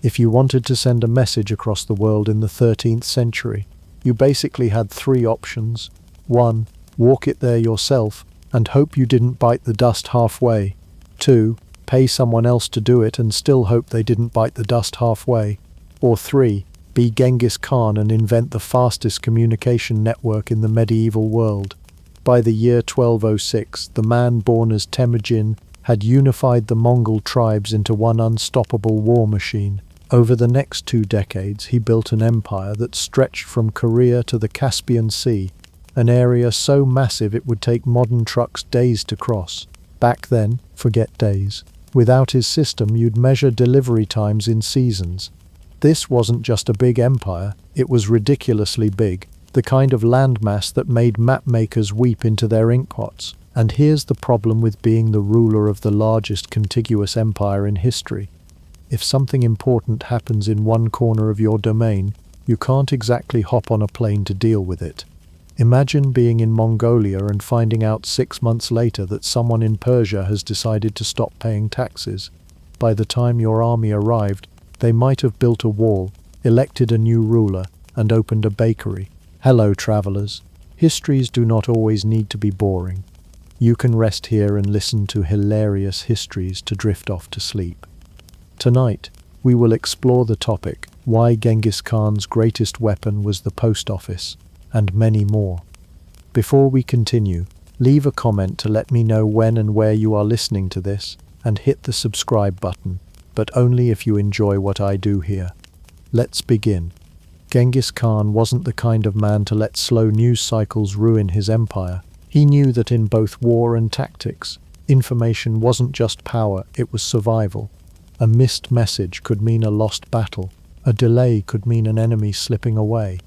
If you wanted to send a message across the world in the 13th century, you basically had three options. 1. Walk it there yourself and hope you didn't bite the dust halfway. 2. Pay someone else to do it and still hope they didn't bite the dust halfway. Or 3. Be Genghis Khan and invent the fastest communication network in the medieval world. By the year 1206, the man born as Temujin had unified the Mongol tribes into one unstoppable war machine. Over the next 2 decades, he built an empire that stretched from Korea to the Caspian Sea, an area so massive it would take modern trucks days to cross. Back then, forget days. Without his system, you'd measure delivery times in seasons. This wasn't just a big empire, it was ridiculously big, the kind of landmass that made mapmakers weep into their inkpots. And here's the problem with being the ruler of the largest contiguous empire in history. If something important happens in one corner of your domain, you can't exactly hop on a plane to deal with it. Imagine being in Mongolia and finding out 6 months later that someone in Persia has decided to stop paying taxes. By the time your army arrived, they might have built a wall, elected a new ruler, and opened a bakery. Hello, travelers. Histories do not always need to be boring. You can rest here and listen to hilarious histories to drift off to sleep. Tonight, we will explore the topic, why Genghis Khan's greatest weapon was the post office, and many more. Before we continue, leave a comment to let me know when and where you are listening to this, and hit the subscribe button, but only if you enjoy what I do here. Let's begin. Genghis Khan wasn't the kind of man to let slow news cycles ruin his empire. He knew that in both war and tactics, information wasn't just power, it was survival. A missed message could mean a lost battle. A delay could mean an enemy slipping away.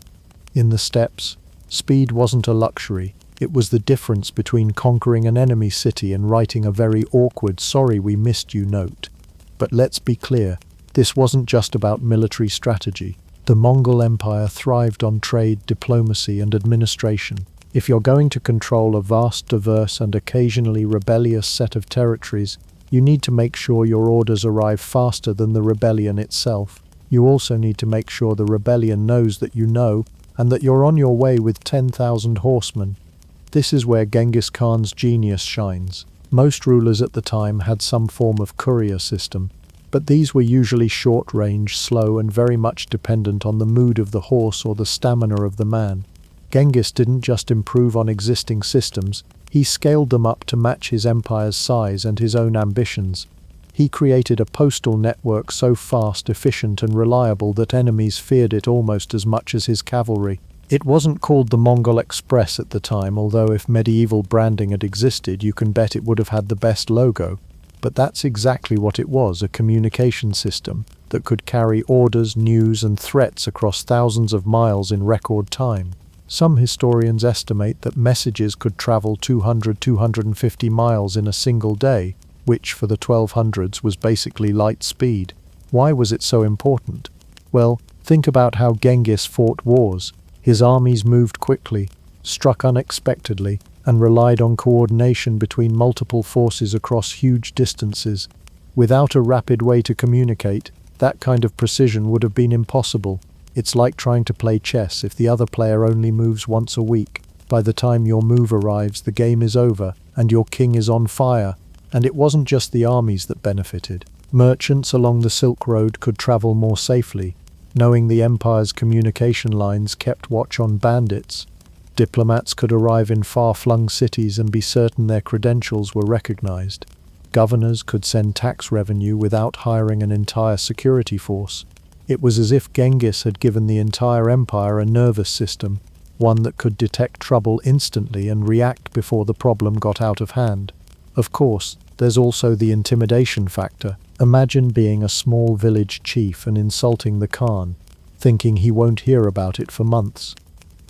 In the steppes, speed wasn't a luxury. It was the difference between conquering an enemy city and writing a very awkward "sorry we missed you" note. But let's be clear, this wasn't just about military strategy. The Mongol Empire thrived on trade, diplomacy, and administration. If you're going to control a vast, diverse, and occasionally rebellious set of territories, you need to make sure your orders arrive faster than the rebellion itself. You also need to make sure the rebellion knows that you know, and that you're on your way with 10,000 horsemen. This is where Genghis Khan's genius shines. Most rulers at the time had some form of courier system, but these were usually short-range, slow, and very much dependent on the mood of the horse or the stamina of the man. Genghis didn't just improve on existing systems, he scaled them up to match his empire's size and his own ambitions. He created a postal network so fast, efficient, and reliable that enemies feared it almost as much as his cavalry. It wasn't called the Mongol Express at the time, although if medieval branding had existed, you can bet it would have had the best logo. But that's exactly what it was, a communication system that could carry orders, news, and threats across thousands of miles in record time. Some historians estimate that messages could travel 200–250 miles in a single day, which for the 1200s was basically light speed. Why was it so important? Well, think about how Genghis fought wars. His armies moved quickly, struck unexpectedly, and relied on coordination between multiple forces across huge distances. Without a rapid way to communicate, that kind of precision would have been impossible. It's like trying to play chess if the other player only moves once a week. By the time your move arrives, the game is over, and your king is on fire. And it wasn't just the armies that benefited. Merchants along the Silk Road could travel more safely, knowing the empire's communication lines kept watch on bandits. Diplomats could arrive in far-flung cities and be certain their credentials were recognized. Governors could send tax revenue without hiring an entire security force. It was as if Genghis had given the entire empire a nervous system, one that could detect trouble instantly and react before the problem got out of hand. Of course, there's also the intimidation factor. Imagine being a small village chief and insulting the Khan, thinking he won't hear about it for months.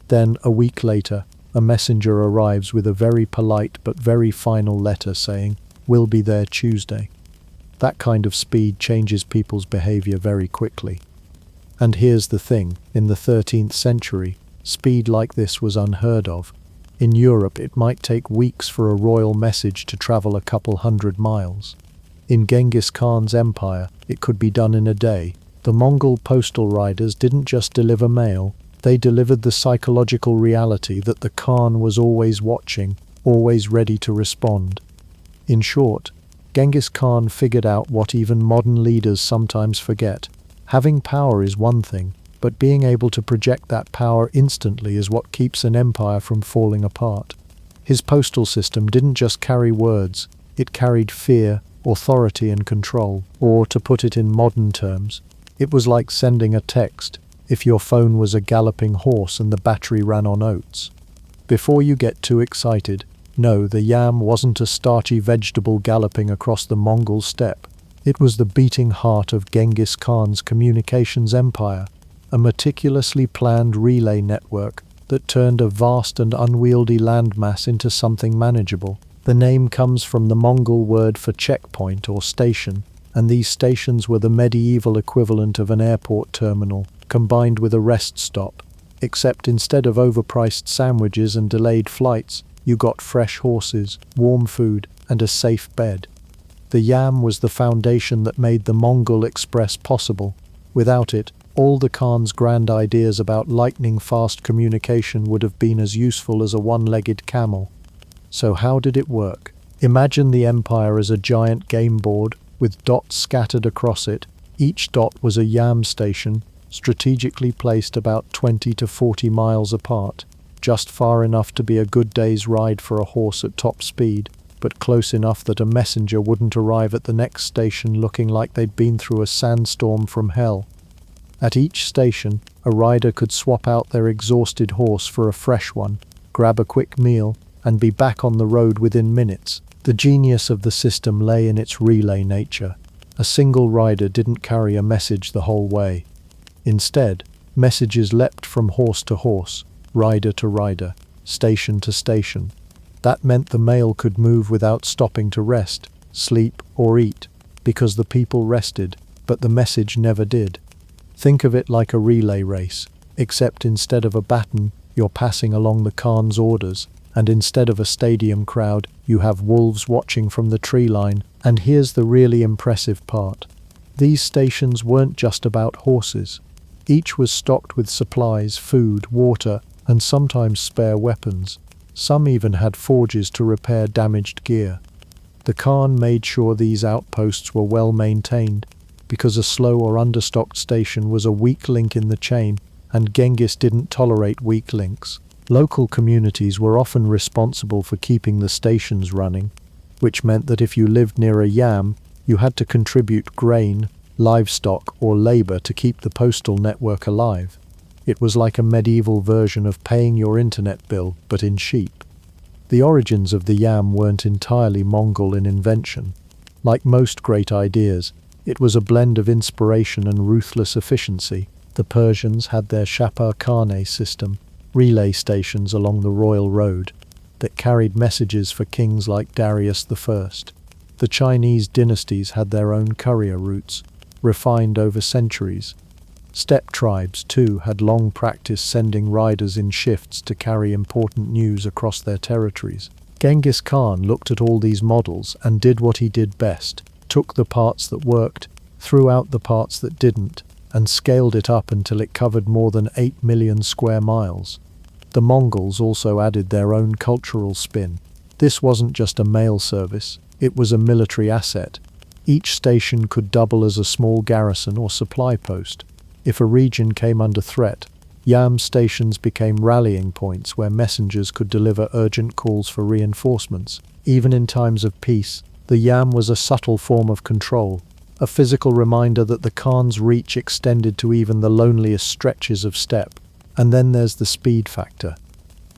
Then, a week later, a messenger arrives with a very polite but very final letter saying, "We'll be there Tuesday." That kind of speed changes people's behavior very quickly. And here's the thing, in the 13th century, speed like this was unheard of. In Europe, it might take weeks for a royal message to travel a couple hundred miles. In Genghis Khan's empire, it could be done in a day. The Mongol postal riders didn't just deliver mail, they delivered the psychological reality that the Khan was always watching, always ready to respond. In short, Genghis Khan figured out what even modern leaders sometimes forget. Having power is one thing, but being able to project that power instantly is what keeps an empire from falling apart. His postal system didn't just carry words, it carried fear, authority and control. Or, to put it in modern terms, it was like sending a text if your phone was a galloping horse and the battery ran on oats. Before you get too excited, no, the yam wasn't a starchy vegetable galloping across the Mongol steppe. It was the beating heart of Genghis Khan's communications empire, a meticulously planned relay network that turned a vast and unwieldy landmass into something manageable. The name comes from the Mongol word for checkpoint or station, and these stations were the medieval equivalent of an airport terminal, combined with a rest stop. Except instead of overpriced sandwiches and delayed flights, you got fresh horses, warm food, and a safe bed. The yam was the foundation that made the Mongol Express possible. Without it, all the Khan's grand ideas about lightning-fast communication would have been as useful as a one-legged camel. So how did it work? Imagine the empire as a giant game board, with dots scattered across it. Each dot was a yam station, strategically placed about 20 to 40 miles apart, just far enough to be a good day's ride for a horse at top speed, but close enough that a messenger wouldn't arrive at the next station looking like they'd been through a sandstorm from hell. At each station, a rider could swap out their exhausted horse for a fresh one, grab a quick meal, and be back on the road within minutes. The genius of the system lay in its relay nature. A single rider didn't carry a message the whole way. Instead, messages leapt from horse to horse, rider to rider, station to station. That meant the mail could move without stopping to rest, sleep, or eat, because the people rested, but the message never did. Think of it like a relay race, except instead of a baton, you're passing along the Khan's orders, and instead of a stadium crowd, you have wolves watching from the tree line. And here's the really impressive part. These stations weren't just about horses. Each was stocked with supplies, food, water, and sometimes spare weapons. Some even had forges to repair damaged gear. The Khan made sure these outposts were well maintained, because a slow or understocked station was a weak link in the chain, and Genghis didn't tolerate weak links. Local communities were often responsible for keeping the stations running, which meant that if you lived near a yam, you had to contribute grain, livestock, or labor to keep the postal network alive. It was like a medieval version of paying your internet bill, but in sheep. The origins of the yam weren't entirely Mongol in invention. Like most great ideas, it was a blend of inspiration and ruthless efficiency. The Persians had their Chapar-Khane system, relay stations along the royal road, that carried messages for kings like Darius I. The Chinese dynasties had their own courier routes, refined over centuries. Steppe tribes, too, had long practiced sending riders in shifts to carry important news across their territories. Genghis Khan looked at all these models and did what he did best, took the parts that worked, threw out the parts that didn't, and scaled it up until it covered more than 8 million square miles. The Mongols also added their own cultural spin. This wasn't just a mail service, it was a military asset. Each station could double as a small garrison or supply post. If a region came under threat, yam stations became rallying points where messengers could deliver urgent calls for reinforcements. Even in times of peace, the yam was a subtle form of control, a physical reminder that the Khan's reach extended to even the loneliest stretches of steppe. And then there's the speed factor.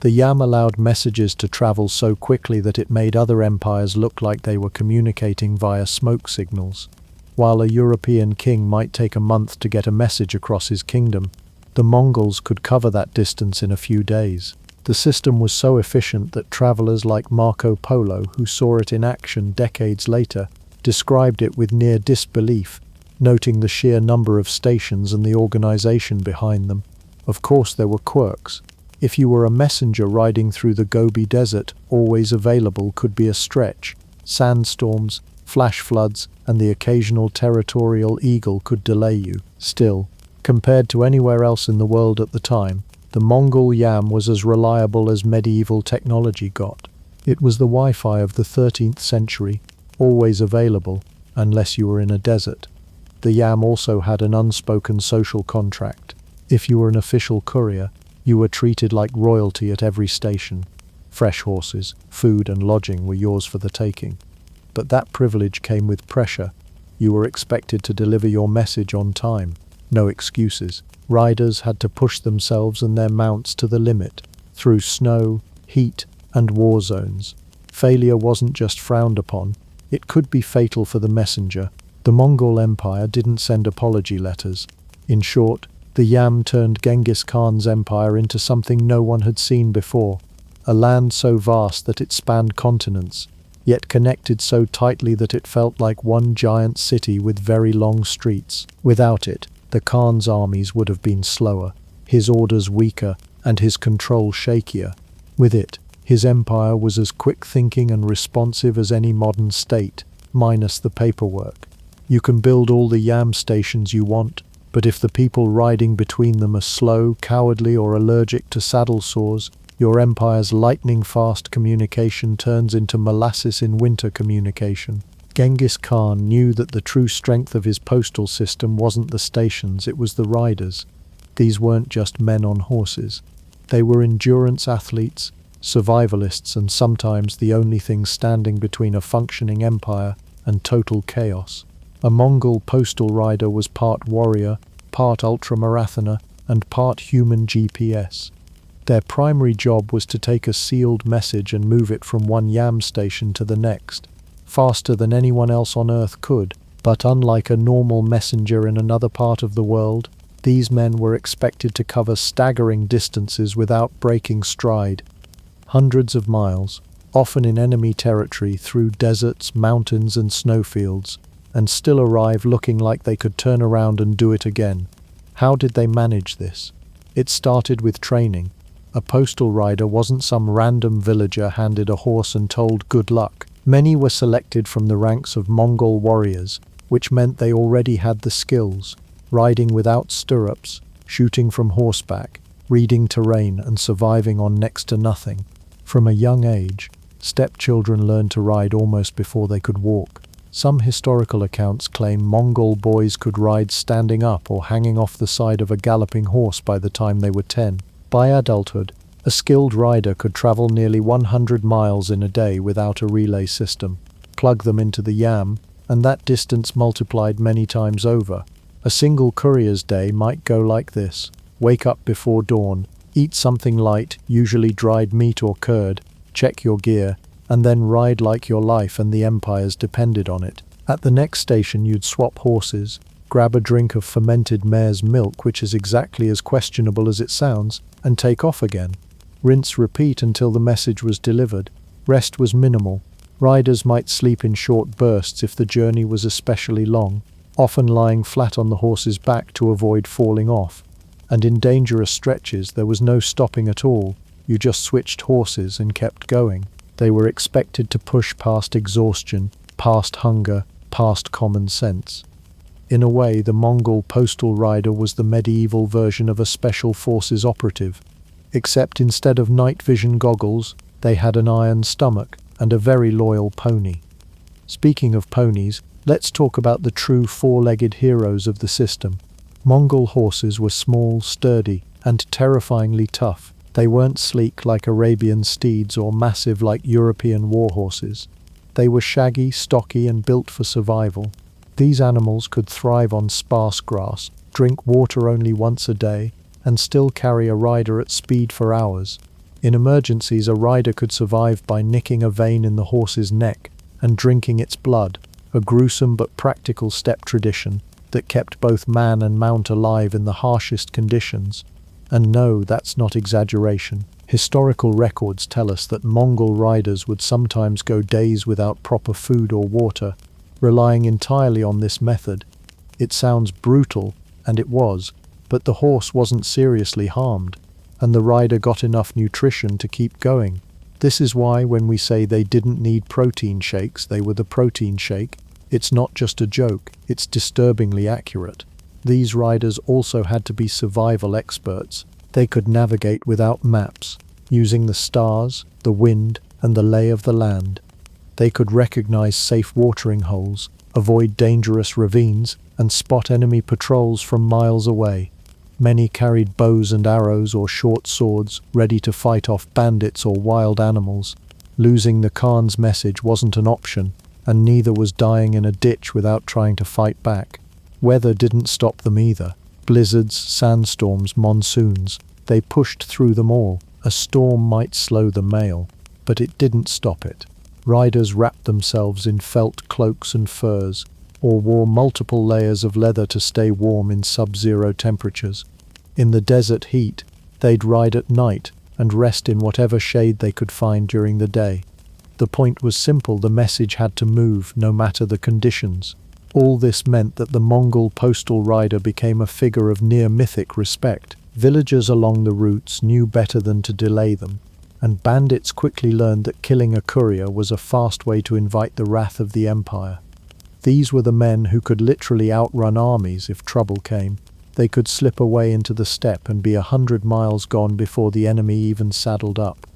The yam allowed messages to travel so quickly that it made other empires look like they were communicating via smoke signals. While a European king might take a month to get a message across his kingdom, the Mongols could cover that distance in a few days. The system was so efficient that travelers like Marco Polo, who saw it in action decades later, described it with near disbelief, noting the sheer number of stations and the organization behind them. Of course, there were quirks. If you were a messenger riding through the Gobi Desert, always available could be a stretch. Sandstorms, flash floods, and the occasional territorial eagle could delay you. Still, compared to anywhere else in the world at the time, the Mongol yam was as reliable as medieval technology got. It was the Wi-Fi of the 13th century, always available, unless you were in a desert. The yam also had an unspoken social contract. If you were an official courier, you were treated like royalty at every station. Fresh horses, food and lodging were yours for the taking. But that privilege came with pressure. You were expected to deliver your message on time. No excuses. Riders had to push themselves and their mounts to the limit, through snow, heat, and war zones. Failure wasn't just frowned upon, it could be fatal for the messenger. The Mongol Empire didn't send apology letters. In short, the yam turned Genghis Khan's empire into something no one had seen before. A land so vast that it spanned continents, yet connected so tightly that it felt like one giant city with very long streets. Without it, the Khan's armies would have been slower, his orders weaker, and his control shakier. With it, his empire was as quick-thinking and responsive as any modern state, minus the paperwork. You can build all the yam stations you want, but if the people riding between them are slow, cowardly, or allergic to saddle sores, your empire's lightning-fast communication turns into molasses in winter communication. Genghis Khan knew that the true strength of his postal system wasn't the stations, it was the riders. These weren't just men on horses. They were endurance athletes, survivalists, and sometimes the only thing standing between a functioning empire and total chaos. A Mongol postal rider was part warrior, part ultramarathoner, and part human GPS. Their primary job was to take a sealed message and move it from one yam station to the next, faster than anyone else on Earth could. But unlike a normal messenger in another part of the world, these men were expected to cover staggering distances without breaking stride. Hundreds of miles, often in enemy territory, through deserts, mountains, and snowfields, and still arrive looking like they could turn around and do it again. How did they manage this? It started with training. A postal rider wasn't some random villager handed a horse and told good luck. Many were selected from the ranks of Mongol warriors, which meant they already had the skills, riding without stirrups, shooting from horseback, reading terrain, and surviving on next to nothing. From a young age, stepchildren learned to ride almost before they could walk. Some historical accounts claim Mongol boys could ride standing up or hanging off the side of a galloping horse by the time they were 10. By adulthood, a skilled rider could travel nearly 100 miles in a day without a relay system. Plug them into the yam, and that distance multiplied many times over. A single courier's day might go like this: wake up before dawn, eat something light, usually dried meat or curd, check your gear, and then ride like your life and the empires depended on it. At the next station you'd swap horses, grab a drink of fermented mare's milk, which is exactly as questionable as it sounds, and take off again. Rinse, repeat until the message was delivered. Rest was minimal. Riders might sleep in short bursts if the journey was especially long, often lying flat on the horse's back to avoid falling off. And in dangerous stretches there was no stopping at all. You just switched horses and kept going. They were expected to push past exhaustion, past hunger, past common sense. In a way, the Mongol postal rider was the medieval version of a special forces operative, except instead of night vision goggles, they had an iron stomach and a very loyal pony. Speaking of ponies, let's talk about the true four-legged heroes of the system. Mongol horses were small, sturdy, and terrifyingly tough. They weren't sleek like Arabian steeds or massive like European war horses. They were shaggy, stocky, and built for survival. These animals could thrive on sparse grass, drink water only once a day, and still carry a rider at speed for hours. In emergencies, a rider could survive by nicking a vein in the horse's neck and drinking its blood, a gruesome but practical step tradition that kept both man and mount alive in the harshest conditions. And no, that's not exaggeration. Historical records tell us that Mongol riders would sometimes go days without proper food or water, relying entirely on this method. It sounds brutal, and it was, but the horse wasn't seriously harmed, and the rider got enough nutrition to keep going. This is why when we say they didn't need protein shakes, they were the protein shake, it's not just a joke, it's disturbingly accurate. These riders also had to be survival experts. They could navigate without maps, using the stars, the wind, and the lay of the land. They could recognize safe watering holes, avoid dangerous ravines, and spot enemy patrols from miles away. Many carried bows and arrows or short swords, ready to fight off bandits or wild animals. Losing the Khan's message wasn't an option, and neither was dying in a ditch without trying to fight back. Weather didn't stop them either. Blizzards, sandstorms, monsoons. They pushed through them all. A storm might slow the mail, but it didn't stop it. Riders wrapped themselves in felt cloaks and furs, or wore multiple layers of leather to stay warm in sub-zero temperatures. In the desert heat, they'd ride at night and rest in whatever shade they could find during the day. The point was simple: the message had to move, no matter the conditions. All this meant that the Mongol postal rider became a figure of near-mythic respect. Villagers along the routes knew better than to delay them, and bandits quickly learned that killing a courier was a fast way to invite the wrath of the empire. These were the men who could literally outrun armies if trouble came. They could slip away into the steppe and be 100 miles gone before the enemy even saddled up.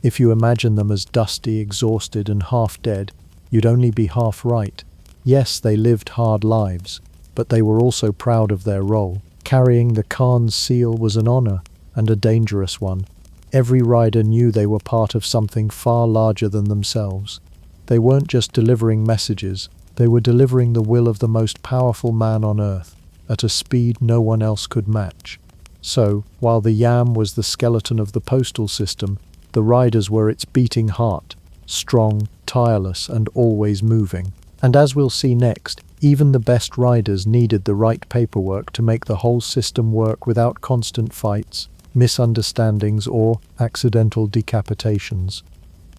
If you imagine them as dusty, exhausted, and half dead, you'd only be half right. Yes, they lived hard lives, but they were also proud of their role. Carrying the Khan's seal was an honor, and a dangerous one. Every rider knew they were part of something far larger than themselves. They weren't just delivering messages, they were delivering the will of the most powerful man on earth, at a speed no one else could match. So, while the yam was the skeleton of the postal system, the riders were its beating heart, strong, tireless, and always moving. And as we'll see next, even the best riders needed the right paperwork to make the whole system work without constant fights, misunderstandings, or accidental decapitations.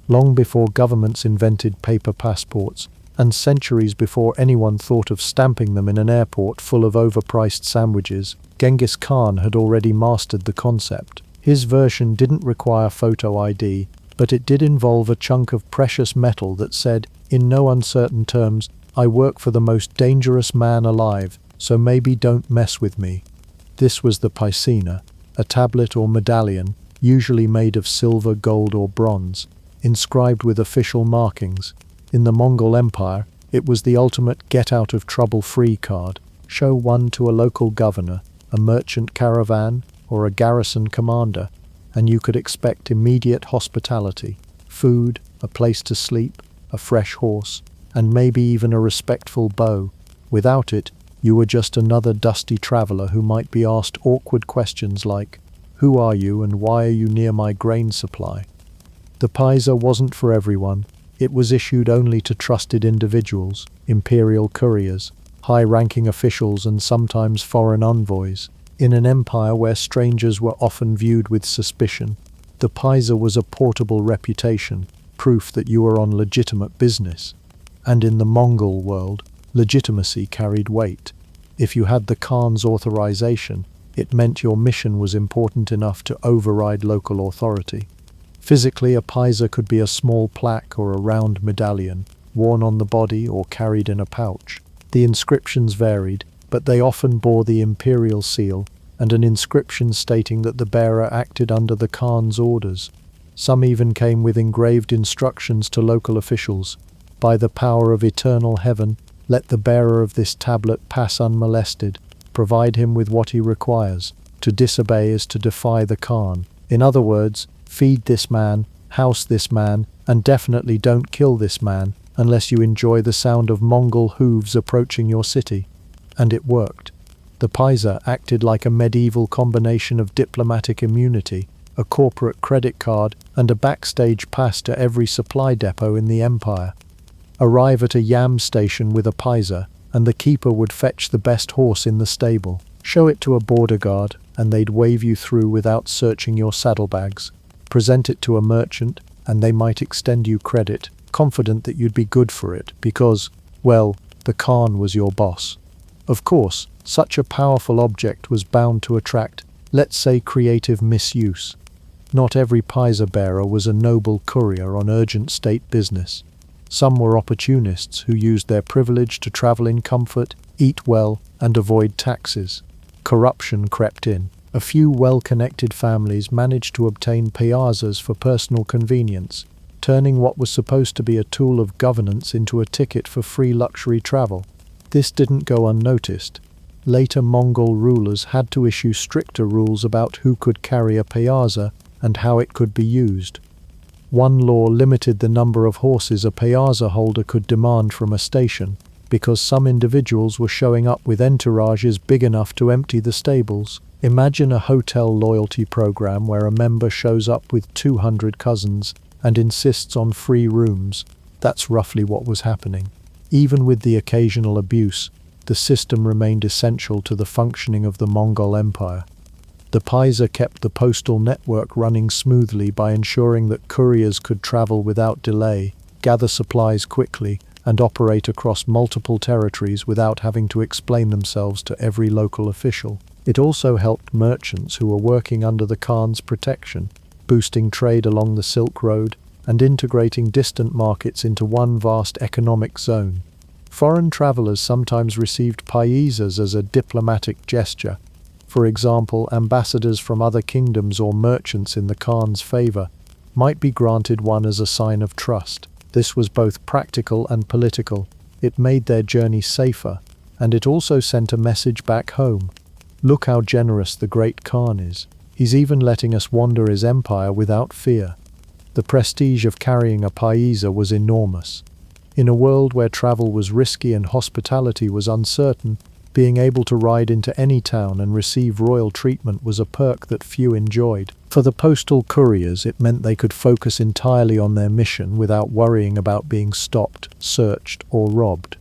Long before governments invented paper passports, and centuries before anyone thought of stamping them in an airport full of overpriced sandwiches, Genghis Khan had already mastered the concept. His version didn't require photo ID, but it did involve a chunk of precious metal that said, in no uncertain terms, "I work for the most dangerous man alive, so maybe don't mess with me." This was the paisina, a tablet or medallion, usually made of silver, gold, or bronze, inscribed with official markings. In the Mongol Empire, it was the ultimate get-out-of-trouble-free card. Show one to a local governor, a merchant caravan, or a garrison commander, and you could expect immediate hospitality, food, a place to sleep, a fresh horse, and maybe even a respectful bow. Without it, you were just another dusty traveler who might be asked awkward questions like, "Who are you and why are you near my grain supply?" The paisa wasn't for everyone. It was issued only to trusted individuals, imperial couriers, high-ranking officials, and sometimes foreign envoys. In an empire where strangers were often viewed with suspicion, the paisa was a portable reputation, proof that you were on legitimate business. And in the Mongol world, legitimacy carried weight. If you had the Khan's authorization, it meant your mission was important enough to override local authority. Physically, a paisa could be a small plaque or a round medallion, worn on the body or carried in a pouch. The inscriptions varied, but they often bore the imperial seal and an inscription stating that the bearer acted under the Khan's orders. Some even came with engraved instructions to local officials. "By the power of eternal heaven, let the bearer of this tablet pass unmolested. Provide him with what he requires. To disobey is to defy the Khan." In other words, feed this man, house this man, and definitely don't kill this man unless you enjoy the sound of Mongol hooves approaching your city. And it worked. The paisa acted like a medieval combination of diplomatic immunity, a corporate credit card, and a backstage pass to every supply depot in the empire. Arrive at a yam station with a paisa, and the keeper would fetch the best horse in the stable. Show it to a border guard, and they'd wave you through without searching your saddlebags. Present it to a merchant, and they might extend you credit, confident that you'd be good for it because, well, the Khan was your boss. Of course, such a powerful object was bound to attract, let's say, creative misuse. Not every paisa bearer was a noble courier on urgent state business. Some were opportunists who used their privilege to travel in comfort, eat well, and avoid taxes. Corruption crept in. A few well-connected families managed to obtain piazzas for personal convenience, turning what was supposed to be a tool of governance into a ticket for free luxury travel. This didn't go unnoticed. Later Mongol rulers had to issue stricter rules about who could carry a piazza and how it could be used. One law limited the number of horses a piazza holder could demand from a station, because some individuals were showing up with entourages big enough to empty the stables. Imagine a hotel loyalty program where a member shows up with 200 cousins and insists on free rooms. That's roughly what was happening. Even with the occasional abuse, the system remained essential to the functioning of the Mongol Empire. The Piazza kept the postal network running smoothly by ensuring that couriers could travel without delay, gather supplies quickly, and operate across multiple territories without having to explain themselves to every local official. It also helped merchants who were working under the Khan's protection, boosting trade along the Silk Road and integrating distant markets into one vast economic zone. Foreign travelers sometimes received piazzas as a diplomatic gesture. For example, ambassadors from other kingdoms or merchants in the Khan's favor might be granted one as a sign of trust. This was both practical and political. It made their journey safer, and it also sent a message back home. Look how generous the great Khan is. He's even letting us wander his empire without fear. The prestige of carrying a piazza was enormous. In a world where travel was risky and hospitality was uncertain, being able to ride into any town and receive royal treatment was a perk that few enjoyed. For the postal couriers, it meant they could focus entirely on their mission without worrying about being stopped, searched, or robbed.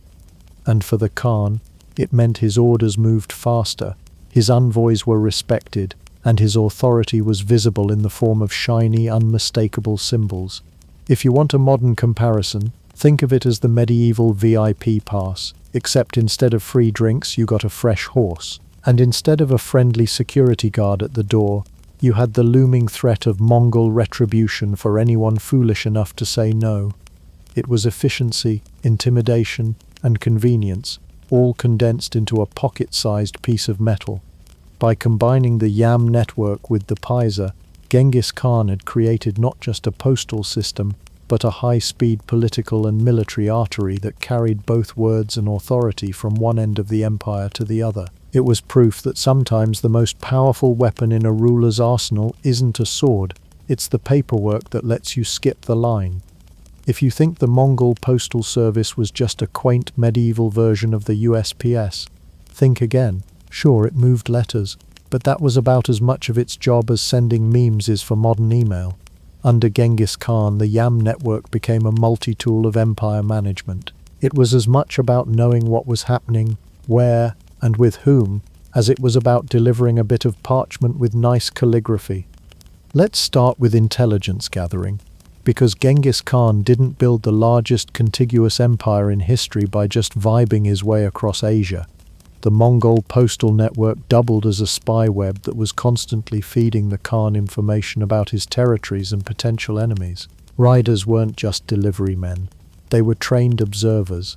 And for the Khan, it meant his orders moved faster, his envoys were respected, and his authority was visible in the form of shiny, unmistakable symbols. If you want a modern comparison, think of it as the medieval VIP pass, except instead of free drinks you got a fresh horse, and instead of a friendly security guard at the door, you had the looming threat of Mongol retribution for anyone foolish enough to say no. It was efficiency, intimidation, and convenience, all condensed into a pocket-sized piece of metal. By combining the Yam network with the Piazza, Genghis Khan had created not just a postal system, but a high-speed political and military artery that carried both words and authority from one end of the empire to the other. It was proof that sometimes the most powerful weapon in a ruler's arsenal isn't a sword, it's the paperwork that lets you skip the line. If you think the Mongol Postal Service was just a quaint medieval version of the USPS, think again. Sure, it moved letters, but that was about as much of its job as sending memes is for modern email. Under Genghis Khan, the Yam network became a multi-tool of empire management. It was as much about knowing what was happening, where, and with whom, as it was about delivering a bit of parchment with nice calligraphy. Let's start with intelligence gathering, because Genghis Khan didn't build the largest contiguous empire in history by just vibing his way across Asia. The Mongol postal network doubled as a spy web that was constantly feeding the Khan information about his territories and potential enemies. Riders weren't just delivery men, they were trained observers.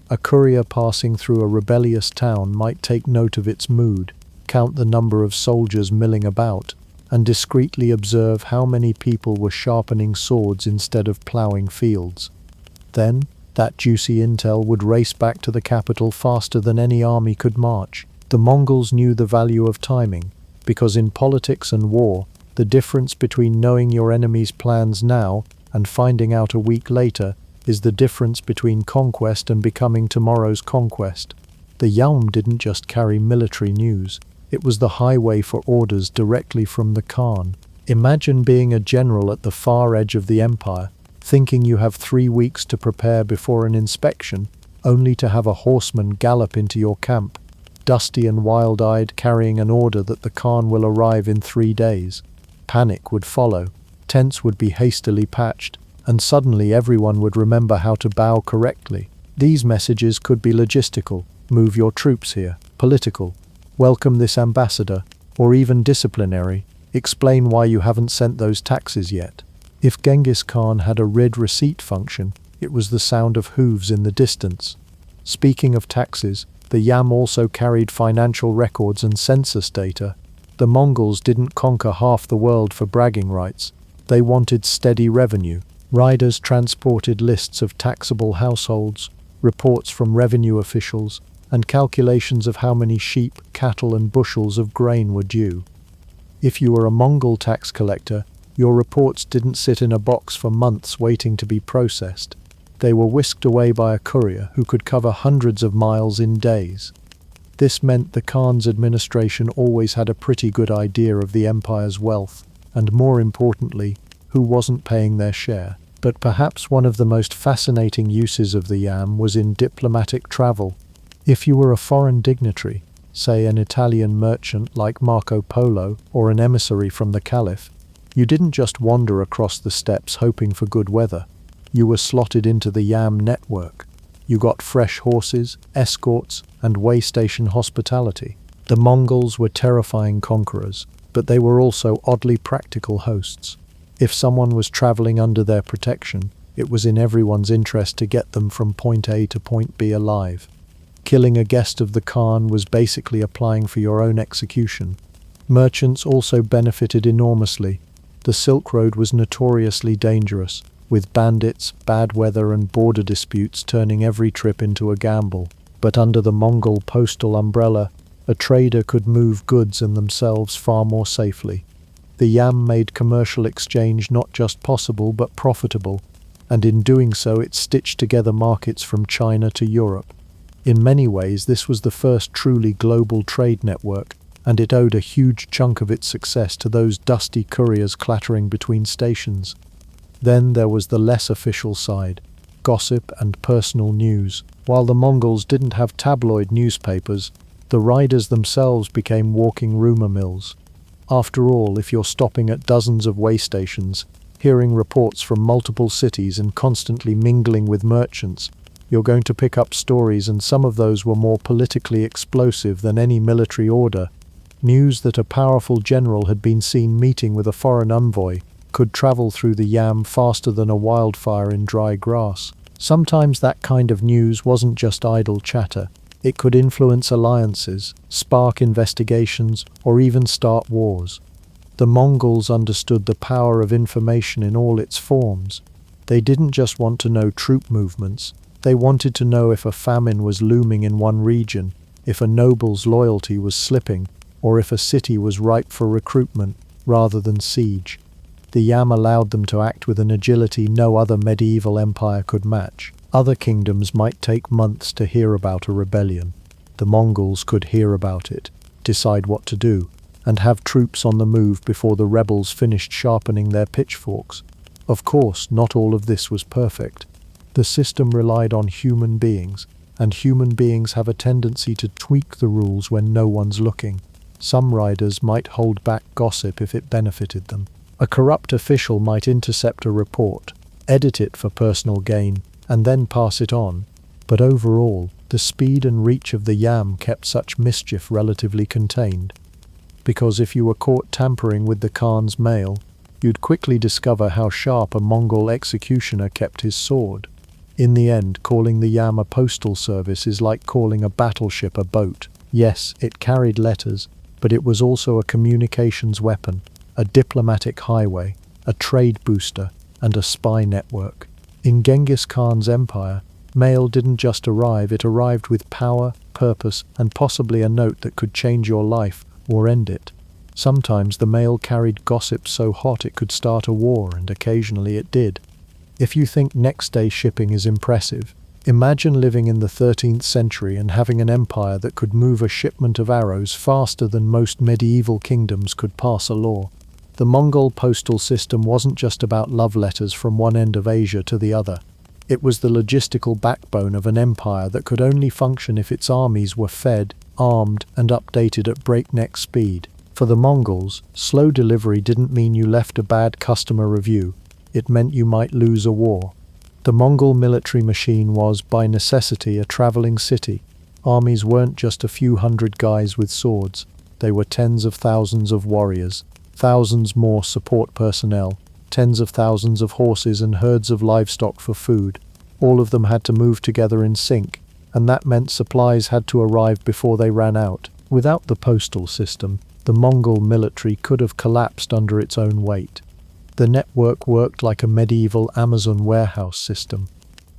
A courier passing through a rebellious town might take note of its mood, count the number of soldiers milling about, and discreetly observe how many people were sharpening swords instead of ploughing fields. Then, that juicy intel would race back to the capital faster than any army could march. The Mongols knew the value of timing, because in politics and war, the difference between knowing your enemy's plans now and finding out a week later is the difference between conquest and becoming tomorrow's conquest. The Yalm didn't just carry military news, it was the highway for orders directly from the Khan. Imagine being a general at the far edge of the empire, thinking you have 3 weeks to prepare before an inspection, only to have a horseman gallop into your camp, dusty and wild-eyed, carrying an order that the Khan will arrive in 3 days. Panic would follow, tents would be hastily patched, and suddenly everyone would remember how to bow correctly. These messages could be logistical, move your troops here, political, welcome this ambassador, or even disciplinary, explain why you haven't sent those taxes yet. If Genghis Khan had a read receipt function, it was the sound of hooves in the distance. Speaking of taxes, The Yam also carried financial records and census data. The Mongols didn't conquer half the world for bragging rights. They wanted steady revenue. Riders transported lists of taxable households, reports from revenue officials, and calculations of how many sheep, cattle, and bushels of grain were due. If you were a Mongol tax collector, your reports didn't sit in a box for months waiting to be processed. They were whisked away by a courier who could cover hundreds of miles in days. This meant the Khan's administration always had a pretty good idea of the empire's wealth, and more importantly, who wasn't paying their share. But perhaps one of the most fascinating uses of the Yam was in diplomatic travel. If you were a foreign dignitary, say an Italian merchant like Marco Polo or an emissary from the Caliph, you didn't just wander across the steppes hoping for good weather. You were slotted into the Yam network. You got fresh horses, escorts, and way station hospitality. The Mongols were terrifying conquerors, but they were also oddly practical hosts. If someone was traveling under their protection, it was in everyone's interest to get them from point A to point B alive. Killing a guest of the Khan was basically applying for your own execution. Merchants also benefited enormously. The Silk Road was notoriously dangerous, with bandits, bad weather, and border disputes turning every trip into a gamble. But under the Mongol postal umbrella, a trader could move goods and themselves far more safely. The Yam made commercial exchange not just possible but profitable, and in doing so it stitched together markets from China to Europe. In many ways, this was the first truly global trade network, and it owed a huge chunk of its success to those dusty couriers clattering between stations. Then there was the less official side, gossip and personal news. While the Mongols didn't have tabloid newspapers, the riders themselves became walking rumor mills. After all, if you're stopping at dozens of way stations, hearing reports from multiple cities and constantly mingling with merchants, you're going to pick up stories, and some of those were more politically explosive than any military order. News that a powerful general had been seen meeting with a foreign envoy could travel through the Yam faster than a wildfire in dry grass. Sometimes that kind of news wasn't just idle chatter. It could influence alliances, spark investigations, or even start wars. The Mongols understood the power of information in all its forms. They didn't just want to know troop movements. They wanted to know if a famine was looming in one region, if a noble's loyalty was slipping, or if a city was ripe for recruitment rather than siege. The Yam allowed them to act with an agility no other medieval empire could match. Other kingdoms might take months to hear about a rebellion. The Mongols could hear about it, decide what to do, and have troops on the move before the rebels finished sharpening their pitchforks. Of course, not all of this was perfect. The system relied on human beings, and human beings have a tendency to tweak the rules when no one's looking. Some riders might hold back gossip if it benefited them. A corrupt official might intercept a report, edit it for personal gain, and then pass it on. But overall, the speed and reach of the Yam kept such mischief relatively contained. Because if you were caught tampering with the Khan's mail, you'd quickly discover how sharp a Mongol executioner kept his sword. In the end, calling the Yam a postal service is like calling a battleship a boat. Yes, it carried letters, but it was also a communications weapon, a diplomatic highway, a trade booster, and a spy network. In Genghis Khan's empire, mail didn't just arrive, it arrived with power, purpose, and possibly a note that could change your life or end it. Sometimes the mail carried gossip so hot it could start a war, and occasionally it did. If you think next-day shipping is impressive, imagine living in the 13th century and having an empire that could move a shipment of arrows faster than most medieval kingdoms could pass a law. The Mongol postal system wasn't just about love letters from one end of Asia to the other. It was the logistical backbone of an empire that could only function if its armies were fed, armed, and updated at breakneck speed. For the Mongols, slow delivery didn't mean you left a bad customer review. It meant you might lose a war. The Mongol military machine was, by necessity, a traveling city. Armies weren't just a few hundred guys with swords. They were tens of thousands of warriors, thousands more support personnel, tens of thousands of horses and herds of livestock for food. All of them had to move together in sync, and that meant supplies had to arrive before they ran out. Without the postal system, the Mongol military could have collapsed under its own weight. The network worked like a medieval Amazon warehouse system.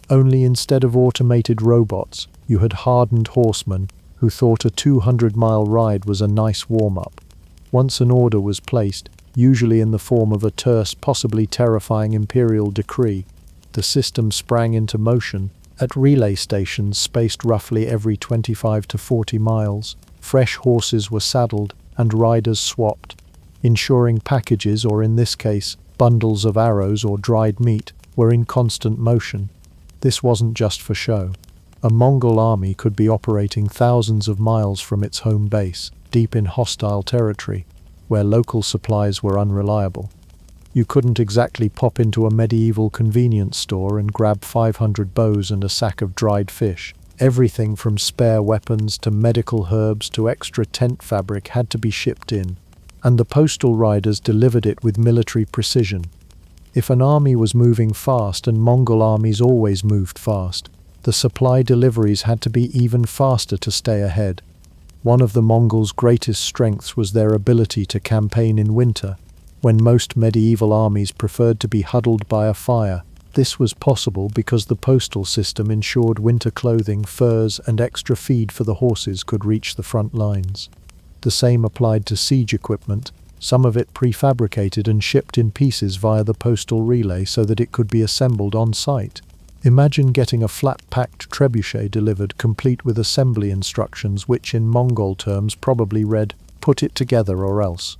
Only instead of automated robots, you had hardened horsemen who thought a 200-mile ride was a nice warm-up. Once an order was placed, usually in the form of a terse, possibly terrifying imperial decree, the system sprang into motion. At relay stations spaced roughly every 25 to 40 miles, fresh horses were saddled and riders swapped, ensuring packages, or in this case, bundles of arrows or dried meat, were in constant motion. This wasn't just for show. A Mongol army could be operating thousands of miles from its home base, deep in hostile territory, where local supplies were unreliable. You couldn't exactly pop into a medieval convenience store and grab 500 bows and a sack of dried fish. Everything from spare weapons to medical herbs to extra tent fabric had to be shipped in, and the postal riders delivered it with military precision. If an army was moving fast, and Mongol armies always moved fast, the supply deliveries had to be even faster to stay ahead. One of the Mongols' greatest strengths was their ability to campaign in winter, when most medieval armies preferred to be huddled by a fire. This was possible because the postal system ensured winter clothing, furs, and extra feed for the horses could reach the front lines. The same applied to siege equipment, some of it prefabricated and shipped in pieces via the postal relay so that it could be assembled on site. Imagine getting a flat-packed trebuchet delivered complete with assembly instructions which in Mongol terms probably read, "Put it together or else."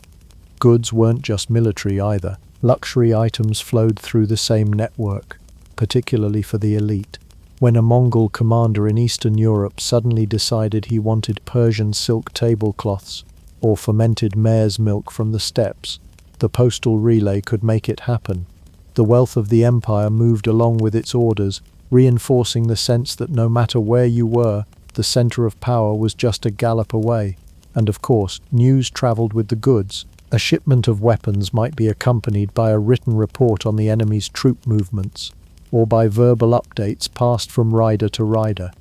Goods weren't just military either. Luxury items flowed through the same network, particularly for the elite. When a Mongol commander in Eastern Europe suddenly decided he wanted Persian silk tablecloths or fermented mare's milk from the steppes, the postal relay could make it happen. The wealth of the empire moved along with its orders, reinforcing the sense that no matter where you were, the center of power was just a gallop away. And of course, news traveled with the goods. A shipment of weapons might be accompanied by a written report on the enemy's troop movements, or by verbal updates passed from rider to rider.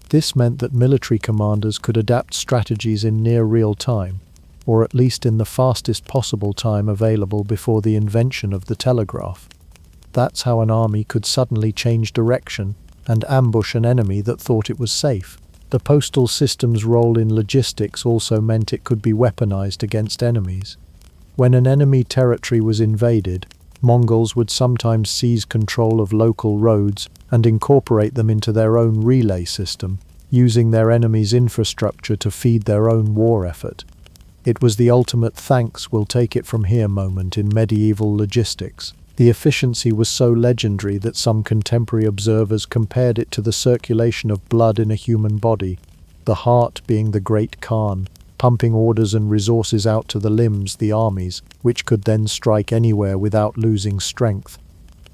This meant that military commanders could adapt strategies in near real time, or at least in the fastest possible time available before the invention of the telegraph. That's how an army could suddenly change direction and ambush an enemy that thought it was safe. The postal system's role in logistics also meant it could be weaponized against enemies. When an enemy territory was invaded, Mongols would sometimes seize control of local roads and incorporate them into their own relay system, using their enemy's infrastructure to feed their own war effort. It was the ultimate "thanks, we'll take it from here" moment in medieval logistics. The efficiency was so legendary that some contemporary observers compared it to the circulation of blood in a human body, the heart being the great Khan, pumping orders and resources out to the limbs, the armies, which could then strike anywhere without losing strength.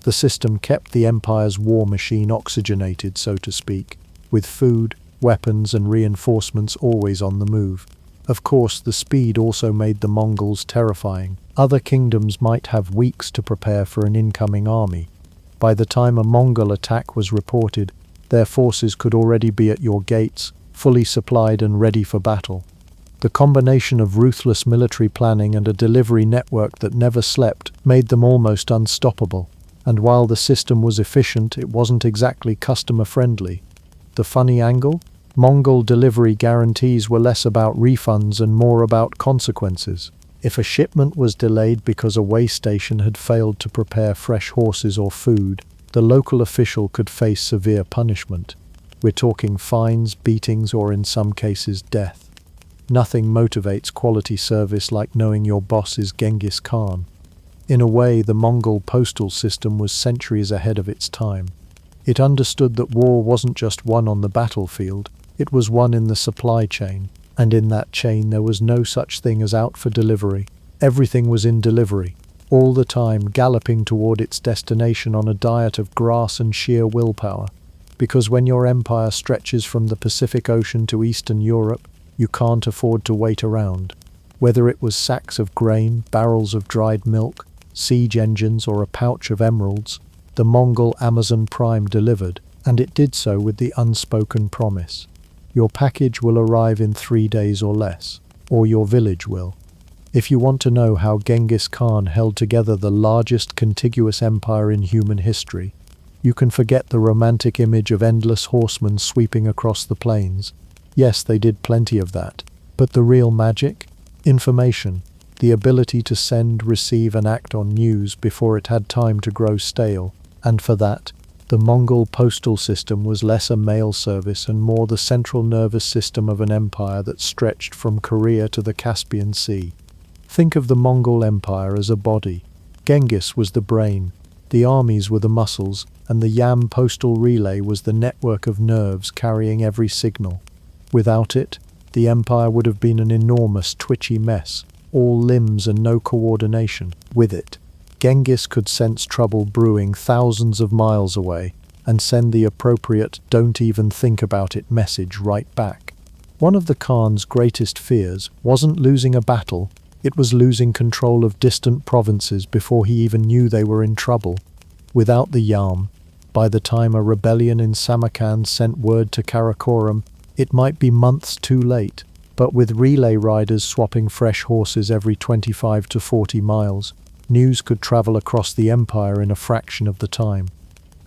The system kept the empire's war machine oxygenated, so to speak, with food, weapons, and reinforcements always on the move. Of course, the speed also made the Mongols terrifying. Other kingdoms might have weeks to prepare for an incoming army. By the time a Mongol attack was reported, their forces could already be at your gates, fully supplied and ready for battle. The combination of ruthless military planning and a delivery network that never slept made them almost unstoppable. And while the system was efficient, it wasn't exactly customer-friendly. The funny angle? Mongol delivery guarantees were less about refunds and more about consequences. If a shipment was delayed because a way station had failed to prepare fresh horses or food, the local official could face severe punishment. We're talking fines, beatings, or in some cases death. Nothing motivates quality service like knowing your boss is Genghis Khan. In a way, the Mongol postal system was centuries ahead of its time. It understood that war wasn't just won on the battlefield, it was won in the supply chain. And in that chain there was no such thing as out for delivery. Everything was in delivery, all the time galloping toward its destination on a diet of grass and sheer willpower. Because when your empire stretches from the Pacific Ocean to Eastern Europe, you can't afford to wait around. Whether it was sacks of grain, barrels of dried milk, siege engines, or a pouch of emeralds, the Mongol Amazon Prime delivered. And it did so with the unspoken promise: your package will arrive in 3 days or less, or your village will. If you want to know how Genghis Khan held together the largest contiguous empire in human history, you can forget the romantic image of endless horsemen sweeping across the plains. Yes, they did plenty of that. But the real magic? Information. The ability to send, receive, and act on news before it had time to grow stale. And for that, the Mongol postal system was less a mail service and more the central nervous system of an empire that stretched from Korea to the Caspian Sea. Think of the Mongol Empire as a body. Genghis was the brain, the armies were the muscles, and the Yam postal relay was the network of nerves carrying every signal. Without it, the empire would have been an enormous, twitchy mess, all limbs and no coordination. With it, Genghis could sense trouble brewing thousands of miles away and send the appropriate "don't even think about it" message right back. One of the Khan's greatest fears wasn't losing a battle, it was losing control of distant provinces before he even knew they were in trouble. Without the Yam, by the time a rebellion in Samarkand sent word to Karakoram, it might be months too late. But with relay riders swapping fresh horses every 25 to 40 miles, news could travel across the empire in a fraction of the time.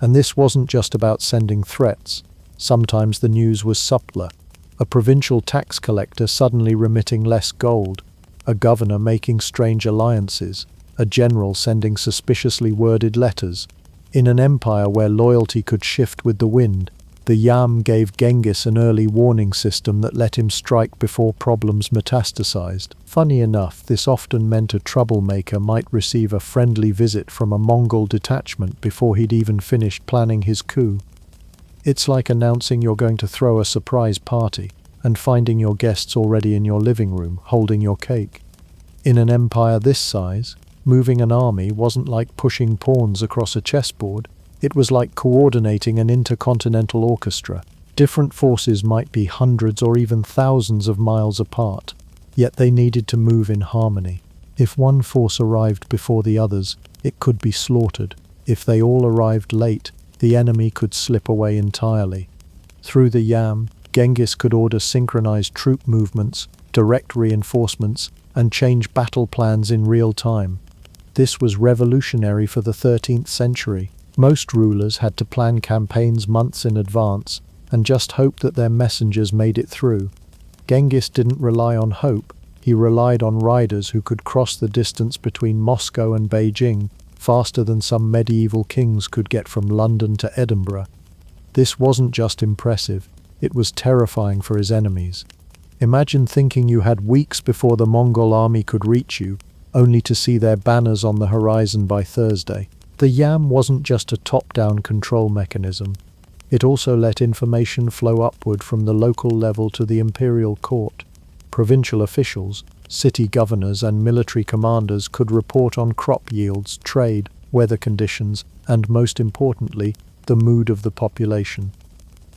And this wasn't just about sending threats. Sometimes the news was subtler. A provincial tax collector suddenly remitting less gold, a governor making strange alliances, a general sending suspiciously worded letters. In an empire where loyalty could shift with the wind, the Yam gave Genghis an early warning system that let him strike before problems metastasized. Funny enough, this often meant a troublemaker might receive a friendly visit from a Mongol detachment before he'd even finished planning his coup. It's like announcing you're going to throw a surprise party and finding your guests already in your living room, holding your cake. In an empire this size, moving an army wasn't like pushing pawns across a chessboard. It was like coordinating an intercontinental orchestra. Different forces might be hundreds or even thousands of miles apart, yet they needed to move in harmony. If one force arrived before the others, it could be slaughtered. If they all arrived late, the enemy could slip away entirely. Through the Yam, Genghis could order synchronized troop movements, direct reinforcements, and change battle plans in real time. This was revolutionary for the 13th century. Most rulers had to plan campaigns months in advance and just hope that their messengers made it through. Genghis didn't rely on hope, he relied on riders who could cross the distance between Moscow and Beijing faster than some medieval kings could get from London to Edinburgh. This wasn't just impressive, it was terrifying for his enemies. Imagine thinking you had weeks before the Mongol army could reach you, only to see their banners on the horizon by Thursday. The Yam wasn't just a top-down control mechanism. It also let information flow upward from the local level to the imperial court. Provincial officials, city governors and military commanders could report on crop yields, trade, weather conditions, and most importantly, the mood of the population.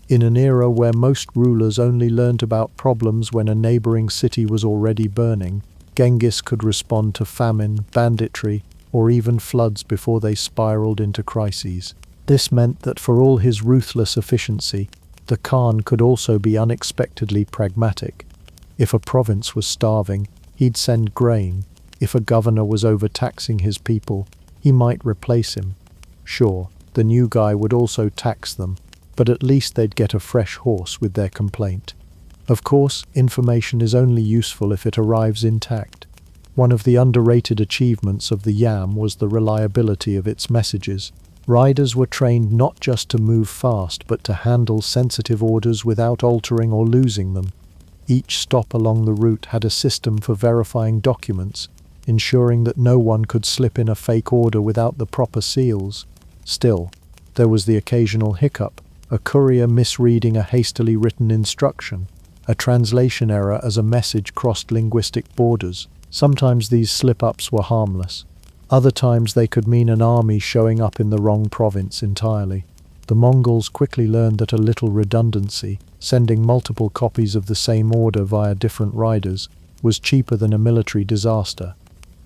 In an era where most rulers only learned about problems when a neighboring city was already burning, Genghis could respond to famine, banditry, or even floods before they spiraled into crises. This meant that for all his ruthless efficiency, the Khan could also be unexpectedly pragmatic. If a province was starving, he'd send grain. If a governor was overtaxing his people, he might replace him. Sure, the new guy would also tax them, but at least they'd get a fresh horse with their complaint. Of course, information is only useful if it arrives intact. One of the underrated achievements of the Yam was the reliability of its messages. Riders were trained not just to move fast, but to handle sensitive orders without altering or losing them. Each stop along the route had a system for verifying documents, ensuring that no one could slip in a fake order without the proper seals. Still, there was the occasional hiccup, a courier misreading a hastily written instruction, a translation error as a message crossed linguistic borders. Sometimes these slip-ups were harmless. Other times they could mean an army showing up in the wrong province entirely. The Mongols quickly learned that a little redundancy, sending multiple copies of the same order via different riders, was cheaper than a military disaster.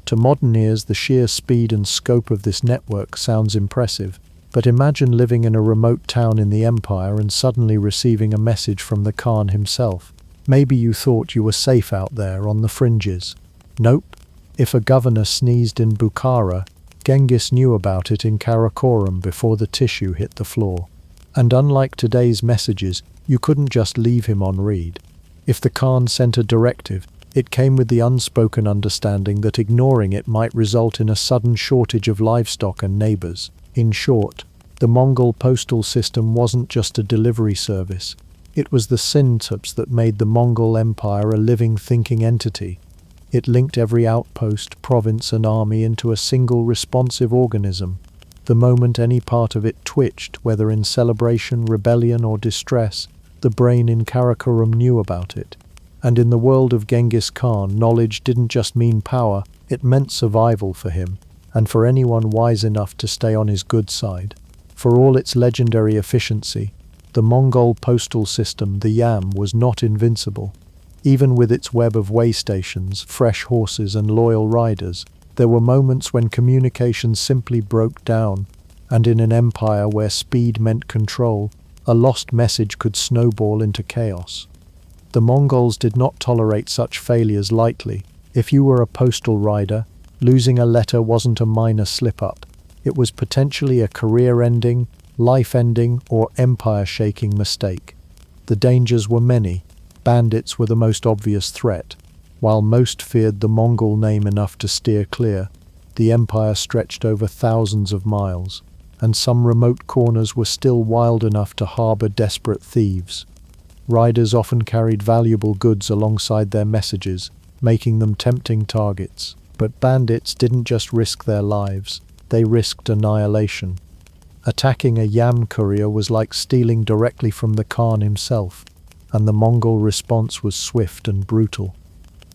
To modern ears, the sheer speed and scope of this network sounds impressive, But imagine living in a remote town in the empire and suddenly receiving a message from the Khan himself. Maybe you thought you were safe out there on the fringes. Nope. If a governor sneezed in Bukhara, Genghis knew about it in Karakoram before the tissue hit the floor. And unlike today's messages, you couldn't just leave him on read. If the Khan sent a directive, it came with the unspoken understanding that ignoring it might result in a sudden shortage of livestock and neighbors. In short, the Mongol postal system wasn't just a delivery service. It was the syntaps that made the Mongol Empire a living, thinking entity. It linked every outpost, province, and army into a single responsive organism. The moment any part of it twitched, whether in celebration, rebellion, or distress, the brain in Karakoram knew about it. And in the world of Genghis Khan, knowledge didn't just mean power, it meant survival for him, and for anyone wise enough to stay on his good side. For all its legendary efficiency, the Mongol postal system, the Yam, was not invincible. Even with its web of way stations, fresh horses, and loyal riders, there were moments when communication simply broke down, and in an empire where speed meant control, a lost message could snowball into chaos. The Mongols did not tolerate such failures lightly. If you were a postal rider, losing a letter wasn't a minor slip-up. It was potentially a career-ending, life-ending, or empire-shaking mistake. The dangers were many. Bandits were the most obvious threat. While most feared the Mongol name enough to steer clear, the empire stretched over thousands of miles, and some remote corners were still wild enough to harbor desperate thieves. Riders often carried valuable goods alongside their messages, making them tempting targets. But bandits didn't just risk their lives, they risked annihilation. Attacking a Yam courier was like stealing directly from the Khan himself, and the Mongol response was swift and brutal.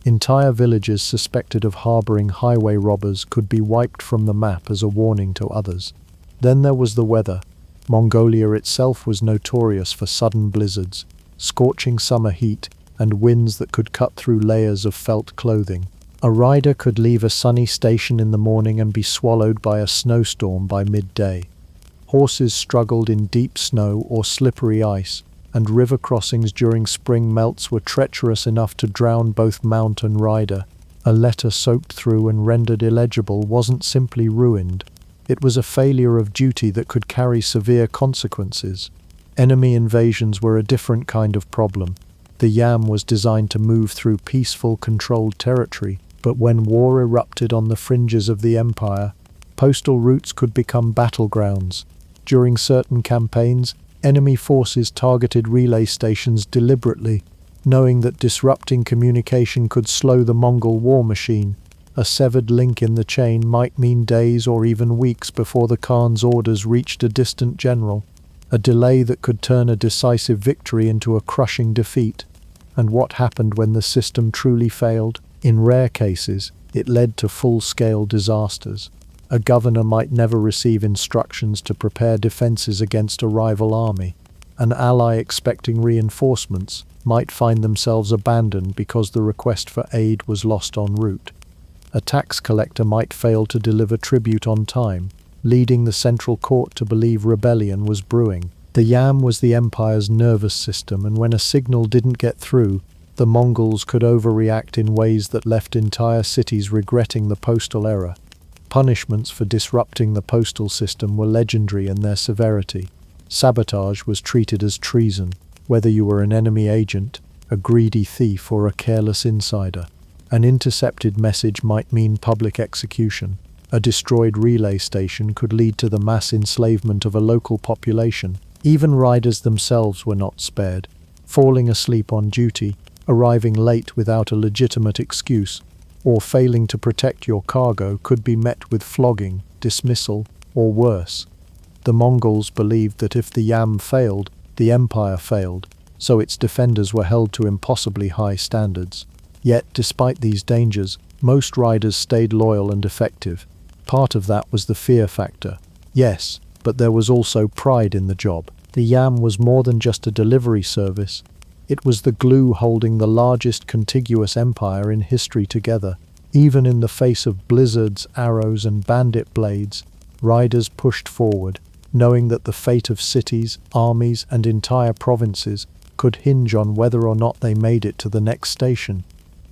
Entire villages suspected of harboring highway robbers could be wiped from the map as a warning to others. Then there was the weather. Mongolia itself was notorious for sudden blizzards, scorching summer heat, and winds that could cut through layers of felt clothing. A rider could leave a sunny station in the morning and be swallowed by a snowstorm by midday. Horses struggled in deep snow or slippery ice, and river crossings during spring melts were treacherous enough to drown both mount and rider. A letter soaked through and rendered illegible wasn't simply ruined. It was a failure of duty that could carry severe consequences. Enemy invasions were a different kind of problem. The Yam was designed to move through peaceful, controlled territory, but when war erupted on the fringes of the empire, postal routes could become battlegrounds. During certain campaigns, enemy forces targeted relay stations deliberately, knowing that disrupting communication could slow the Mongol war machine. A severed link in the chain might mean days or even weeks before the Khan's orders reached a distant general. A delay that could turn a decisive victory into a crushing defeat. And what happened when the system truly failed? In rare cases, it led to full-scale disasters. A governor might never receive instructions to prepare defenses against a rival army. An ally expecting reinforcements might find themselves abandoned because the request for aid was lost en route. A tax collector might fail to deliver tribute on time, leading the central court to believe rebellion was brewing. The Yam was the empire's nervous system, and when a signal didn't get through, the Mongols could overreact in ways that left entire cities regretting the postal error. Punishments for disrupting the postal system were legendary in their severity. Sabotage was treated as treason, whether you were an enemy agent, a greedy thief, or a careless insider. An intercepted message might mean public execution. A destroyed relay station could lead to the mass enslavement of a local population. Even riders themselves were not spared. Falling asleep on duty, arriving late without a legitimate excuse, or failing to protect your cargo could be met with flogging, dismissal, or worse. The Mongols believed that if the Yam failed, the empire failed, so its defenders were held to impossibly high standards. Yet, despite these dangers, most riders stayed loyal and effective. Part of that was the fear factor. Yes, but there was also pride in the job. The Yam was more than just a delivery service. It was the glue holding the largest contiguous empire in history together. Even in the face of blizzards, arrows, and bandit blades, riders pushed forward. knowing that the fate of cities, armies, and entire provinces could hinge on whether or not they made it to the next station.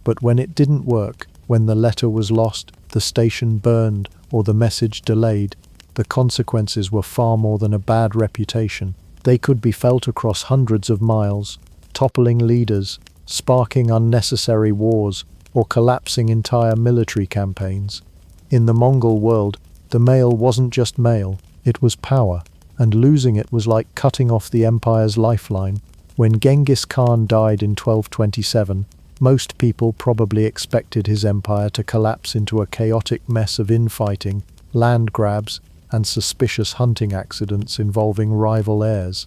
But when it didn't work, when the letter was lost, the station burned, or the message delayed, the consequences were far more than a bad reputation. They could be felt across hundreds of miles, toppling leaders, sparking unnecessary wars, or collapsing entire military campaigns. In the Mongol world, the mail wasn't just mail, it was power, and losing it was like cutting off the empire's lifeline. When Genghis Khan died in 1227, most people probably expected his empire to collapse into a chaotic mess of infighting, land grabs, and suspicious hunting accidents involving rival heirs.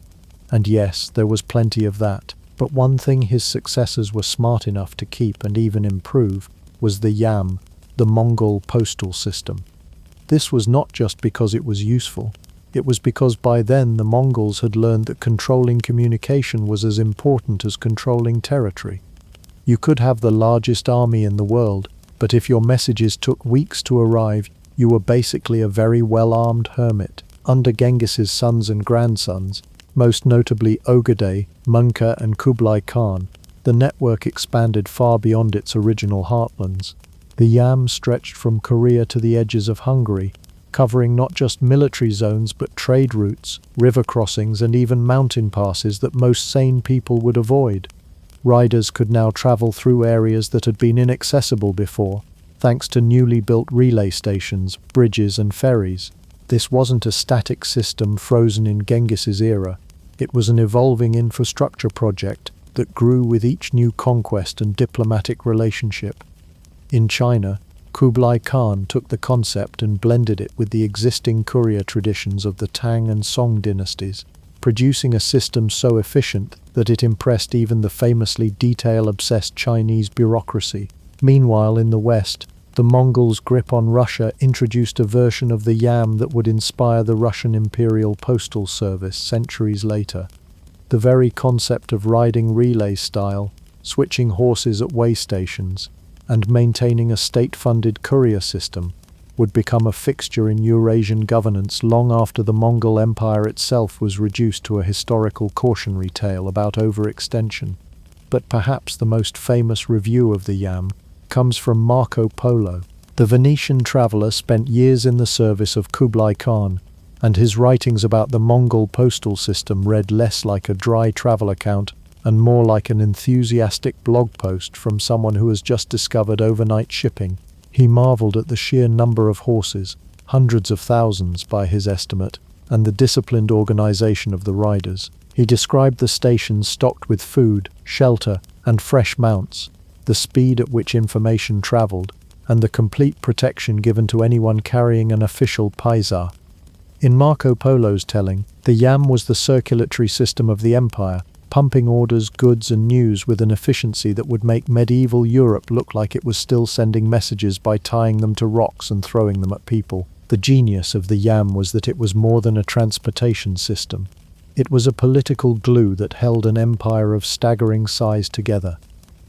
And yes, there was plenty of that. But one thing his successors were smart enough to keep and even improve was the yam, the Mongol postal system. This was not just because it was useful. It was because by then the Mongols had learned that controlling communication was as important as controlling territory. You could have the largest army in the world, but if your messages took weeks to arrive, you were basically a very well-armed hermit. Under Genghis's sons and grandsons, most notably Ogedei, Munka, and Kublai Khan, the network expanded far beyond its original heartlands. The yam stretched from Korea to the edges of Hungary, covering not just military zones but trade routes, river crossings, and even mountain passes that most sane people would avoid. Riders could now travel through areas that had been inaccessible before, thanks to newly built relay stations, bridges, and ferries. This wasn't a static system frozen in Genghis's era. It was an evolving infrastructure project that grew with each new conquest and diplomatic relationship. In China, Kublai Khan took the concept and blended it with the existing courier traditions of the Tang and Song dynasties, producing a system so efficient that it impressed even the famously detail-obsessed Chinese bureaucracy. Meanwhile, in the West, the Mongols' grip on Russia introduced a version of the yam that would inspire the Russian Imperial Postal Service centuries later. The very concept of riding relay style, switching horses at way stations, and maintaining a state-funded courier system would become a fixture in Eurasian governance long after the Mongol Empire itself was reduced to a historical cautionary tale about overextension. But perhaps the most famous review of the yam comes from Marco Polo. The Venetian traveller spent years in the service of Kublai Khan, and his writings about the Mongol postal system read less like a dry travel account and more like an enthusiastic blog post from someone who has just discovered overnight shipping. He marveled at the sheer number of horses, hundreds of thousands by his estimate, and the disciplined organization of the riders. He described the stations stocked with food, shelter, and fresh mounts, the speed at which information traveled, and the complete protection given to anyone carrying an official paisa. In Marco Polo's telling, the yam was the circulatory system of the empire, pumping orders, goods, and news with an efficiency that would make medieval Europe look like it was still sending messages by tying them to rocks and throwing them at people. The genius of the yam was that it was more than a transportation system. It was a political glue that held an empire of staggering size together.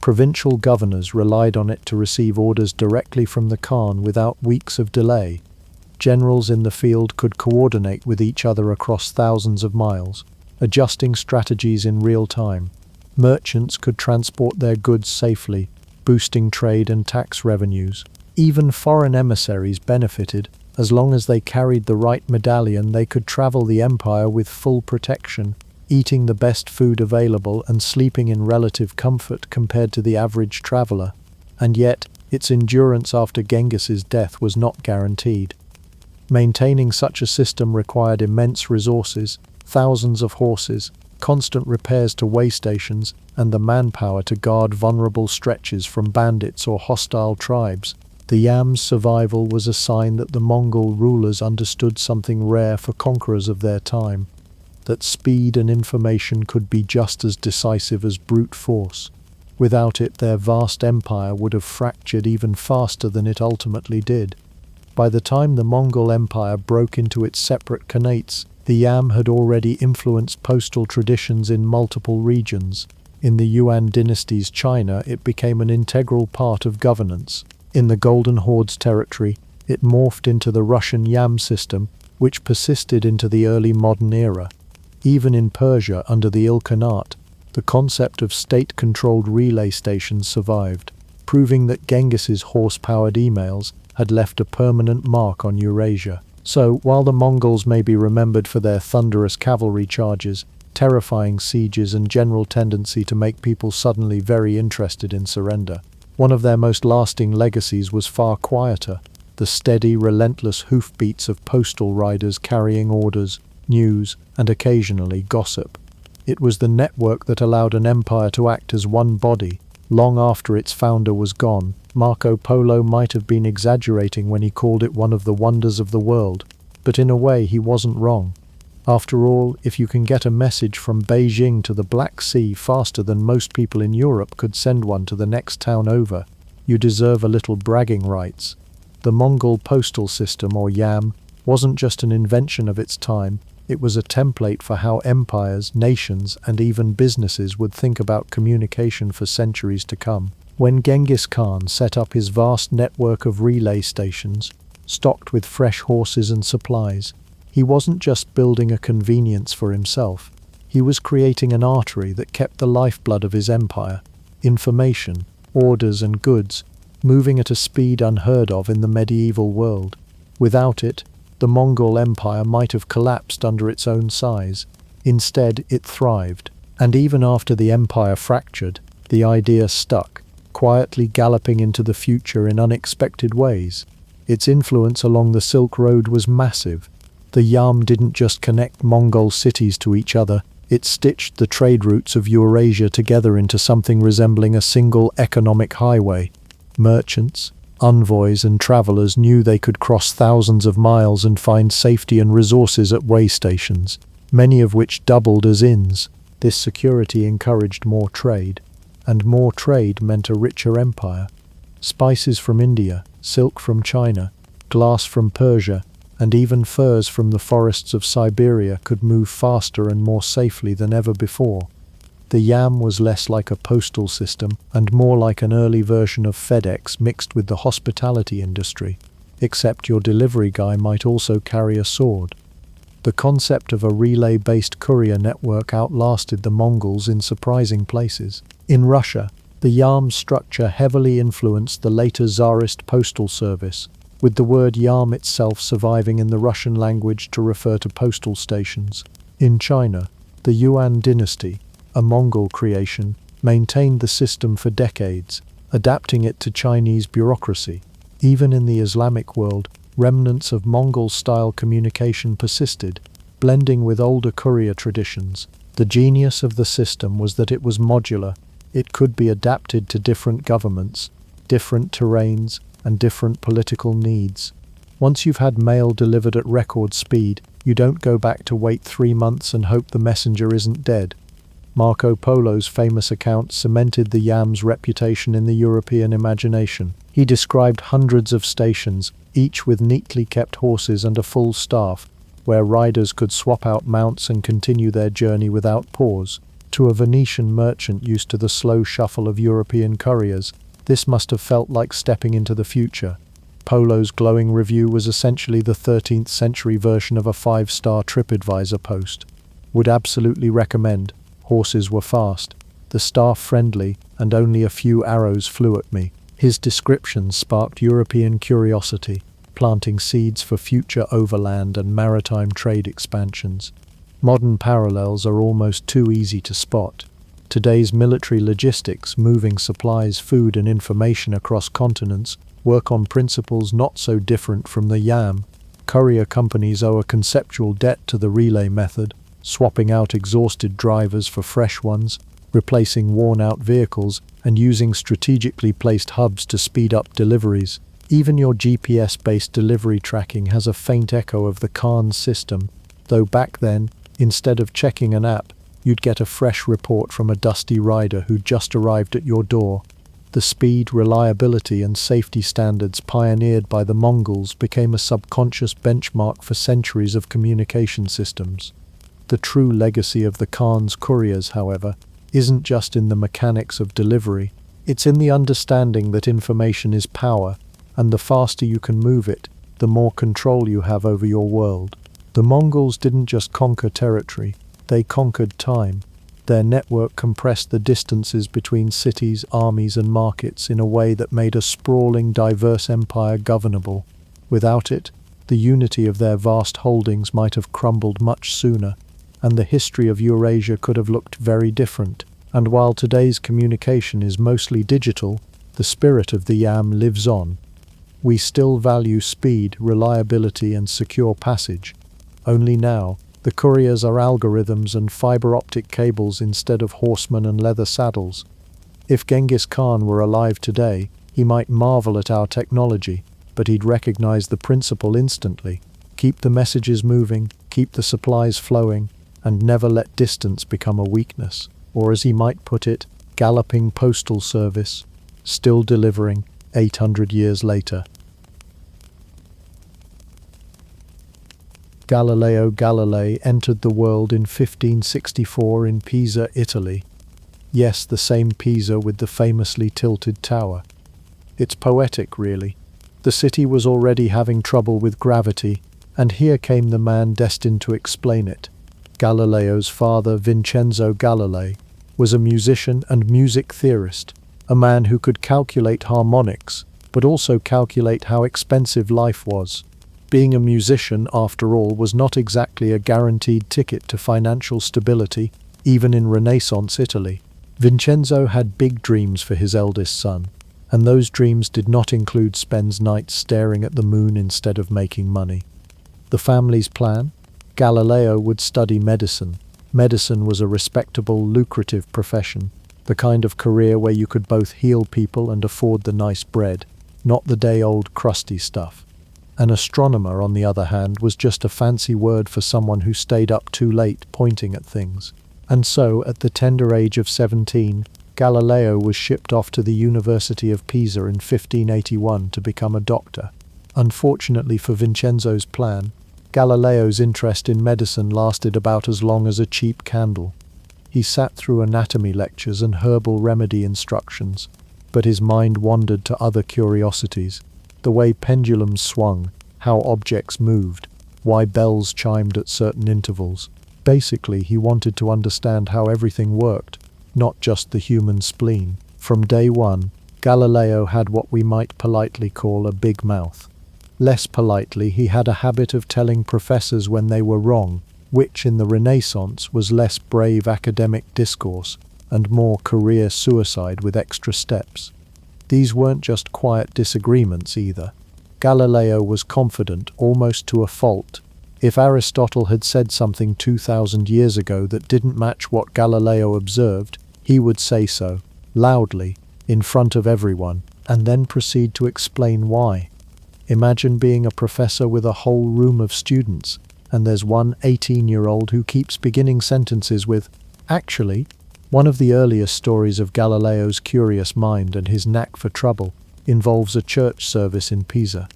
Provincial governors relied on it to receive orders directly from the Khan without weeks of delay. Generals in the field could coordinate with each other across thousands of miles, adjusting strategies in real time. Merchants could transport their goods safely, boosting trade and tax revenues. Even foreign emissaries benefited. As long as they carried the right medallion, they could travel the empire with full protection, eating the best food available and sleeping in relative comfort compared to the average traveler. And yet, its endurance after Genghis's death was not guaranteed. Maintaining such a system required immense resources, thousands of horses, constant repairs to way stations, and the manpower to guard vulnerable stretches from bandits or hostile tribes. The yam's survival was a sign that the Mongol rulers understood something rare for conquerors of their time, that speed and information could be just as decisive as brute force. Without it, their vast empire would have fractured even faster than it ultimately did. By the time the Mongol Empire broke into its separate khanates, the yam had already influenced postal traditions in multiple regions. In the Yuan dynasty's China, it became an integral part of governance. In the Golden Horde's territory, it morphed into the Russian yam system, which persisted into the early modern era. Even in Persia under the Ilkhanate, the concept of state-controlled relay stations survived, proving that Genghis's horse-powered emails had left a permanent mark on Eurasia. So, while the Mongols may be remembered for their thunderous cavalry charges, terrifying sieges and general tendency to make people suddenly very interested in surrender, one of their most lasting legacies was far quieter: the steady, relentless hoofbeats of postal riders carrying orders, news, and occasionally gossip. It was the network that allowed an empire to act as one body, long after its founder was gone. Marco Polo might have been exaggerating when he called it one of the wonders of the world, but in a way he wasn't wrong. After all, if you can get a message from Beijing to the Black Sea faster than most people in Europe could send one to the next town over, you deserve a little bragging rights. The Mongol postal system, or YAM, wasn't just an invention of its time, it was a template for how empires, nations, and even businesses would think about communication for centuries to come. When Genghis Khan set up his vast network of relay stations, stocked with fresh horses and supplies, he wasn't just building a convenience for himself. He was creating an artery that kept the lifeblood of his empire, information, orders and goods, moving at a speed unheard of in the medieval world. Without it, the Mongol Empire might have collapsed under its own size. Instead, it thrived. And even after the empire fractured, the idea stuck, quietly galloping into the future in unexpected ways. Its influence along the Silk Road was massive. The YAM didn't just connect Mongol cities to each other, it stitched the trade routes of Eurasia together into something resembling a single economic highway. Merchants, envoys and travelers knew they could cross thousands of miles and find safety and resources at way stations, many of which doubled as inns. This security encouraged more trade, and more trade meant a richer empire. Spices from India, silk from China, glass from Persia, and even furs from the forests of Siberia could move faster and more safely than ever before. The YAM was less like a postal system and more like an early version of FedEx mixed with the hospitality industry, except your delivery guy might also carry a sword. The concept of a relay-based courier network outlasted the Mongols in surprising places. In Russia, the YAM's structure heavily influenced the later Tsarist postal service, with the word YAM itself surviving in the Russian language to refer to postal stations. In China, the Yuan dynasty, a Mongol creation, maintained the system for decades, adapting it to Chinese bureaucracy. Even in the Islamic world, remnants of Mongol-style communication persisted, blending with older courier traditions. The genius of the system was that it was modular. It could be adapted to different governments, different terrains, and different political needs. Once you've had mail delivered at record speed, you don't go back to wait 3 months and hope the messenger isn't dead. Marco Polo's famous account cemented the YAM's reputation in the European imagination. He described hundreds of stations, each with neatly kept horses and a full staff, where riders could swap out mounts and continue their journey without pause. To a Venetian merchant used to the slow shuffle of European couriers, this must have felt like stepping into the future. Polo's glowing review was essentially the 13th century version of a 5-star TripAdvisor post. Would absolutely recommend. Horses were fast, the staff friendly, and only a few arrows flew at me. His descriptions sparked European curiosity, planting seeds for future overland and maritime trade expansions. Modern parallels are almost too easy to spot. Today's military logistics, moving supplies, food and information across continents, work on principles not so different from the YAM. Courier companies owe a conceptual debt to the relay method, swapping out exhausted drivers for fresh ones, replacing worn-out vehicles, and using strategically placed hubs to speed up deliveries. Even your GPS-based delivery tracking has a faint echo of the Khan system, though back then, instead of checking an app, you'd get a fresh report from a dusty rider who just arrived at your door. The speed, reliability, and safety standards pioneered by the Mongols became a subconscious benchmark for centuries of communication systems. The true legacy of the Khan's couriers, however, isn't just in the mechanics of delivery. It's in the understanding that information is power, and the faster you can move it, the more control you have over your world. The Mongols didn't just conquer territory, they conquered time. Their network compressed the distances between cities, armies, and markets in a way that made a sprawling, diverse empire governable. Without it, the unity of their vast holdings might have crumbled much sooner, and the history of Eurasia could have looked very different. And while today's communication is mostly digital, the spirit of the Yam lives on. We still value speed, reliability, and secure passage. Only now, the couriers are algorithms and fiber optic cables instead of horsemen and leather saddles. If Genghis Khan were alive today, he might marvel at our technology, but he'd recognize the principle instantly. Keep the messages moving, keep the supplies flowing, and never let distance become a weakness. Or as he might put it, galloping postal service, still delivering 800 years later. Galileo Galilei entered the world in 1564 in Pisa, Italy. Yes, the same Pisa with the famously tilted tower. It's poetic, really. The city was already having trouble with gravity, and here came the man destined to explain it. Galileo's father, Vincenzo Galilei, was a musician and music theorist, a man who could calculate harmonics, but also calculate how expensive life was. Being a musician, after all, was not exactly a guaranteed ticket to financial stability, even in Renaissance Italy. Vincenzo had big dreams for his eldest son, and those dreams did not include spend nights staring at the moon instead of making money. The family's plan? Galileo would study medicine. Medicine was a respectable, lucrative profession, the kind of career where you could both heal people and afford the nice bread, not the day-old crusty stuff. An astronomer, on the other hand, was just a fancy word for someone who stayed up too late pointing at things. And so, at the tender age of 17, Galileo was shipped off to the University of Pisa in 1581 to become a doctor. Unfortunately for Vincenzo's plan, Galileo's interest in medicine lasted about as long as a cheap candle. He sat through anatomy lectures and herbal remedy instructions, but his mind wandered to other curiosities. The way pendulums swung, how objects moved, why bells chimed at certain intervals. Basically, he wanted to understand how everything worked, not just the human spleen. From day one, Galileo had what we might politely call a big mouth. Less politely, he had a habit of telling professors when they were wrong, which in the Renaissance was less brave academic discourse and more career suicide with extra steps. These weren't just quiet disagreements either. Galileo was confident, almost to a fault. If Aristotle had said something 2,000 years ago that didn't match what Galileo observed, he would say so, loudly, in front of everyone, and then proceed to explain why. Imagine being a professor with a whole room of students, and there's one 18-year-old who keeps beginning sentences with, "Actually." One of the earliest stories of Galileo's curious mind and his knack for trouble involves a church service in Pisa.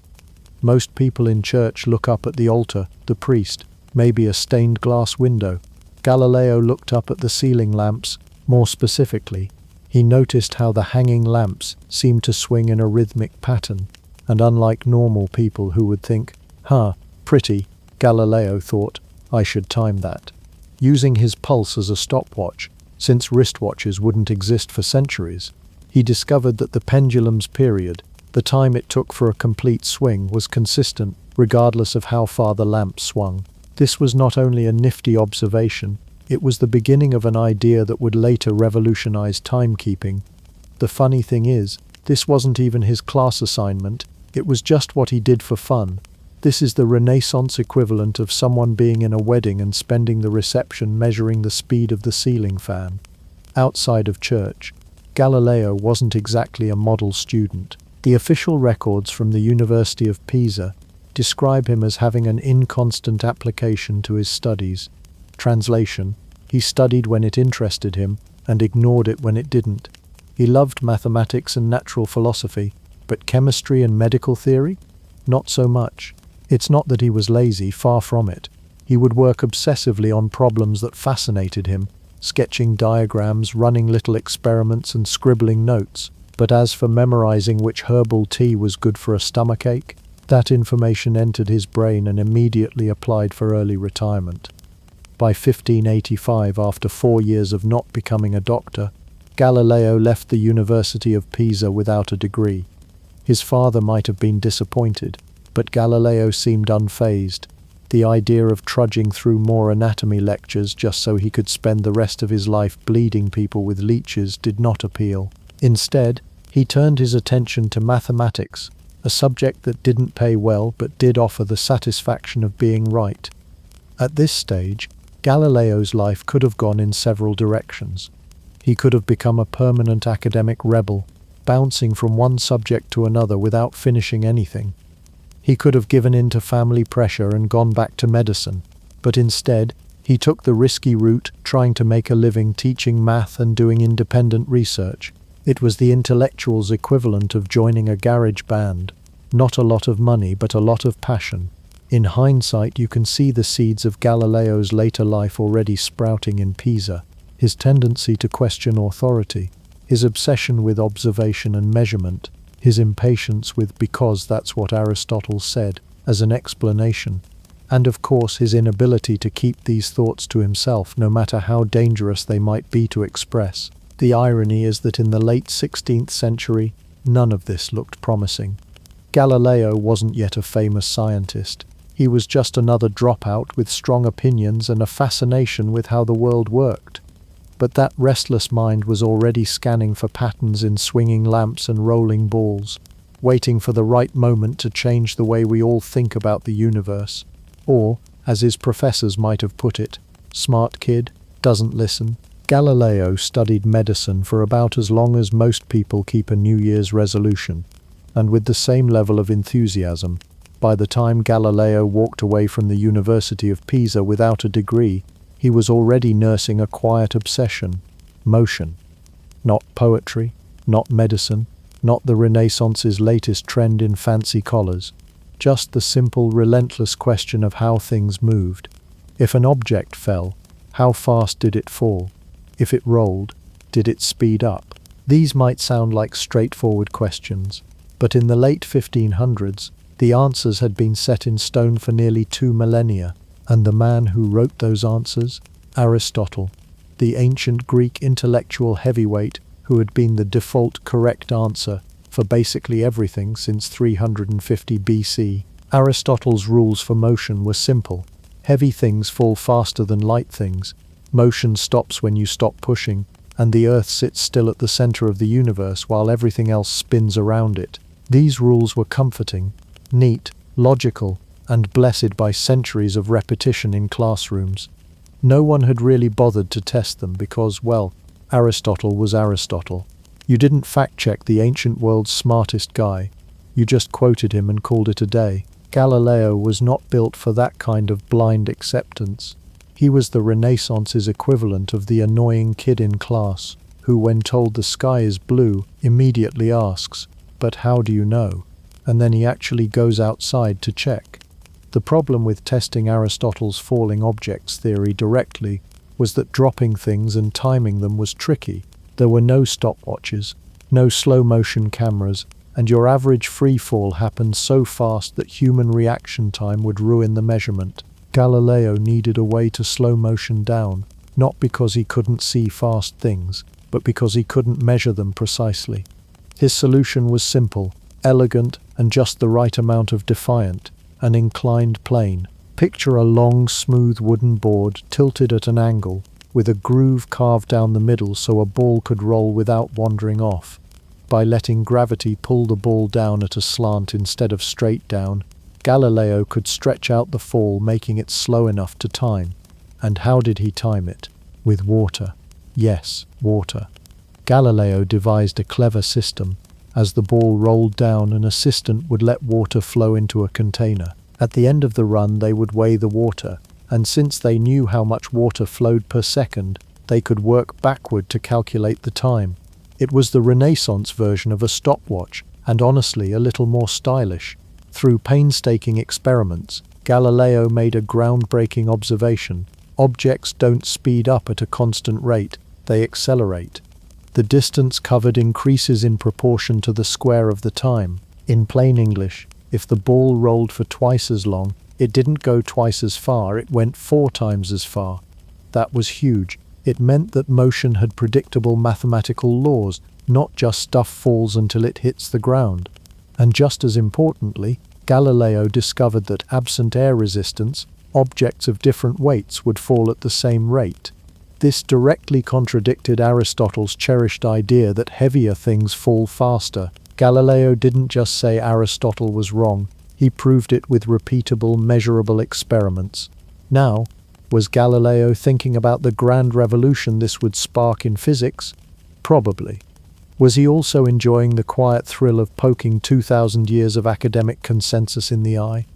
Most people in church look up at the altar, the priest, maybe a stained glass window. Galileo looked up at the ceiling lamps. More specifically, he noticed how the hanging lamps seemed to swing in a rhythmic pattern, and unlike normal people who would think, pretty, Galileo thought, I should time that. Using his pulse as a stopwatch, since wristwatches wouldn't exist for centuries, he discovered that the pendulum's period, the time it took for a complete swing, was consistent regardless of how far the lamp swung. This was not only a nifty observation, it was the beginning of an idea that would later revolutionize timekeeping. The funny thing is, this wasn't even his class assignment, it was just what he did for fun. This is the Renaissance equivalent of someone being in a wedding and spending the reception measuring the speed of the ceiling fan. Outside of church, Galileo wasn't exactly a model student. The official records from the University of Pisa describe him as having an inconstant application to his studies. Translation: he studied when it interested him and ignored it when it didn't. He loved mathematics and natural philosophy, but chemistry and medical theory? Not so much. It's not that he was lazy, far from it. He would work obsessively on problems that fascinated him, sketching diagrams, running little experiments, and scribbling notes. But as for memorizing which herbal tea was good for a stomachache, That information entered his brain and immediately applied for early retirement. By 1585, after 4 years of not becoming a doctor, Galileo left the University of Pisa without a degree. His father might have been disappointed, but Galileo seemed unfazed. The idea of trudging through more anatomy lectures just so he could spend the rest of his life bleeding people with leeches did not appeal. Instead, he turned his attention to mathematics, a subject that didn't pay well but did offer the satisfaction of being right. At this stage, Galileo's life could have gone in several directions. He could have become a permanent academic rebel, bouncing from one subject to another without finishing anything. He could have given in to family pressure and gone back to medicine, but instead, he took the risky route, trying to make a living teaching math and doing independent research. It was the intellectual's equivalent of joining a garage band. Not a lot of money, but a lot of passion. In hindsight, you can see the seeds of Galileo's later life already sprouting in Pisa. His tendency to question authority, his obsession with observation and measurement, his impatience with "because that's what Aristotle said" as an explanation, and of course his inability to keep these thoughts to himself, no matter how dangerous they might be to express. The irony is that in the late 16th century, none of this looked promising. Galileo wasn't yet a famous scientist. He was just another dropout with strong opinions and a fascination with how the world worked. But that restless mind was already scanning for patterns in swinging lamps and rolling balls, waiting for the right moment to change the way we all think about the universe. Or, as his professors might have put it, smart kid, doesn't listen. Galileo studied medicine for about as long as most people keep a New Year's resolution, and with the same level of enthusiasm. By the time Galileo walked away from the University of Pisa without a degree, he was already nursing a quiet obsession: motion. Not poetry, not medicine, not the Renaissance's latest trend in fancy collars. Just the simple, relentless question of how things moved. If an object fell, how fast did it fall? If it rolled, did it speed up? These might sound like straightforward questions, but in the late 1500s, the answers had been set in stone for nearly 2 millennia. And the man who wrote those answers? Aristotle, the ancient Greek intellectual heavyweight who had been the default correct answer for basically everything since 350 BC. Aristotle's rules for motion were simple. Heavy things fall faster than light things. Motion stops when you stop pushing, and the Earth sits still at the center of the universe while everything else spins around it. These rules were comforting, neat, logical, and blessed by centuries of repetition in classrooms. No one had really bothered to test them because, well, Aristotle was Aristotle. You didn't fact-check the ancient world's smartest guy. You just quoted him and called it a day. Galileo was not built for that kind of blind acceptance. He was the Renaissance's equivalent of the annoying kid in class, who, when told the sky is blue, immediately asks, "But how do you know?" And then he actually goes outside to check. The problem with testing Aristotle's falling objects theory directly was that dropping things and timing them was tricky. There were no stopwatches, no slow-motion cameras, and your average free fall happened so fast that human reaction time would ruin the measurement. Galileo needed a way to slow motion down, not because he couldn't see fast things, but because he couldn't measure them precisely. His solution was simple, elegant, and just the right amount of defiant: an inclined plane. Picture a long, smooth wooden board tilted at an angle, with a groove carved down the middle so a ball could roll without wandering off. By letting gravity pull the ball down at a slant instead of straight down, Galileo could stretch out the fall, making it slow enough to time. And how did he time it? With water. Yes, water. Galileo devised a clever system. As the ball rolled down, an assistant would let water flow into a container. At the end of the run, they would weigh the water, and since they knew how much water flowed per second, they could work backward to calculate the time. It was the Renaissance version of a stopwatch, and honestly a little more stylish. Through painstaking experiments, Galileo made a groundbreaking observation: objects don't speed up at a constant rate, they accelerate. The distance covered increases in proportion to the square of the time. In plain English, If the ball rolled for twice as long, it didn't go twice as far, it went 4 times as far. That was huge. It meant that motion had predictable mathematical laws, not just stuff falls until it hits the ground. And just as importantly, Galileo discovered that absent air resistance, objects of different weights would fall at the same rate. This directly contradicted Aristotle's cherished idea that heavier things fall faster. Galileo didn't just say Aristotle was wrong, he proved it with repeatable, measurable experiments. Now, was Galileo thinking about the grand revolution this would spark in physics? Probably. Was he also enjoying the quiet thrill of poking 2,000 years of academic consensus in the eye?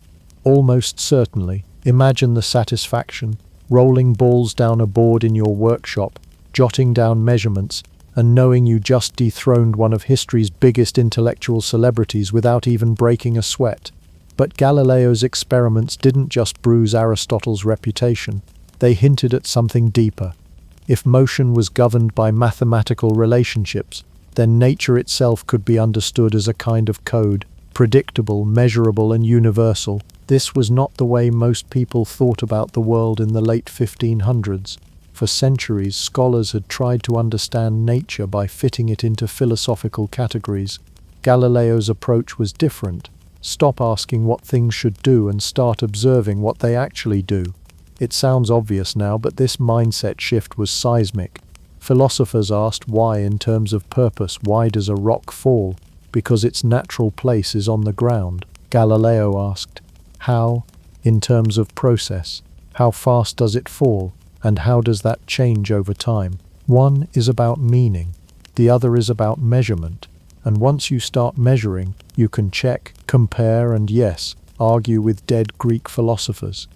Almost certainly. Imagine the satisfaction, rolling balls down a board in your workshop, jotting down measurements, and knowing you just dethroned one of history's biggest intellectual celebrities without even breaking a sweat. But Galileo's experiments didn't just bruise Aristotle's reputation, they hinted at something deeper. If motion was governed by mathematical relationships, then nature itself could be understood as a kind of code, predictable, measurable, and universal. This was not the way most people thought about the world in the late 1500s. For centuries, scholars had tried to understand nature by fitting it into philosophical categories. Galileo's approach was different. Stop asking what things should do and start observing what they actually do. It sounds obvious now, but this mindset shift was seismic. Philosophers asked why in terms of purpose. Why does a rock fall? Because its natural place is on the ground. Galileo asked, how, in terms of process? How fast does it fall? And how does that change over time? One is about meaning, the other is about measurement. And once you start measuring, you can check, compare, and yes, argue with dead Greek philosophers.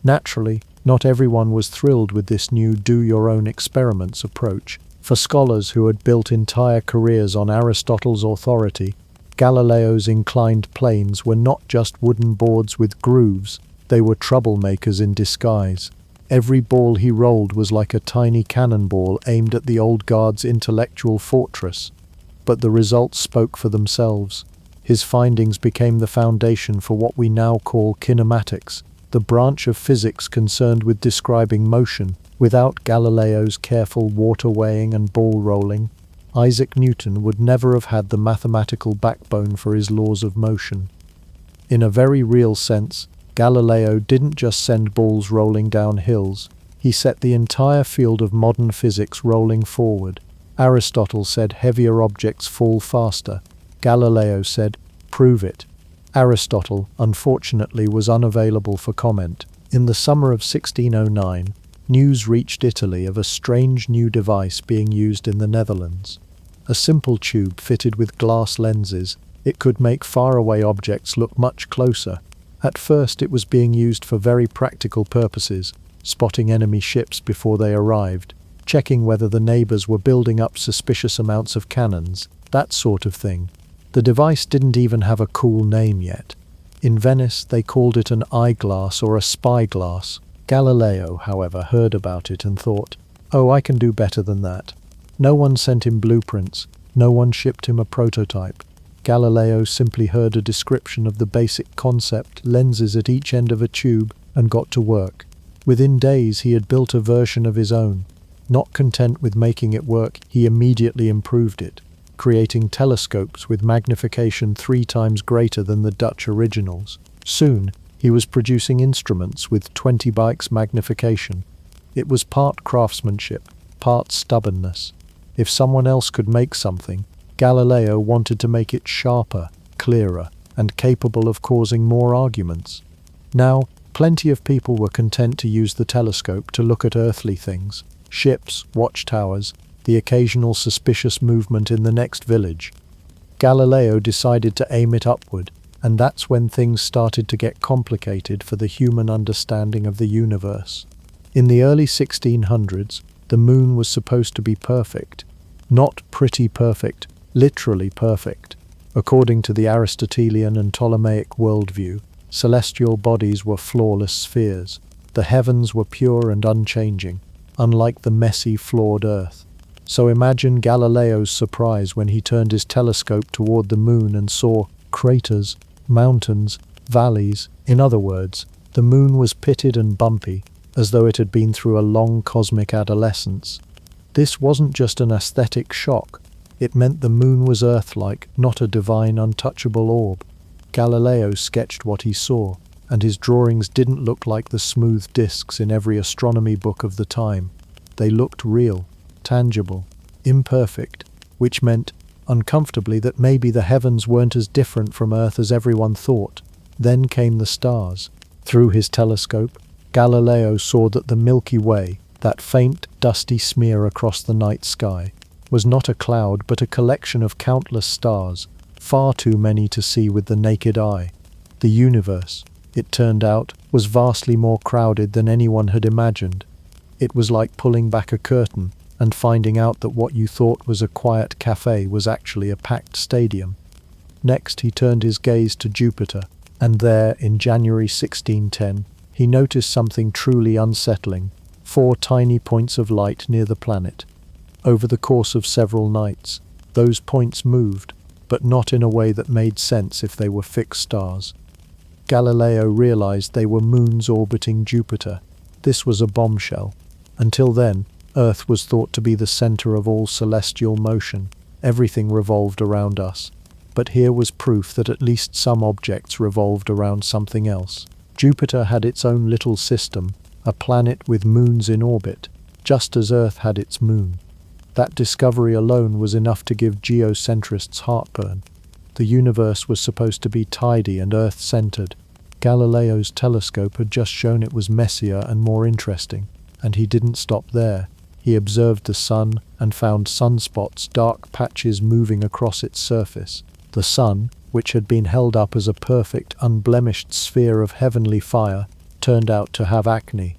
Naturally, not everyone was thrilled with this new do-your-own-experiments approach. For scholars who had built entire careers on Aristotle's authority, Galileo's inclined planes were not just wooden boards with grooves, they were troublemakers in disguise. Every ball he rolled was like a tiny cannonball aimed at the old guard's intellectual fortress. But the results spoke for themselves. His findings became the foundation for what we now call kinematics, the branch of physics concerned with describing motion. Without Galileo's careful water weighing and ball rolling, Isaac Newton would never have had the mathematical backbone for his laws of motion. In a very real sense, Galileo didn't just send balls rolling down hills, he set the entire field of modern physics rolling forward. Aristotle said heavier objects fall faster. Galileo said, prove it. Aristotle, unfortunately, was unavailable for comment. In the summer of 1609, news reached Italy of a strange new device being used in the Netherlands. A simple tube fitted with glass lenses, it could make faraway objects look much closer. At first it was being used for very practical purposes, spotting enemy ships before they arrived, checking whether the neighbors were building up suspicious amounts of cannons, that sort of thing. The device didn't even have a cool name yet. In Venice they called it an eyeglass or a spyglass. Galileo, however, heard about it and thought, oh, I can do better than that. No one sent him blueprints, no one shipped him a prototype. Galileo simply heard a description of the basic concept, lenses at each end of a tube, and got to work. Within days he had built a version of his own. Not content with making it work, he immediately improved it, creating telescopes with magnification 3 times greater than the Dutch originals. Soon, he was producing instruments with 20x magnification. It was part craftsmanship, part stubbornness. If someone else could make something, Galileo wanted to make it sharper, clearer, and capable of causing more arguments. Now, plenty of people were content to use the telescope to look at earthly things, ships, watchtowers, the occasional suspicious movement in the next village. Galileo decided to aim it upward, and that's when things started to get complicated for the human understanding of the universe. In the early 1600s, the moon was supposed to be perfect. Not pretty perfect, literally perfect. According to the Aristotelian and Ptolemaic worldview, celestial bodies were flawless spheres. The heavens were pure and unchanging, unlike the messy, flawed earth. So imagine Galileo's surprise when he turned his telescope toward the moon and saw craters, mountains, valleys. In other words, the moon was pitted and bumpy, as though it had been through a long cosmic adolescence. This wasn't just an aesthetic shock. It meant the moon was Earth-like, not a divine, untouchable orb. Galileo sketched what he saw, and his drawings didn't look like the smooth discs in every astronomy book of the time. They looked real, tangible, imperfect, which meant, uncomfortably, that maybe the heavens weren't as different from Earth as everyone thought. Then came the stars. Through his telescope, Galileo saw that the Milky Way, that faint, dusty smear across the night sky, was not a cloud but a collection of countless stars, far too many to see with the naked eye. The universe, it turned out, was vastly more crowded than anyone had imagined. It was like pulling back a curtain and finding out that what you thought was a quiet cafe was actually a packed stadium. Next he turned his gaze to Jupiter, and there, in January 1610, he noticed something truly unsettling: 4 tiny points of light near the planet. Over the course of several nights, those points moved, but not in a way that made sense if they were fixed stars. Galileo realized they were moons orbiting Jupiter. This was a bombshell. Until then, Earth was thought to be the center of all celestial motion. Everything revolved around us. But here was proof that at least some objects revolved around something else. Jupiter had its own little system, a planet with moons in orbit, just as Earth had its moon. That discovery alone was enough to give geocentrists heartburn. The universe was supposed to be tidy and Earth-centered. Galileo's telescope had just shown it was messier and more interesting, and he didn't stop there. He observed the sun and found sunspots, dark patches moving across its surface. The sun, which had been held up as a perfect, unblemished sphere of heavenly fire, turned out to have acne.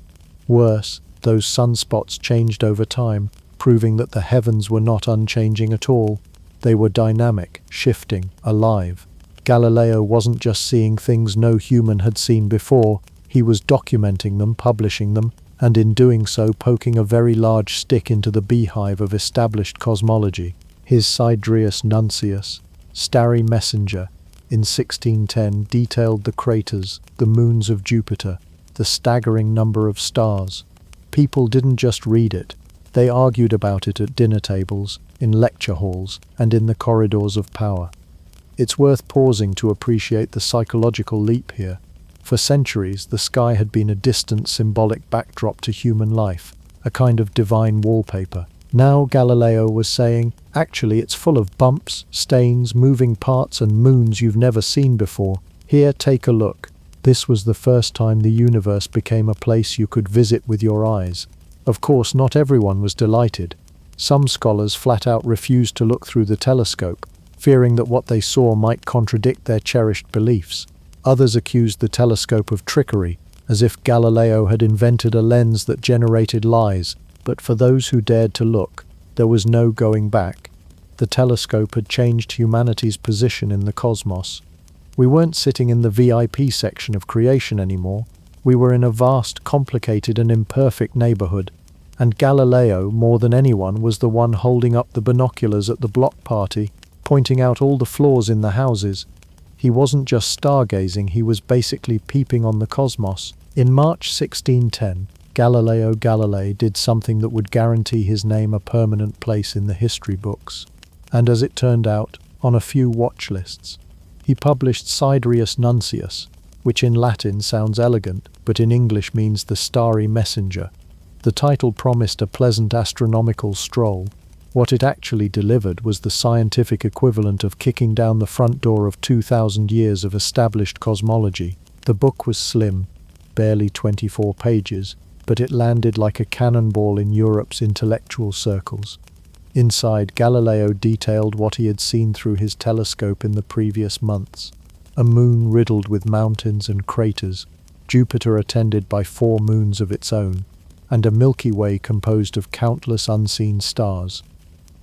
Worse, those sunspots changed over time, proving that the heavens were not unchanging at all. They were dynamic, shifting, alive. Galileo wasn't just seeing things no human had seen before, he was documenting them, publishing them, and in doing so poking a very large stick into the beehive of established cosmology. His Siderius Nuncius, starry messenger, in 1610 detailed the craters, the moons of Jupiter, the staggering number of stars. People didn't just read it. They argued about it at dinner tables, in lecture halls, and in the corridors of power. It's worth pausing to appreciate the psychological leap here. For centuries, the sky had been a distant symbolic backdrop to human life, a kind of divine wallpaper. Now Galileo was saying, actually it's full of bumps, stains, moving parts and moons you've never seen before. Here, take a look. This was the first time the universe became a place you could visit with your eyes. Of course, not everyone was delighted. Some scholars flat out refused to look through the telescope, fearing that what they saw might contradict their cherished beliefs. Others accused the telescope of trickery, as if Galileo had invented a lens that generated lies. But for those who dared to look, there was no going back. The telescope had changed humanity's position in the cosmos. We weren't sitting in the VIP section of creation anymore. We were in a vast, complicated and imperfect neighborhood, and Galileo, more than anyone, was the one holding up the binoculars at the block party, pointing out all the flaws in the houses. He wasn't just stargazing, he was basically peeping on the cosmos. In March 1610, Galileo Galilei did something that would guarantee his name a permanent place in the history books. And as it turned out, on a few watch lists. He published Siderius Nuncius, which in Latin sounds elegant, but in English means the starry messenger. The title promised a pleasant astronomical stroll. What it actually delivered was the scientific equivalent of kicking down the front door of 2,000 years of established cosmology. The book was slim, barely 24 pages, but it landed like a cannonball in Europe's intellectual circles. Inside, Galileo detailed what he had seen through his telescope in the previous months. A moon riddled with mountains and craters, Jupiter attended by 4 moons of its own, and a Milky Way composed of countless unseen stars.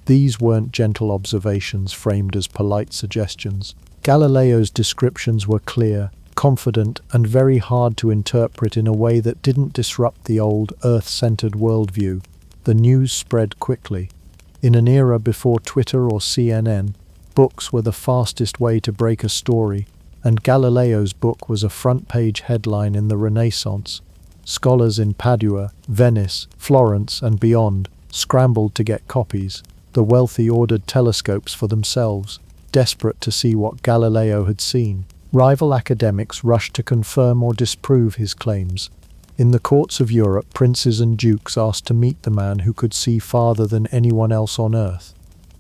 These weren't gentle observations framed as polite suggestions. Galileo's descriptions were clear, confident, and very hard to interpret in a way that didn't disrupt the old, Earth-centered worldview. The news spread quickly. In an era before Twitter or CNN, books were the fastest way to break a story. And Galileo's book was a front-page headline in the Renaissance. Scholars in Padua, Venice, Florence, and beyond scrambled to get copies. The wealthy ordered telescopes for themselves, desperate to see what Galileo had seen. Rival academics rushed to confirm or disprove his claims. In the courts of Europe, princes and dukes asked to meet the man who could see farther than anyone else on Earth.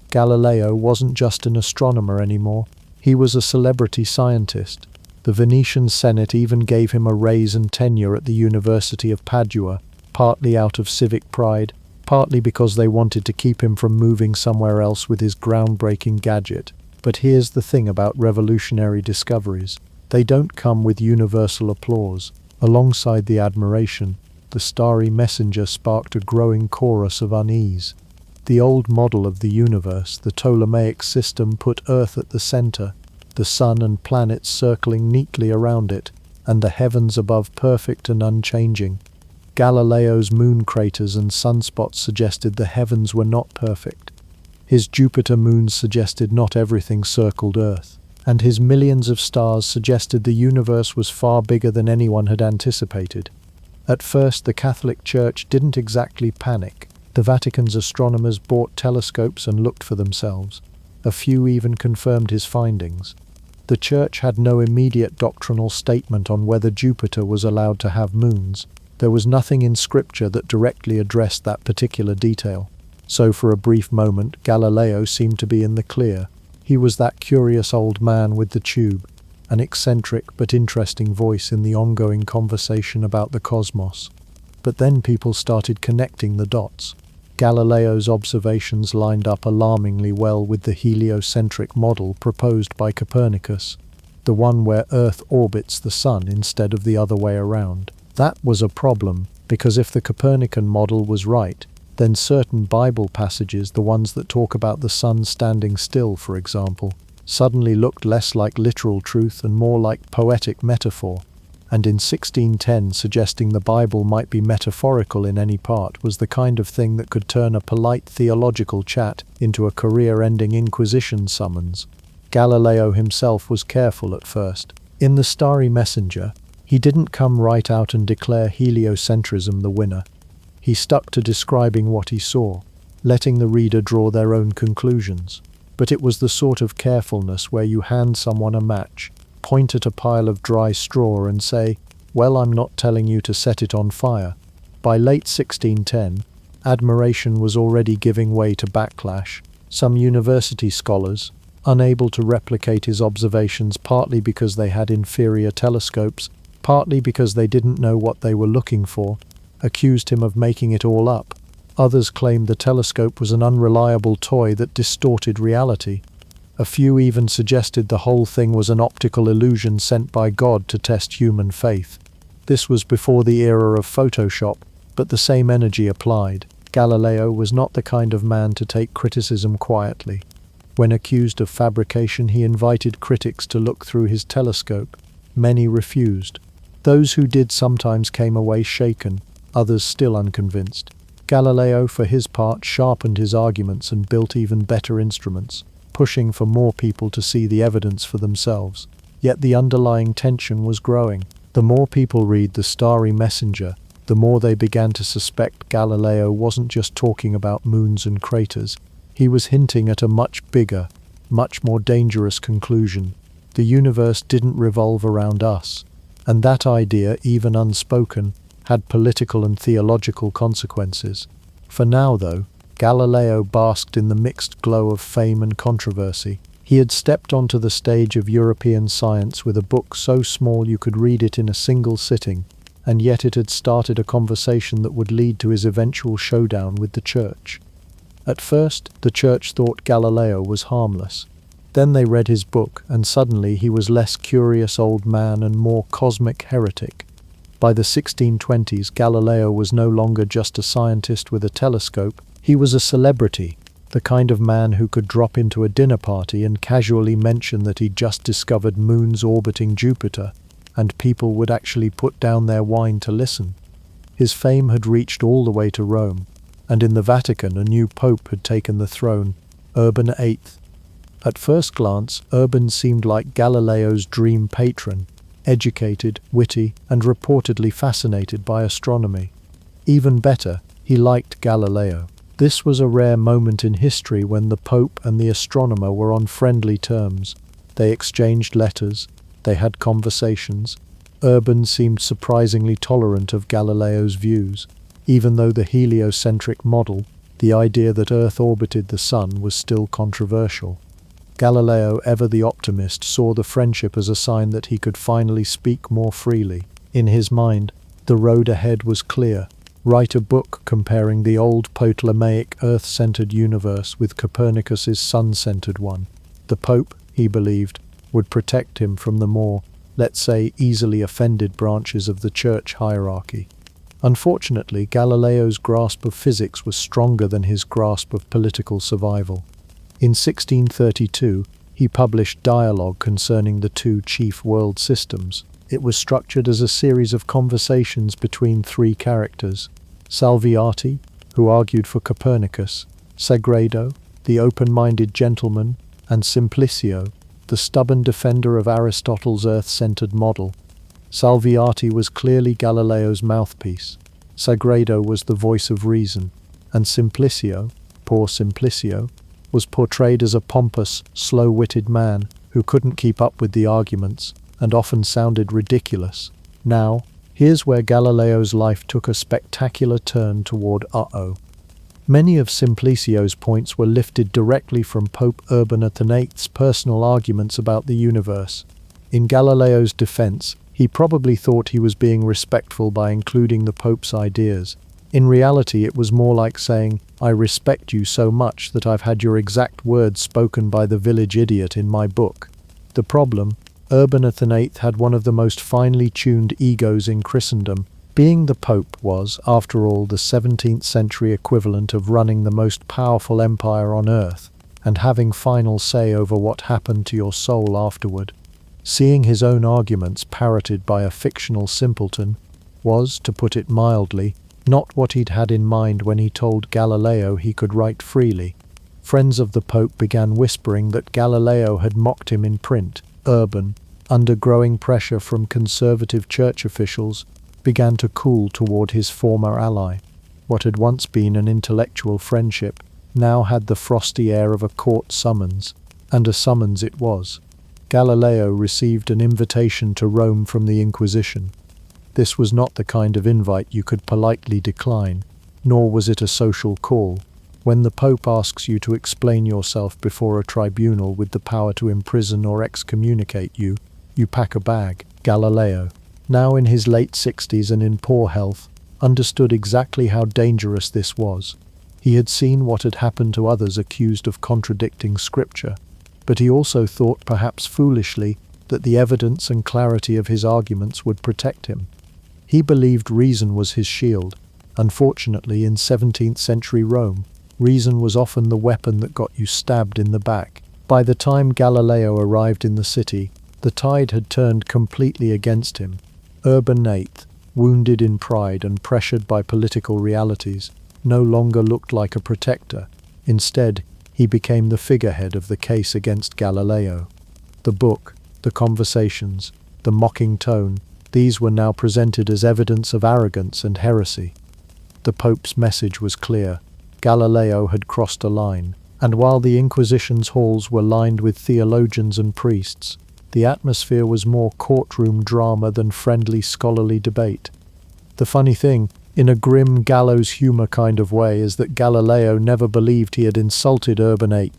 Galileo wasn't just an astronomer anymore. He was a celebrity scientist. The Venetian Senate even gave him a raise and tenure at the University of Padua, partly out of civic pride, partly because they wanted to keep him from moving somewhere else with his groundbreaking gadget. But here's the thing about revolutionary discoveries. They don't come with universal applause. Alongside the admiration, the starry messenger sparked a growing chorus of unease. The old model of the universe, the Ptolemaic system, put Earth at the center, the sun and planets circling neatly around it, and the heavens above perfect and unchanging. Galileo's moon craters and sunspots suggested the heavens were not perfect. His Jupiter moons suggested not everything circled Earth, and his millions of stars suggested the universe was far bigger than anyone had anticipated. At first, the Catholic Church didn't exactly panic. The Vatican's astronomers bought telescopes and looked for themselves. A few even confirmed his findings. The Church had no immediate doctrinal statement on whether Jupiter was allowed to have moons. There was nothing in Scripture that directly addressed that particular detail. So for a brief moment, Galileo seemed to be in the clear. He was that curious old man with the tube, an eccentric but interesting voice in the ongoing conversation about the cosmos. But then people started connecting the dots. Galileo's observations lined up alarmingly well with the heliocentric model proposed by Copernicus, the one where Earth orbits the Sun instead of the other way around. That was a problem, because if the Copernican model was right, then certain Bible passages, the ones that talk about the sun standing still, for example, suddenly looked less like literal truth and more like poetic metaphor. And in 1610, suggesting the Bible might be metaphorical in any part was the kind of thing that could turn a polite theological chat into a career-ending Inquisition summons. Galileo himself was careful at first. In The Starry Messenger, he didn't come right out and declare heliocentrism the winner. He stuck to describing what he saw, letting the reader draw their own conclusions. But it was the sort of carefulness where you hand someone a match, point at a pile of dry straw and say, "Well, I'm not telling you to set it on fire." By late 1610, admiration was already giving way to backlash. Some university scholars, unable to replicate his observations partly because they had inferior telescopes, partly because they didn't know what they were looking for, accused him of making it all up. Others claimed the telescope was an unreliable toy that distorted reality. A few even suggested the whole thing was an optical illusion sent by God to test human faith. This was before the era of Photoshop, but the same energy applied. Galileo was not the kind of man to take criticism quietly. When accused of fabrication, he invited critics to look through his telescope. Many refused. Those who did sometimes came away shaken, others still unconvinced. Galileo, for his part, sharpened his arguments and built even better instruments, pushing for more people to see the evidence for themselves. Yet the underlying tension was growing. The more people read The Starry Messenger, the more they began to suspect Galileo wasn't just talking about moons and craters. He was hinting at a much bigger, much more dangerous conclusion. The universe didn't revolve around us, and that idea, even unspoken, had political and theological consequences. For now, though, Galileo basked in the mixed glow of fame and controversy. He had stepped onto the stage of European science with a book so small you could read it in a single sitting, and yet it had started a conversation that would lead to his eventual showdown with the Church. At first, the Church thought Galileo was harmless. Then they read his book, and suddenly he was less curious old man and more cosmic heretic. By the 1620s, Galileo was no longer just a scientist with a telescope. He was a celebrity, the kind of man who could drop into a dinner party and casually mention that he'd just discovered moons orbiting Jupiter, and people would actually put down their wine to listen. His fame had reached all the way to Rome, and in the Vatican a new pope had taken the throne, Urban VIII. At first glance, Urban seemed like Galileo's dream patron, educated, witty, and reportedly fascinated by astronomy. Even better, he liked Galileo. This was a rare moment in history when the Pope and the astronomer were on friendly terms. They exchanged letters, they had conversations. Urban seemed surprisingly tolerant of Galileo's views, even though the heliocentric model, the idea that Earth orbited the Sun, was still controversial. Galileo, ever the optimist, saw the friendship as a sign that he could finally speak more freely. In his mind, the road ahead was clear. Write a book comparing the old Ptolemaic Earth-centered universe with Copernicus's sun-centered one. The Pope, he believed, would protect him from the more, let's say, easily offended branches of the church hierarchy. Unfortunately, Galileo's grasp of physics was stronger than his grasp of political survival. In 1632, he published Dialogue concerning the two chief world systems. It was structured as a series of conversations between three characters: Salviati, who argued for Copernicus; Sagredo, the open-minded gentleman; and Simplicio, the stubborn defender of Aristotle's Earth-centered model. Salviati was clearly Galileo's mouthpiece. Sagredo was the voice of reason, and Simplicio, poor Simplicio, was portrayed as a pompous, slow-witted man who couldn't keep up with the arguments and often sounded ridiculous. Now, here's where Galileo's life took a spectacular turn toward uh-oh. Many of Simplicio's points were lifted directly from Pope Urban VIII's personal arguments about the universe. In Galileo's defense, he probably thought he was being respectful by including the Pope's ideas. In reality, it was more like saying, "I respect you so much that I've had your exact words spoken by the village idiot in my book." The problem: Urban VIII had one of the most finely tuned egos in Christendom. Being the Pope was, after all, the 17th century equivalent of running the most powerful empire on earth and having final say over what happened to your soul afterward. Seeing his own arguments parroted by a fictional simpleton was, to put it mildly, not what he'd had in mind when he told Galileo he could write freely. Friends of the Pope began whispering that Galileo had mocked him in print. Urban, under growing pressure from conservative church officials, began to cool toward his former ally. What had once been an intellectual friendship now had the frosty air of a court summons, and a summons it was. Galileo received an invitation to Rome from the Inquisition. This was not the kind of invite you could politely decline, nor was it a social call. When the Pope asks you to explain yourself before a tribunal with the power to imprison or excommunicate you, you pack a bag. Galileo, now in his late 60s and in poor health, understood exactly how dangerous this was. He had seen what had happened to others accused of contradicting scripture, but he also thought, perhaps foolishly, that the evidence and clarity of his arguments would protect him. He believed reason was his shield. Unfortunately, in 17th century Rome, reason was often the weapon that got you stabbed in the back. By the time Galileo arrived in the city, the tide had turned completely against him. Urban VIII, wounded in pride and pressured by political realities, no longer looked like a protector. Instead, he became the figurehead of the case against Galileo. The book, the conversations, the mocking tone, these were now presented as evidence of arrogance and heresy. The Pope's message was clear. Galileo had crossed a line, and while the Inquisition's halls were lined with theologians and priests, the atmosphere was more courtroom drama than friendly scholarly debate. The funny thing, in a grim gallows humor kind of way, is that Galileo never believed he had insulted Urban VIII.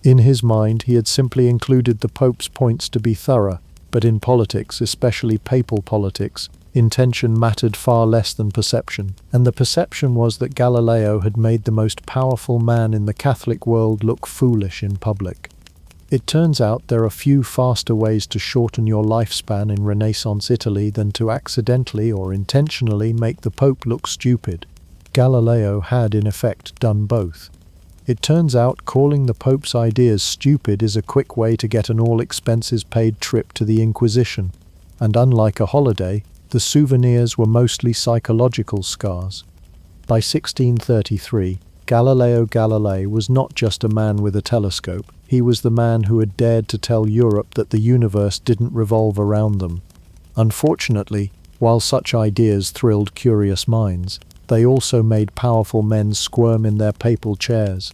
In his mind, he had simply included the Pope's points to be thorough, but in politics, especially papal politics, intention mattered far less than perception. And the perception was that Galileo had made the most powerful man in the Catholic world look foolish in public. It turns out there are few faster ways to shorten your lifespan in Renaissance Italy than to accidentally or intentionally make the Pope look stupid. Galileo had, in effect, done both. It turns out calling the Pope's ideas stupid is a quick way to get an all-expenses-paid trip to the Inquisition, and unlike a holiday, the souvenirs were mostly psychological scars. By 1633, Galileo Galilei was not just a man with a telescope, He was the man who had dared to tell Europe that the universe didn't revolve around them. Unfortunately, while such ideas thrilled curious minds, they also made powerful men squirm in their papal chairs.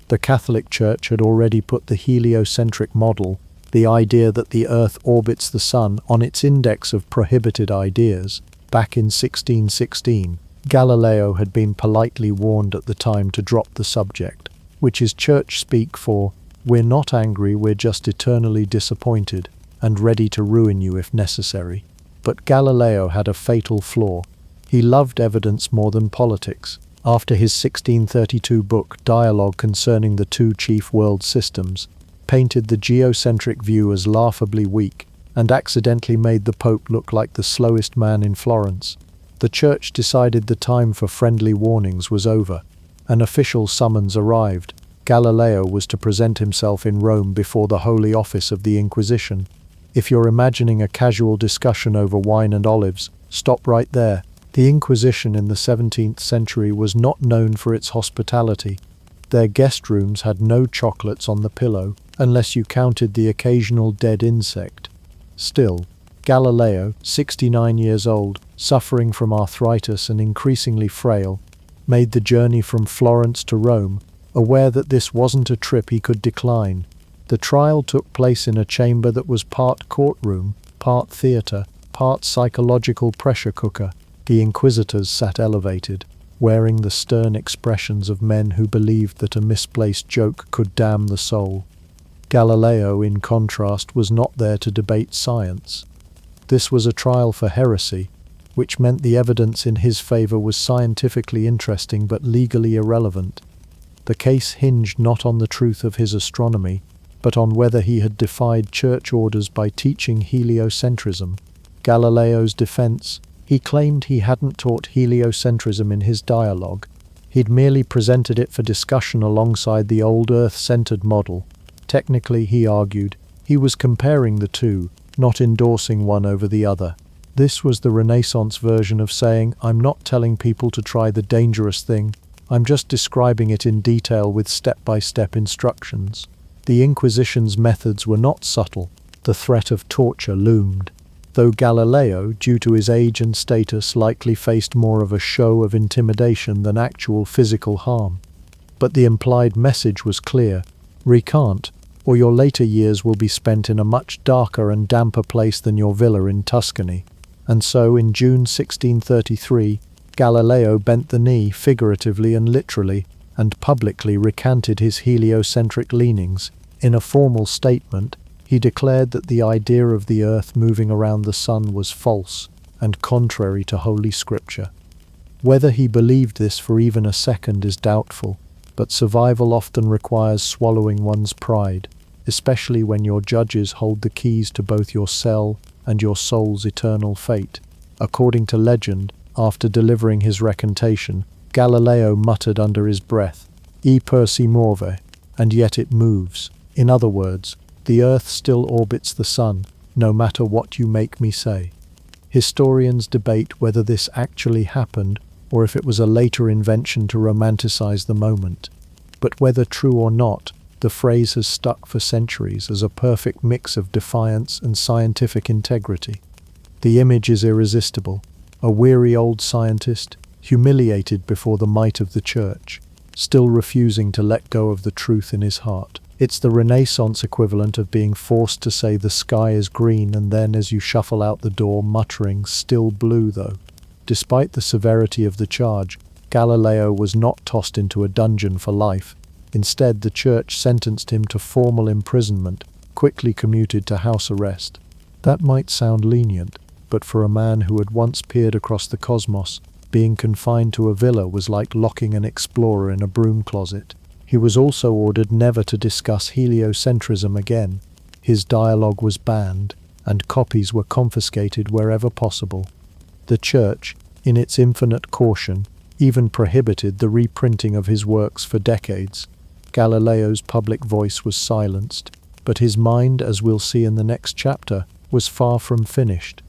The Catholic Church had already put the heliocentric model, the idea that the Earth orbits the Sun, on its index of prohibited ideas. Back in 1616, Galileo had been politely warned at the time to drop the subject, which is church speak for, "We're not angry, we're just eternally disappointed, and ready to ruin you if necessary." But Galileo had a fatal flaw. He loved evidence more than politics. After his 1632 book, Dialogue Concerning the Two Chief World Systems, painted the geocentric view as laughably weak, and accidentally made the Pope look like the slowest man in Florence, the Church decided the time for friendly warnings was over. An official summons arrived. Galileo was to present himself in Rome before the Holy Office of the Inquisition. If you're imagining a casual discussion over wine and olives, stop right there. The Inquisition in the 17th century was not known for its hospitality. Their guest rooms had no chocolates on the pillow, unless you counted the occasional dead insect. Still, Galileo, 69 years old, suffering from arthritis and increasingly frail, made the journey from Florence to Rome, aware that this wasn't a trip he could decline. The trial took place in a chamber that was part courtroom, part theatre, part psychological pressure cooker. The inquisitors sat elevated, wearing the stern expressions of men who believed that a misplaced joke could damn the soul. Galileo, in contrast, was not there to debate science. This was a trial for heresy, which meant the evidence in his favor was scientifically interesting but legally irrelevant. The case hinged not on the truth of his astronomy, but on whether he had defied church orders by teaching heliocentrism. Galileo's defense: he claimed he hadn't taught heliocentrism in his dialogue. He'd merely presented it for discussion alongside the old Earth-centered model. Technically, he argued, he was comparing the two, not endorsing one over the other. This was the Renaissance version of saying, "I'm not telling people to try the dangerous thing, I'm just describing it in detail with step-by-step instructions." The Inquisition's methods were not subtle. The threat of torture loomed. Though Galileo, due to his age and status, likely faced more of a show of intimidation than actual physical harm. But the implied message was clear: recant, or your later years will be spent in a much darker and damper place than your villa in Tuscany. And so, in June 1633, Galileo bent the knee, figuratively and literally, and publicly recanted his heliocentric leanings. In a formal statement, he declared that the idea of the Earth moving around the Sun was false and contrary to Holy Scripture. Whether he believed this for even a second is doubtful, but survival often requires swallowing one's pride, especially when your judges hold the keys to both your cell and your soul's eternal fate. According to legend, after delivering his recantation, Galileo muttered under his breath, "E per si muove," and yet it moves. In other words, the Earth still orbits the Sun, no matter what you make me say. Historians debate whether this actually happened or if it was a later invention to romanticize the moment. But whether true or not, the phrase has stuck for centuries as a perfect mix of defiance and scientific integrity. The image is irresistible: a weary old scientist, humiliated before the might of the Church, still refusing to let go of the truth in his heart. It's the Renaissance equivalent of being forced to say the sky is green and then, as you shuffle out the door, muttering, "Still blue though." Despite the severity of the charge, Galileo was not tossed into a dungeon for life. Instead, the Church sentenced him to formal imprisonment, quickly commuted to house arrest. That might sound lenient, but for a man who had once peered across the cosmos, being confined to a villa was like locking an explorer in a broom closet. He was also ordered never to discuss heliocentrism again. His dialogue was banned, and copies were confiscated wherever possible. The Church, in its infinite caution, even prohibited the reprinting of his works for decades. Galileo's public voice was silenced, but his mind, as we'll see in the next chapter, was far from finished.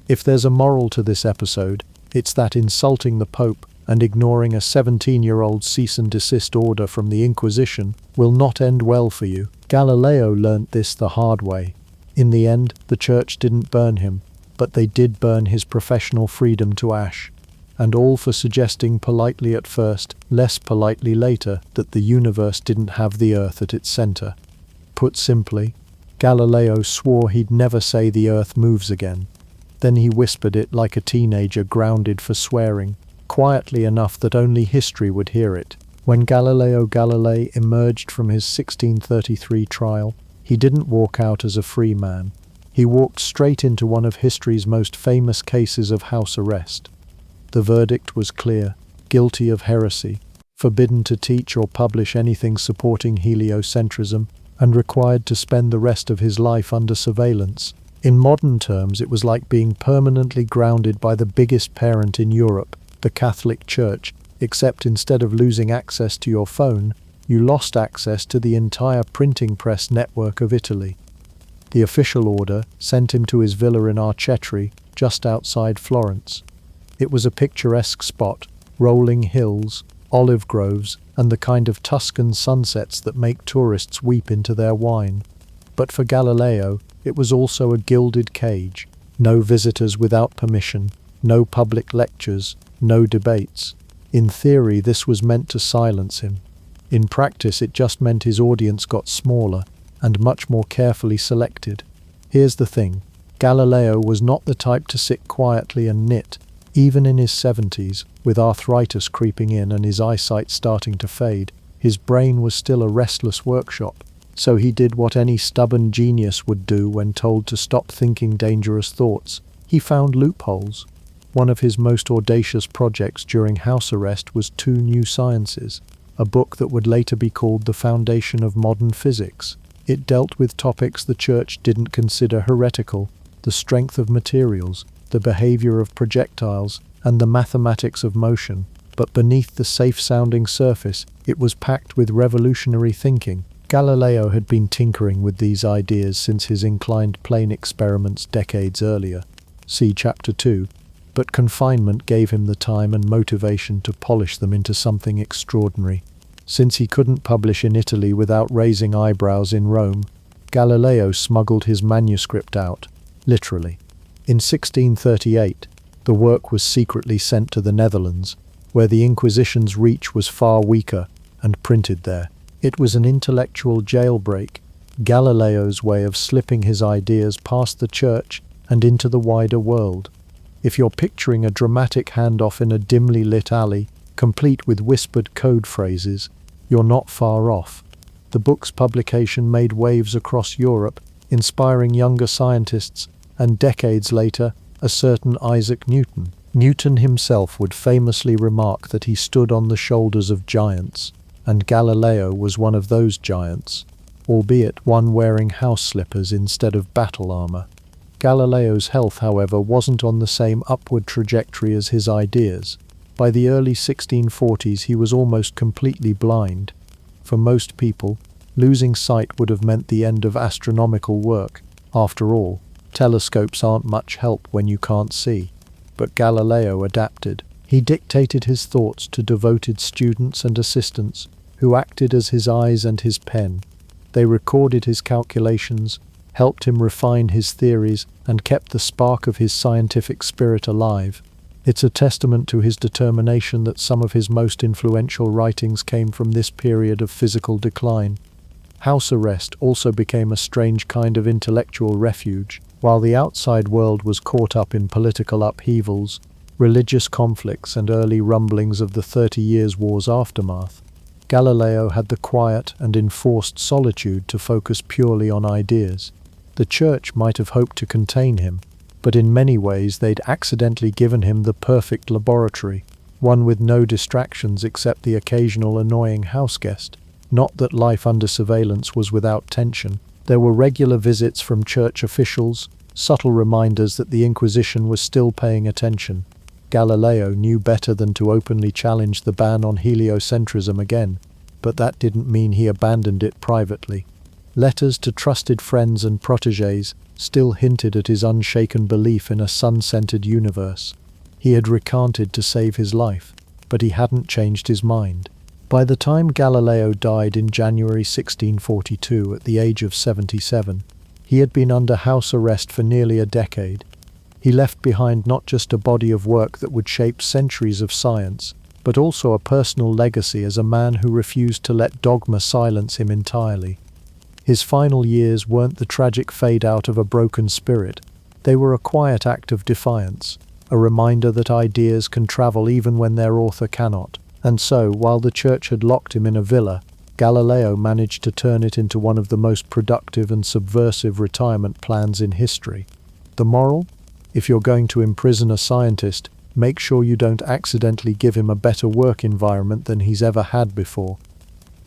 If there's a moral to this episode, it's that insulting the Pope, and ignoring a 17-year-old cease and desist order from the Inquisition will not end well for you. Galileo learnt this the hard way. In the end, the church didn't burn him, but they did burn his professional freedom to ash. And all for suggesting politely at first, less politely later, that the universe didn't have the Earth at its center. Put simply, Galileo swore he'd never say the Earth moves again. Then he whispered it like a teenager grounded for swearing, quietly enough that only history would hear it. When Galileo Galilei emerged from his 1633 trial, he didn't walk out as a free man. He walked straight into one of history's most famous cases of house arrest. The verdict was clear: guilty of heresy, forbidden to teach or publish anything supporting heliocentrism, and required to spend the rest of his life under surveillance. In modern terms, it was like being permanently grounded by the biggest parent in Europe, the Catholic Church, except instead of losing access to your phone, you lost access to the entire printing press network of Italy. The official order sent him to his villa in Arcetri, just outside Florence. It was a picturesque spot, rolling hills, olive groves, and the kind of Tuscan sunsets that make tourists weep into their wine. But for Galileo, it was also a gilded cage. No visitors without permission, no public lectures, no debates. In theory, this was meant to silence him. In practice, it just meant his audience got smaller and much more carefully selected. Here's the thing: Galileo was not the type to sit quietly and knit. Even in his 70s, with arthritis creeping in and his eyesight starting to fade, his brain was still a restless workshop. So he did what any stubborn genius would do when told to stop thinking dangerous thoughts. He found loopholes. One of his most audacious projects during house arrest was Two New Sciences, a book that would later be called the foundation of modern physics. It dealt with topics the church didn't consider heretical: the strength of materials, the behavior of projectiles, and the mathematics of motion. But beneath the safe-sounding surface, it was packed with revolutionary thinking. Galileo had been tinkering with these ideas since his inclined plane experiments decades earlier. See Chapter 2. But confinement gave him the time and motivation to polish them into something extraordinary. Since he couldn't publish in Italy without raising eyebrows in Rome, Galileo smuggled his manuscript out, literally. In 1638, the work was secretly sent to the Netherlands, where the Inquisition's reach was far weaker, and printed there. It was an intellectual jailbreak, Galileo's way of slipping his ideas past the church and into the wider world. If you're picturing a dramatic handoff in a dimly lit alley, complete with whispered code phrases, you're not far off. The book's publication made waves across Europe, inspiring younger scientists, and decades later, a certain Isaac Newton. Newton himself would famously remark that he stood on the shoulders of giants, and Galileo was one of those giants, albeit one wearing house slippers instead of battle armor. Galileo's health, however, wasn't on the same upward trajectory as his ideas. By the early 1640s, he was almost completely blind. For most people, losing sight would have meant the end of astronomical work. After all, telescopes aren't much help when you can't see. But Galileo adapted. He dictated his thoughts to devoted students and assistants who acted as his eyes and his pen. They recorded his calculations, helped him refine his theories, and kept the spark of his scientific spirit alive. It's a testament to his determination that some of his most influential writings came from this period of physical decline. House arrest also became a strange kind of intellectual refuge. While the outside world was caught up in political upheavals, religious conflicts, and early rumblings of the 30 Years' War's aftermath, Galileo had the quiet and enforced solitude to focus purely on ideas. The church might have hoped to contain him, but in many ways they'd accidentally given him the perfect laboratory, one with no distractions except the occasional annoying houseguest. Not that life under surveillance was without tension. There were regular visits from church officials, subtle reminders that the Inquisition was still paying attention. Galileo knew better than to openly challenge the ban on heliocentrism again, but that didn't mean he abandoned it privately. Letters to trusted friends and protégés still hinted at his unshaken belief in a sun-centered universe. He had recanted to save his life, but he hadn't changed his mind. By the time Galileo died in January 1642 at the age of 77, he had been under house arrest for nearly a decade. He left behind not just a body of work that would shape centuries of science, but also a personal legacy as a man who refused to let dogma silence him entirely. His final years weren't the tragic fade-out of a broken spirit. They were a quiet act of defiance, a reminder that ideas can travel even when their author cannot. And so, while the church had locked him in a villa, Galileo managed to turn it into one of the most productive and subversive retirement plans in history. The moral? If you're going to imprison a scientist, make sure you don't accidentally give him a better work environment than he's ever had before.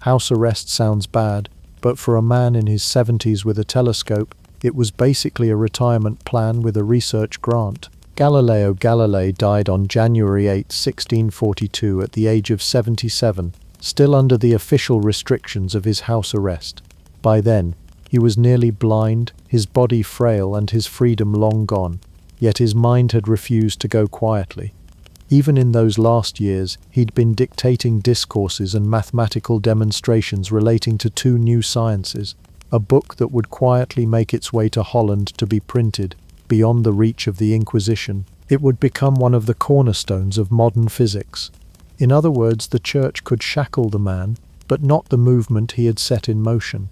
House arrest sounds bad, but for a man in his 70s with a telescope, it was basically a retirement plan with a research grant. Galileo Galilei died on January 8, 1642 at the age of 77, still under the official restrictions of his house arrest. By then, he was nearly blind, his body frail and his freedom long gone, yet his mind had refused to go quietly. Even in those last years, he'd been dictating discourses and mathematical demonstrations relating to two new sciences, a book that would quietly make its way to Holland to be printed. Beyond the reach of the Inquisition, it would become one of the cornerstones of modern physics. In other words, the church could shackle the man, but not the movement he had set in motion.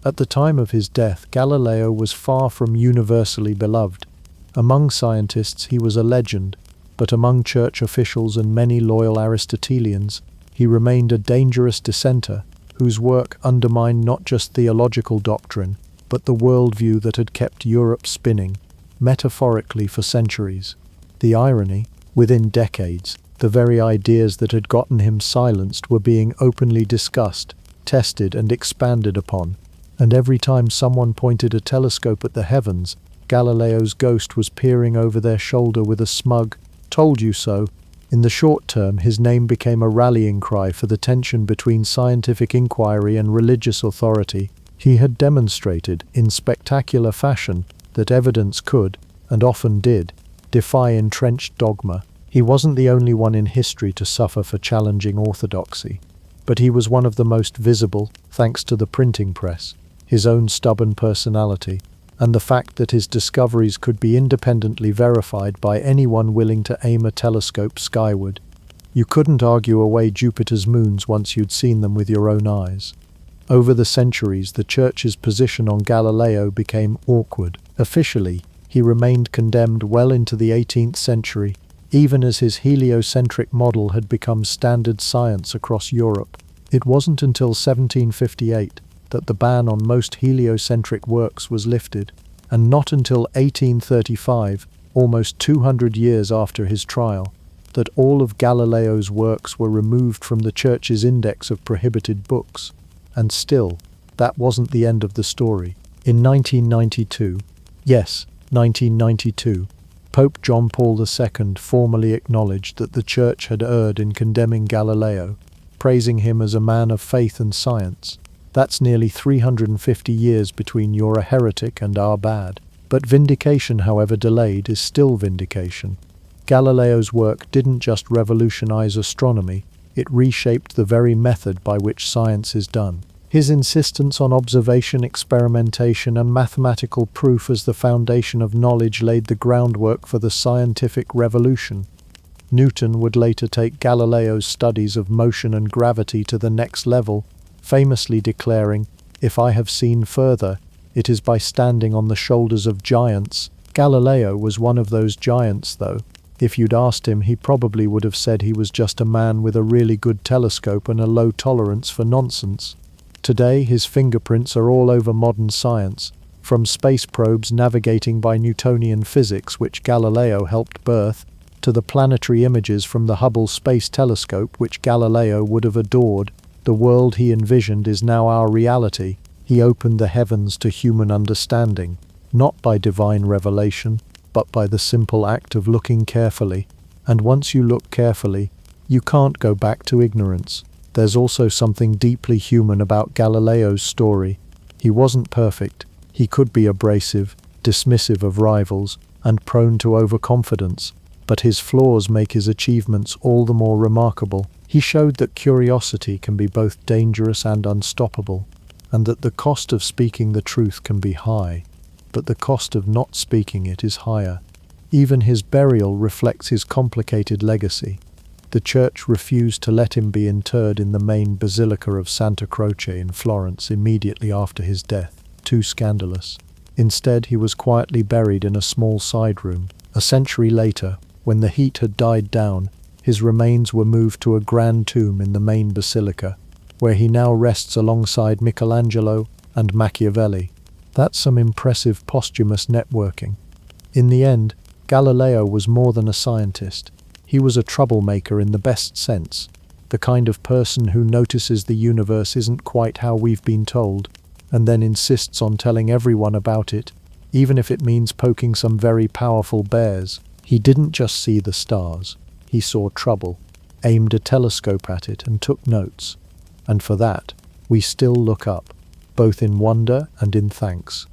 At the time of his death, Galileo was far from universally beloved. Among scientists, he was a legend, but among church officials and many loyal Aristotelians, he remained a dangerous dissenter whose work undermined not just theological doctrine, but the worldview that had kept Europe spinning, metaphorically for centuries. The irony, within decades, the very ideas that had gotten him silenced were being openly discussed, tested and expanded upon, and every time someone pointed a telescope at the heavens, Galileo's ghost was peering over their shoulder with a smug, "Told you so." In the short term, his name became a rallying cry for the tension between scientific inquiry and religious authority. He had demonstrated, in spectacular fashion, that evidence could, and often did, defy entrenched dogma. He wasn't the only one in history to suffer for challenging orthodoxy, but he was one of the most visible, thanks to the printing press, his own stubborn personality, and the fact that his discoveries could be independently verified by anyone willing to aim a telescope skyward. You couldn't argue away Jupiter's moons once you'd seen them with your own eyes. Over the centuries, the Church's position on Galileo became awkward. Officially, he remained condemned well into the 18th century, even as his heliocentric model had become standard science across Europe. It wasn't until 1758 that the ban on most heliocentric works was lifted, and not until 1835, almost 200 years after his trial, that all of Galileo's works were removed from the Church's index of prohibited books. And still, that wasn't the end of the story. In 1992, yes, 1992, Pope John Paul II formally acknowledged that the Church had erred in condemning Galileo, praising him as a man of faith and science. That's nearly 350 years between "you're a heretic" and "are bad." But vindication, however delayed, is still vindication. Galileo's work didn't just revolutionize astronomy, it reshaped the very method by which science is done. His insistence on observation, experimentation, and mathematical proof as the foundation of knowledge laid the groundwork for the scientific revolution. Newton would later take Galileo's studies of motion and gravity to the next level, famously declaring, "If I have seen further, it is by standing on the shoulders of giants." Galileo was one of those giants, though. If you'd asked him, he probably would have said he was just a man with a really good telescope and a low tolerance for nonsense. Today, his fingerprints are all over modern science, from space probes navigating by Newtonian physics, which Galileo helped birth, to the planetary images from the Hubble Space Telescope, which Galileo would have adored. The world he envisioned is now our reality. He opened the heavens to human understanding, not by divine revelation, but by the simple act of looking carefully. And once you look carefully, you can't go back to ignorance. There's also something deeply human about Galileo's story. He wasn't perfect. He could be abrasive, dismissive of rivals, and prone to overconfidence. but his flaws make his achievements all the more remarkable. He showed that curiosity can be both dangerous and unstoppable, and that the cost of speaking the truth can be high, but the cost of not speaking it is higher. Even his burial reflects his complicated legacy. The church refused to let him be interred in the main Basilica of Santa Croce in Florence immediately after his death, too scandalous. Instead, he was quietly buried in a small side room. A century later, when the heat had died down, his remains were moved to a grand tomb in the main basilica, where he now rests alongside Michelangelo and Machiavelli. That's some impressive posthumous networking. In the end, Galileo was more than a scientist. He was a troublemaker in the best sense, the kind of person who notices the universe isn't quite how we've been told, and then insists on telling everyone about it, even if it means poking some very powerful bears. He didn't just see the stars. He saw trouble, aimed a telescope at it, and took notes. And for that, we still look up, both in wonder and in thanks.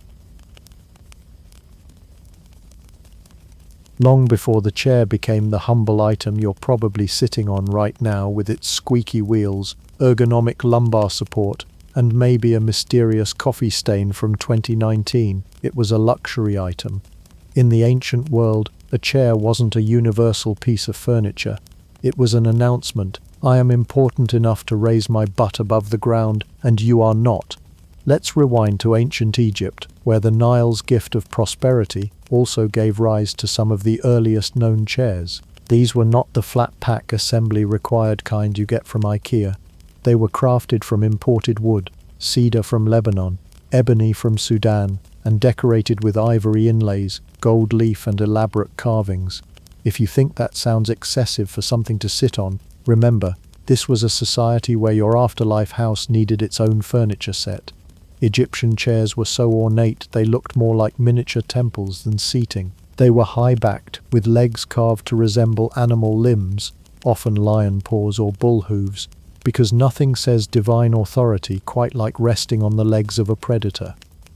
Long before the chair became the humble item you're probably sitting on right now with its squeaky wheels, ergonomic lumbar support, and maybe a mysterious coffee stain from 2019, it was a luxury item. In the ancient world, a chair wasn't a universal piece of furniture. It was an announcement: I am important enough to raise my butt above the ground, and you are not. Let's rewind to ancient Egypt, where the Nile's gift of prosperity also gave rise to some of the earliest known chairs. These were not the flat-pack assembly required kind you get from IKEA. They were crafted from imported wood, cedar from Lebanon, ebony from Sudan, and decorated with ivory inlays, gold leaf, and elaborate carvings. If you think that sounds excessive for something to sit on, remember, this was a society where your afterlife house needed its own furniture set. Egyptian chairs were so ornate they looked more like miniature temples than seating. They were high-backed, with legs carved to resemble animal limbs, often lion paws or bull hooves, because nothing says divine authority quite like resting on the legs of a predator.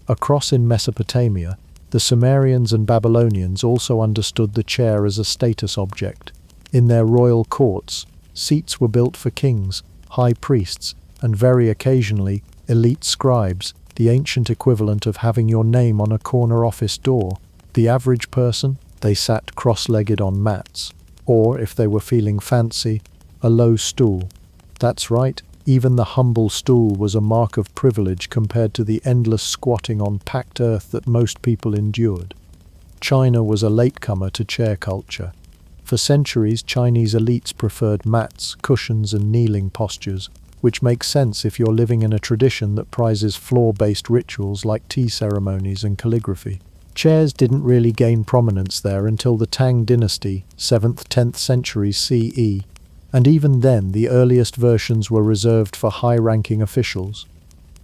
Across in Mesopotamia, the Sumerians and Babylonians also understood the chair as a status object. In their royal courts, seats were built for kings, high priests, and very occasionally, elite scribes, the ancient equivalent of having your name on a corner office door. The average person, they sat cross-legged on mats, or, if they were feeling fancy, a low stool. That's right, even the humble stool was a mark of privilege compared to the endless squatting on packed earth that most people endured. China was a latecomer to chair culture. For centuries, Chinese elites preferred mats, cushions, and kneeling postures, which makes sense if you're living in a tradition that prizes floor-based rituals like tea ceremonies and calligraphy. Chairs didn't really gain prominence there until the Tang dynasty, 7th–10th centuries CE, and even then the earliest versions were reserved for high-ranking officials.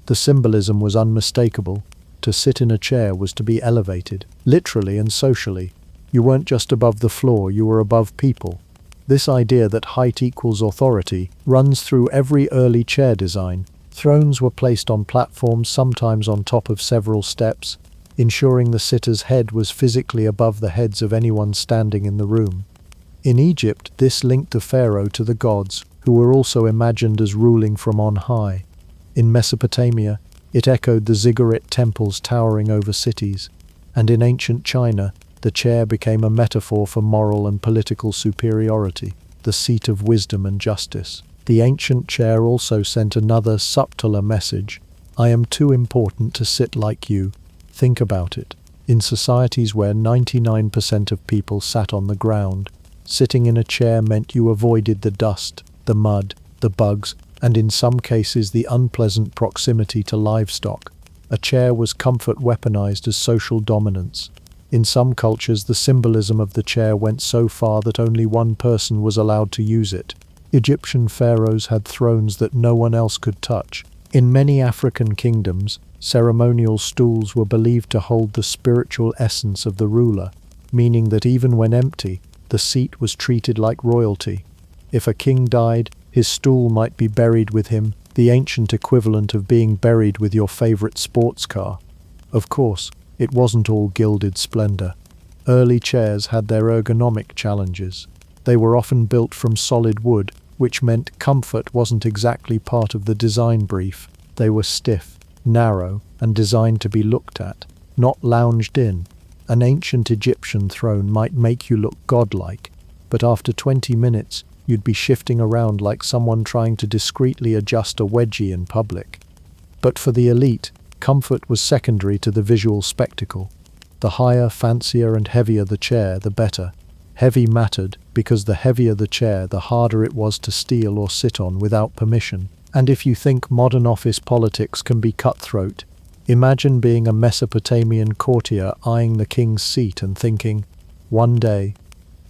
The symbolism was unmistakable. To sit in a chair was to be elevated, literally and socially. You weren't just above the floor, you were above people. This idea that height equals authority runs through every early chair design. Thrones were placed on platforms, sometimes on top of several steps, ensuring the sitter's head was physically above the heads of anyone standing in the room. In Egypt, this linked the pharaoh to the gods, who were also imagined as ruling from on high. In Mesopotamia, it echoed the ziggurat temples towering over cities, and in ancient China, the chair became a metaphor for moral and political superiority, the seat of wisdom and justice. The ancient chair also sent another, subtler message: I am too important to sit like you. Think about it. In societies where 99% of people sat on the ground, sitting in a chair meant you avoided the dust, the mud, the bugs, and in some cases the unpleasant proximity to livestock. A chair was comfort weaponized as social dominance. In some cultures, the symbolism of the chair went so far that only one person was allowed to use it. Egyptian pharaohs had thrones that no one else could touch. In many African kingdoms, ceremonial stools were believed to hold the spiritual essence of the ruler, meaning that even when empty, the seat was treated like royalty. If a king died, his stool might be buried with him, the ancient equivalent of being buried with your favorite sports car. Of course, it wasn't all gilded splendor. Early chairs had their ergonomic challenges. They were often built from solid wood, which meant comfort wasn't exactly part of the design brief. They were stiff, narrow, and designed to be looked at, not lounged in. An ancient Egyptian throne might make you look godlike, but after 20 minutes, you'd be shifting around like someone trying to discreetly adjust a wedgie in public. But for the elite, comfort was secondary to the visual spectacle. The higher, fancier, and heavier the chair, the better. Heavy mattered because the heavier the chair, the harder it was to steal or sit on without permission. And if you think modern office politics can be cutthroat, imagine being a Mesopotamian courtier eyeing the king's seat and thinking, one day.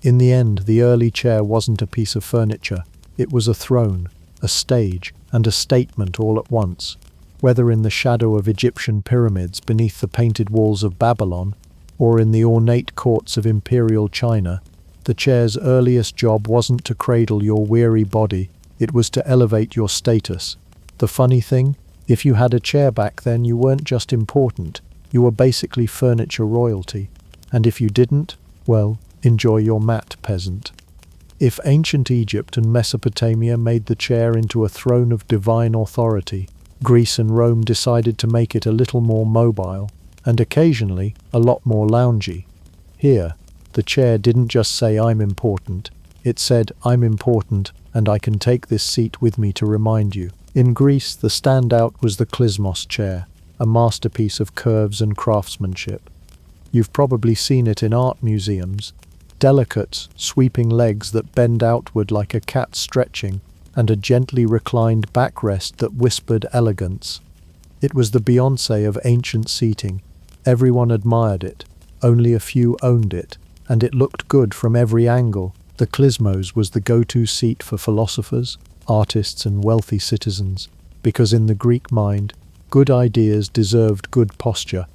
In the end, the early chair wasn't a piece of furniture. It was a throne, a stage, and a statement all at once. Whether in the shadow of Egyptian pyramids beneath the painted walls of Babylon, or in the ornate courts of imperial China, the chair's earliest job wasn't to cradle your weary body, it was to elevate your status. The funny thing, if you had a chair back then, you weren't just important, you were basically furniture royalty. And if you didn't, well, enjoy your mat, peasant. If ancient Egypt and Mesopotamia made the chair into a throne of divine authority, Greece and Rome decided to make it a little more mobile, and occasionally a lot more loungy. Here, the chair didn't just say I'm important, it said I'm important and I can take this seat with me to remind you. In Greece, the standout was the klizmos chair, a masterpiece of curves and craftsmanship. You've probably seen it in art museums. Delicate, sweeping legs that bend outward like a cat stretching, and a gently reclined backrest that whispered elegance. It was the Beyoncé of ancient seating. Everyone admired it, only a few owned it, and it looked good from every angle. The klizmos was the go-to seat for philosophers, artists, and wealthy citizens, because in the Greek mind, good ideas deserved good posture,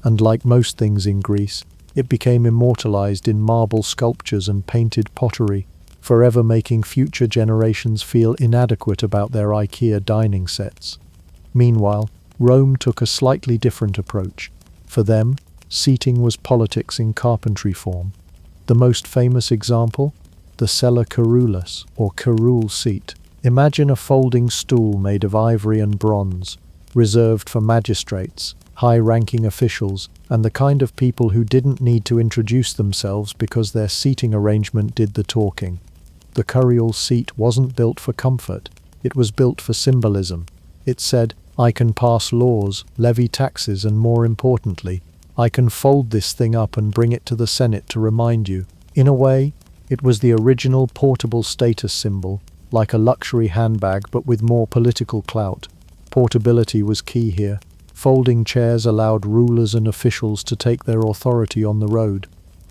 and like most things in Greece, it became immortalized in marble sculptures and painted pottery, forever making future generations feel inadequate about their IKEA dining sets. Meanwhile, Rome took a slightly different approach. For them, seating was politics in carpentry form. The most famous example? The sella curulus, or curule seat. Imagine a folding stool made of ivory and bronze, reserved for magistrates, high-ranking officials, and the kind of people who didn't need to introduce themselves because their seating arrangement did the talking. The curule seat wasn't built for comfort, it was built for symbolism. It said, I can pass laws, levy taxes, and more importantly, I can fold this thing up and bring it to the Senate to remind you. In a way, it was the original portable status symbol, like a luxury handbag but with more political clout. Portability was key here. Folding chairs allowed rulers and officials to take their authority on the road.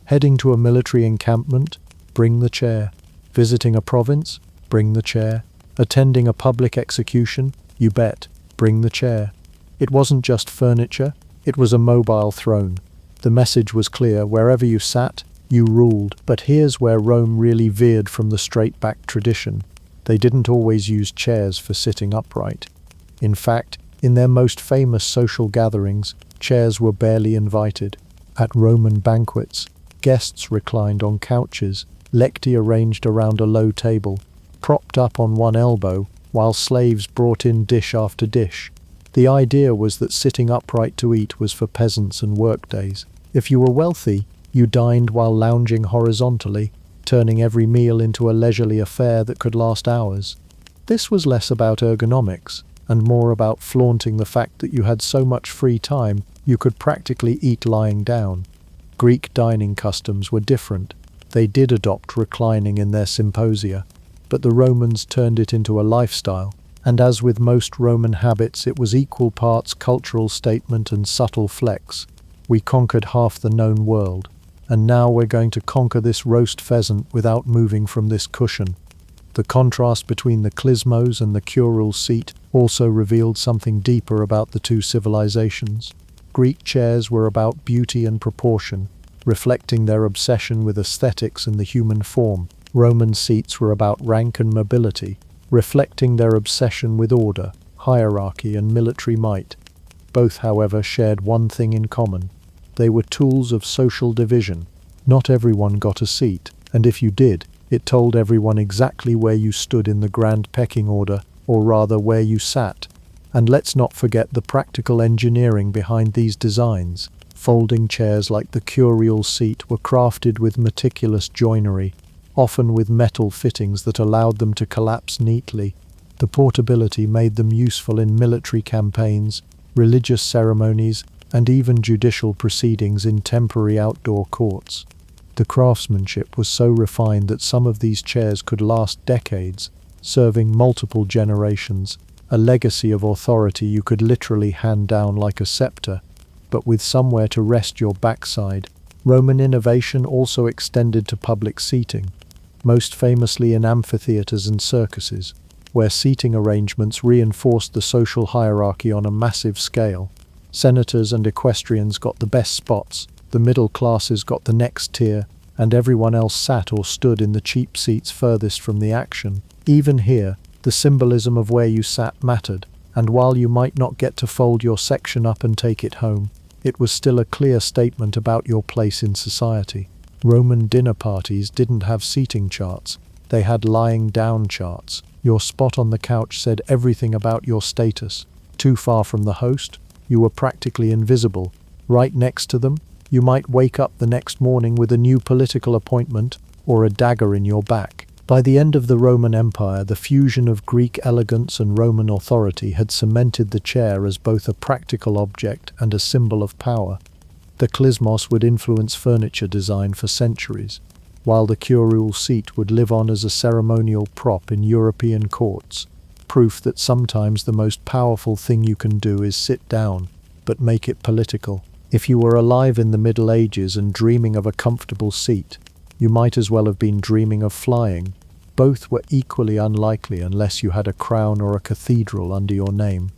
Heading to a military encampment? Bring the chair. Visiting a province? Bring the chair. Attending a public execution? You bet. Bring the chair. It wasn't just furniture, it was a mobile throne. The message was clear: wherever you sat, you ruled. But here's where Rome really veered from the straight-back tradition. They didn't always use chairs for sitting upright. In fact, in their most famous social gatherings, chairs were barely invited. At Roman banquets, guests reclined on couches, lecti arranged around a low table, propped up on one elbow, while slaves brought in dish after dish. The idea was that sitting upright to eat was for peasants and workdays. If you were wealthy, you dined while lounging horizontally, turning every meal into a leisurely affair that could last hours. This was less about ergonomics, and more about flaunting the fact that you had so much free time you could practically eat lying down. Greek dining customs were different. They did adopt reclining in their symposia, but the Romans turned it into a lifestyle, and as with most Roman habits, it was equal parts cultural statement and subtle flex. We conquered half the known world, and now we're going to conquer this roast pheasant without moving from this cushion. The contrast between the klizmos and the curule seat also revealed something deeper about the two civilizations. Greek chairs were about beauty and proportion, reflecting their obsession with aesthetics and the human form. Roman seats were about rank and mobility, reflecting their obsession with order, hierarchy, and military might. Both, however, shared one thing in common. They were tools of social division. Not everyone got a seat, and if you did, it told everyone exactly where you stood in the grand pecking order, or rather where you sat. And let's not forget the practical engineering behind these designs. Folding chairs like the curial seat were crafted with meticulous joinery, often with metal fittings that allowed them to collapse neatly. The portability made them useful in military campaigns, religious ceremonies, and even judicial proceedings in temporary outdoor courts. The craftsmanship was so refined that some of these chairs could last decades, serving multiple generations, a legacy of authority you could literally hand down like a scepter, but with somewhere to rest your backside. Roman innovation also extended to public seating, most famously in amphitheaters and circuses, where seating arrangements reinforced the social hierarchy on a massive scale. Senators and equestrians got the best spots, the middle classes got the next tier, and everyone else sat or stood in the cheap seats furthest from the action. Even here, the symbolism of where you sat mattered, and while you might not get to fold your section up and take it home, it was still a clear statement about your place in society. Roman dinner parties didn't have seating charts, they had lying down charts. Your spot on the couch said everything about your status. Too far from the host, you were practically invisible. Right next to them, you might wake up the next morning with a new political appointment or a dagger in your back. By the end of the Roman Empire, the fusion of Greek elegance and Roman authority had cemented the chair as both a practical object and a symbol of power. The klysmos would influence furniture design for centuries, while the curule seat would live on as a ceremonial prop in European courts, proof that sometimes the most powerful thing you can do is sit down, but make it political. If you were alive in the Middle Ages and dreaming of a comfortable seat, you might as well have been dreaming of flying. Both were equally unlikely unless you had a crown or a cathedral under your name.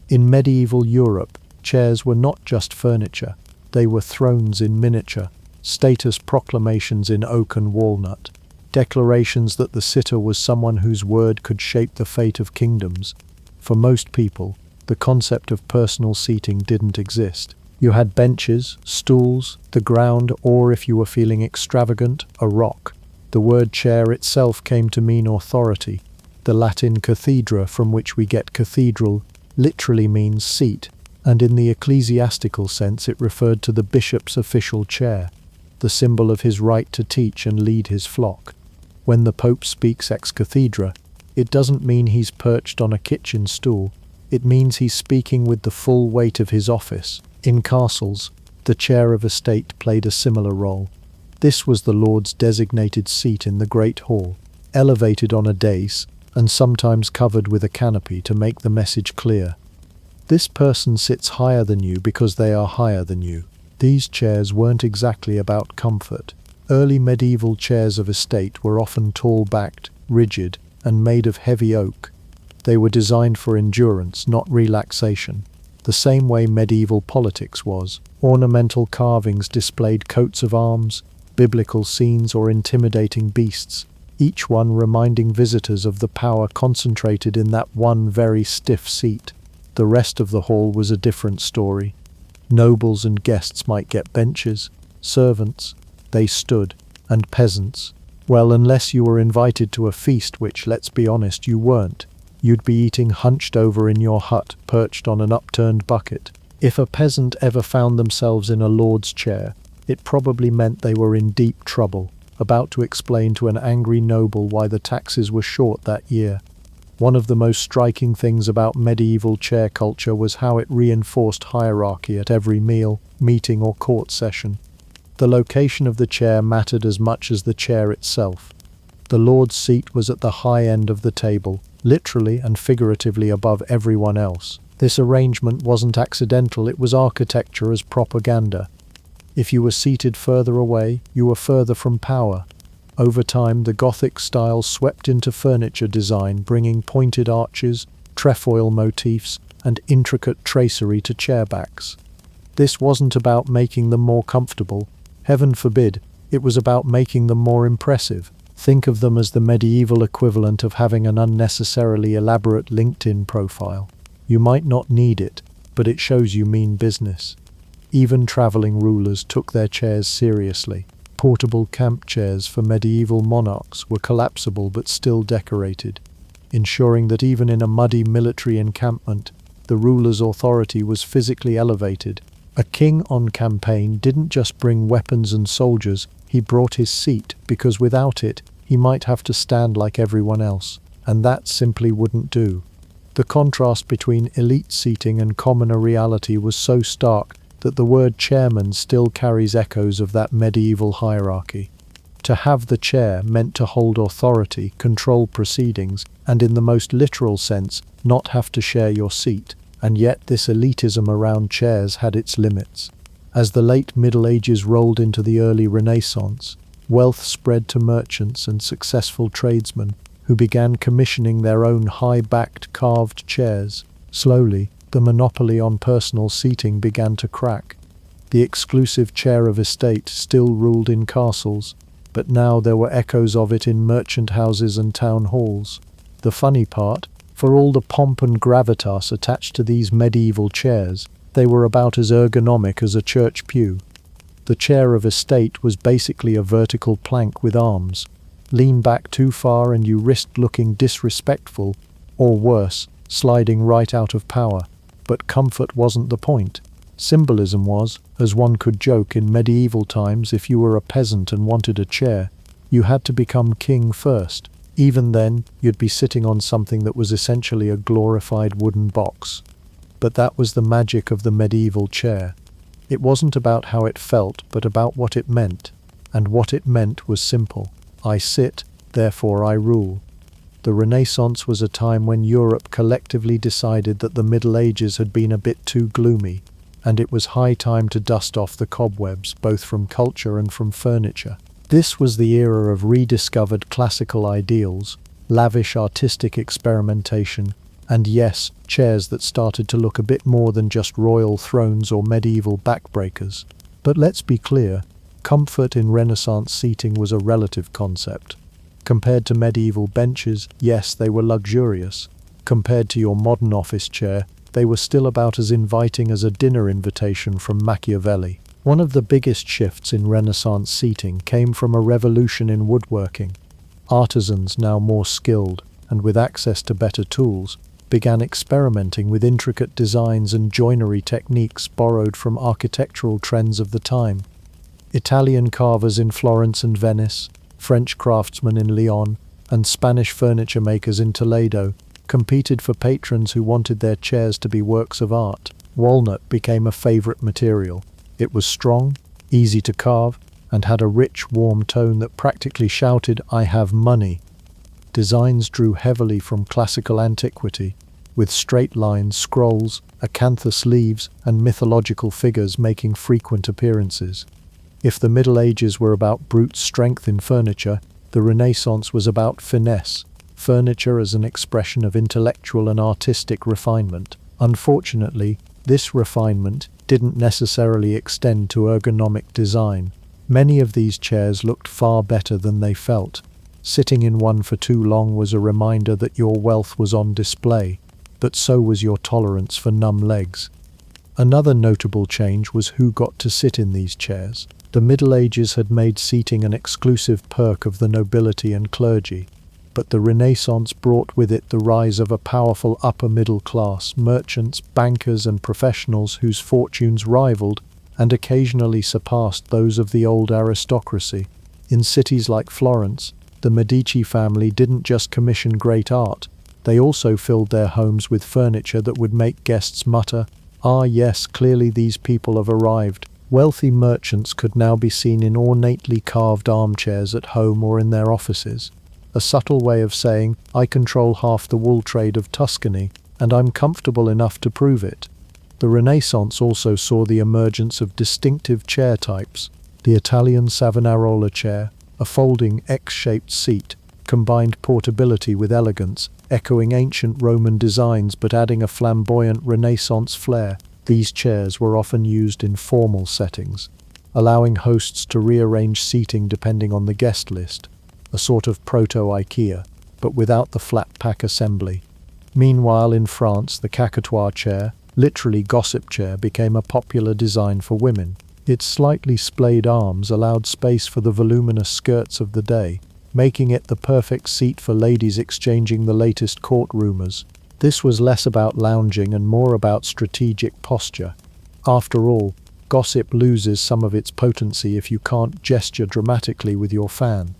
In medieval Europe, chairs were not just furniture, they were thrones in miniature, status proclamations in oak and walnut, declarations that the sitter was someone whose word could shape the fate of kingdoms. For most people, the concept of personal seating didn't exist. You had benches, stools, the ground, or if you were feeling extravagant, a rock. The word chair itself came to mean authority. The Latin cathedra, from which we get cathedral, literally means seat, and in the ecclesiastical sense it referred to the bishop's official chair, the symbol of his right to teach and lead his flock. When the Pope speaks ex cathedra, it doesn't mean he's perched on a kitchen stool, it means he's speaking with the full weight of his office. In castles, the chair of a state played a similar role. This was the lord's designated seat in the great hall, elevated on a dais and sometimes covered with a canopy to make the message clear. This person sits higher than you because they are higher than you. These chairs weren't exactly about comfort. Early medieval chairs of estate were often tall-backed, rigid, and made of heavy oak. They were designed for endurance, not relaxation. The same way medieval politics was. Ornamental carvings displayed coats of arms, biblical scenes, or intimidating beasts, each one reminding visitors of the power concentrated in that one very stiff seat. The rest of the hall was a different story. Nobles and guests might get benches, servants, they stood, and peasants. Well, unless you were invited to a feast, which, let's be honest, you weren't, you'd be eating hunched over in your hut, perched on an upturned bucket. If a peasant ever found themselves in a lord's chair, it probably meant they were in deep trouble, about to explain to an angry noble why the taxes were short that year. One of the most striking things about medieval chair culture was how it reinforced hierarchy at every meal, meeting, or court session. The location of the chair mattered as much as the chair itself. The lord's seat was at the high end of the table, literally and figuratively above everyone else. This arrangement wasn't accidental, it was architecture as propaganda. If you were seated further away, you were further from power. Over time, the Gothic style swept into furniture design, bringing pointed arches, trefoil motifs, and intricate tracery to chairbacks. This wasn't about making them more comfortable. Heaven forbid, it was about making them more impressive. Think of them as the medieval equivalent of having an unnecessarily elaborate LinkedIn profile. You might not need it, but it shows you mean business. Even traveling rulers took their chairs seriously. portable camp chairs for medieval monarchs were collapsible but still decorated, ensuring that even in a muddy military encampment, the ruler's authority was physically elevated. A king on campaign didn't just bring weapons and soldiers, he brought his seat, because without it, he might have to stand like everyone else, and that simply wouldn't do. The contrast between elite seating and commoner reality was so stark that the word chairman still carries echoes of that medieval hierarchy. To have the chair meant to hold authority, control proceedings, and in the most literal sense, not have to share your seat. And yet this elitism around chairs had its limits. As the late Middle Ages rolled into the early Renaissance, wealth spread to merchants and successful tradesmen who began commissioning their own high-backed carved chairs. Slowly, the monopoly on personal seating began to crack. The exclusive chair of estate still ruled in castles, but now there were echoes of it in merchant houses and town halls. The funny part, for all the pomp and gravitas attached to these medieval chairs, they were about as ergonomic as a church pew. The chair of estate was basically a vertical plank with arms. Lean back too far and you risked looking disrespectful, or worse, sliding right out of power. But comfort wasn't the point. Symbolism was, as one could joke in medieval times, if you were a peasant and wanted a chair, you had to become king first. Even then, you'd be sitting on something that was essentially a glorified wooden box. But that was the magic of the medieval chair. It wasn't about how it felt, but about what it meant. And what it meant was simple. I sit, therefore I rule. The Renaissance was a time when Europe collectively decided that the Middle Ages had been a bit too gloomy, and it was high time to dust off the cobwebs, both from culture and from furniture. This was the era of rediscovered classical ideals, lavish artistic experimentation, and yes, chairs that started to look a bit more than just royal thrones or medieval backbreakers. But let's be clear, comfort in Renaissance seating was a relative concept. Compared to medieval benches, yes, they were luxurious. Compared to your modern office chair, they were still about as inviting as a dinner invitation from Machiavelli. One of the biggest shifts in Renaissance seating came from a revolution in woodworking. Artisans, now more skilled, and with access to better tools, began experimenting with intricate designs and joinery techniques borrowed from architectural trends of the time. Italian carvers in Florence and Venice, French craftsmen in Lyon, and Spanish furniture makers in Toledo competed for patrons who wanted their chairs to be works of art. Walnut became a favorite material. It was strong, easy to carve, and had a rich, warm tone that practically shouted, "I have money." Designs drew heavily from classical antiquity, with straight lines, scrolls, acanthus leaves, and mythological figures making frequent appearances. If the Middle Ages were about brute strength in furniture, the Renaissance was about finesse, furniture as an expression of intellectual and artistic refinement. Unfortunately, this refinement didn't necessarily extend to ergonomic design. Many of these chairs looked far better than they felt. Sitting in one for too long was a reminder that your wealth was on display, but so was your tolerance for numb legs. Another notable change was who got to sit in these chairs. The Middle Ages had made seating an exclusive perk of the nobility and clergy, but the Renaissance brought with it the rise of a powerful upper middle class, merchants, bankers, and professionals whose fortunes rivaled and occasionally surpassed those of the old aristocracy. In cities like Florence, the Medici family didn't just commission great art, they also filled their homes with furniture that would make guests mutter, "Ah yes, clearly these people have arrived." Wealthy merchants could now be seen in ornately carved armchairs at home or in their offices, a subtle way of saying, "I control half the wool trade of Tuscany, and I'm comfortable enough to prove it." The Renaissance also saw the emergence of distinctive chair types. The Italian Savonarola chair, a folding X-shaped seat, combined portability with elegance, echoing ancient Roman designs but adding a flamboyant Renaissance flair. These chairs were often used in formal settings, allowing hosts to rearrange seating depending on the guest list, a sort of proto-IKEA, but without the flat pack assembly. Meanwhile, in France, the cacatois chair, literally gossip chair, became a popular design for women. Its slightly splayed arms allowed space for the voluminous skirts of the day, making it the perfect seat for ladies exchanging the latest court rumors. This was less about lounging and more about strategic posture. After all, gossip loses some of its potency if you can't gesture dramatically with your fan.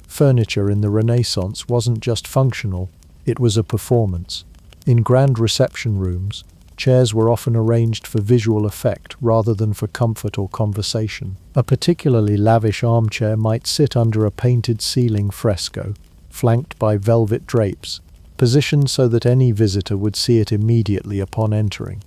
Furniture in the Renaissance wasn't just functional, it was a performance. In grand reception rooms, chairs were often arranged for visual effect rather than for comfort or conversation. A particularly lavish armchair might sit under a painted ceiling fresco, flanked by velvet drapes, positioned so that any visitor would see it immediately upon entering.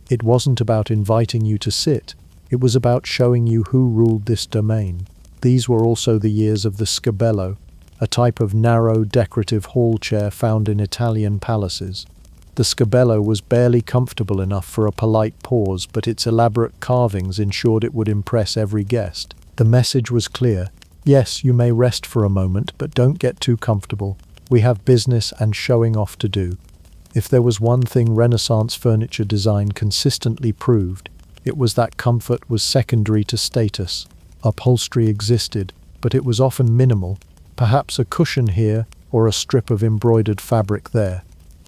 It wasn't about inviting you to sit, it was about showing you who ruled this domain. These were also the years of the scabello, a type of narrow, decorative hall chair found in Italian palaces. The scabello was barely comfortable enough for a polite pause, but its elaborate carvings ensured it would impress every guest. The message was clear. Yes, you may rest for a moment, but don't get too comfortable. We have business and showing off to do. If there was one thing Renaissance furniture design consistently proved, it was that comfort was secondary to status. Upholstery existed, but it was often minimal, perhaps a cushion here or a strip of embroidered fabric there.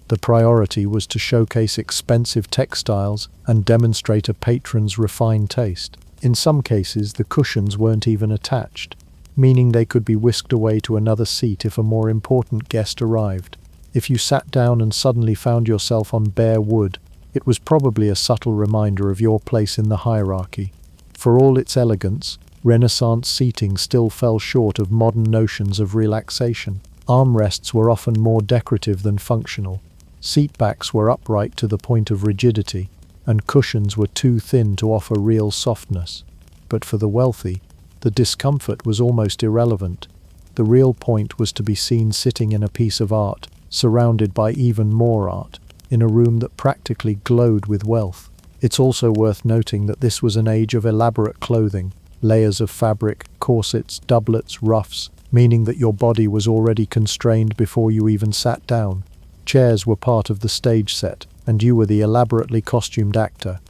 The priority was to showcase expensive textiles and demonstrate a patron's refined taste. In some cases, the cushions weren't even attached, meaning they could be whisked away to another seat if a more important guest arrived. If you sat down and suddenly found yourself on bare wood, it was probably a subtle reminder of your place in the hierarchy. For all its elegance, Renaissance seating still fell short of modern notions of relaxation. Armrests were often more decorative than functional. Seatbacks were upright to the point of rigidity, and cushions were too thin to offer real softness. But for the wealthy, the discomfort was almost irrelevant. The real point was to be seen sitting in a piece of art, surrounded by even more art, in a room that practically glowed with wealth. It's also worth noting that this was an age of elaborate clothing, layers of fabric, corsets, doublets, ruffs, meaning that your body was already constrained before you even sat down. Chairs were part of the stage set, and you were the elaborately costumed actor.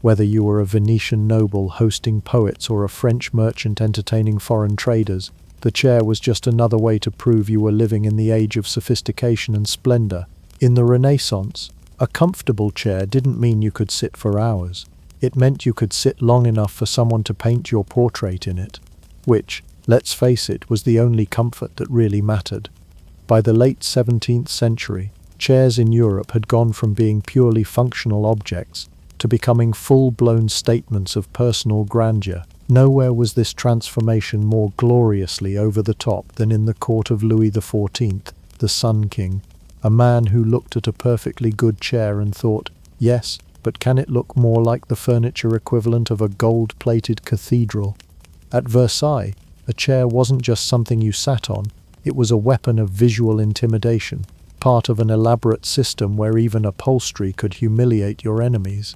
Whether you were a Venetian noble hosting poets or a French merchant entertaining foreign traders, the chair was just another way to prove you were living in the age of sophistication and splendor. In the Renaissance, a comfortable chair didn't mean you could sit for hours. It meant you could sit long enough for someone to paint your portrait in it, which, let's face it, was the only comfort that really mattered. By the late 17th century, chairs in Europe had gone from being purely functional objects to becoming full-blown statements of personal grandeur. Nowhere was this transformation more gloriously over the top than in the court of Louis XIV, the Sun King, a man who looked at a perfectly good chair and thought, yes, but can it look more like the furniture equivalent of a gold-plated cathedral? At Versailles, a chair wasn't just something you sat on, it was a weapon of visual intimidation, part of an elaborate system where even upholstery could humiliate your enemies.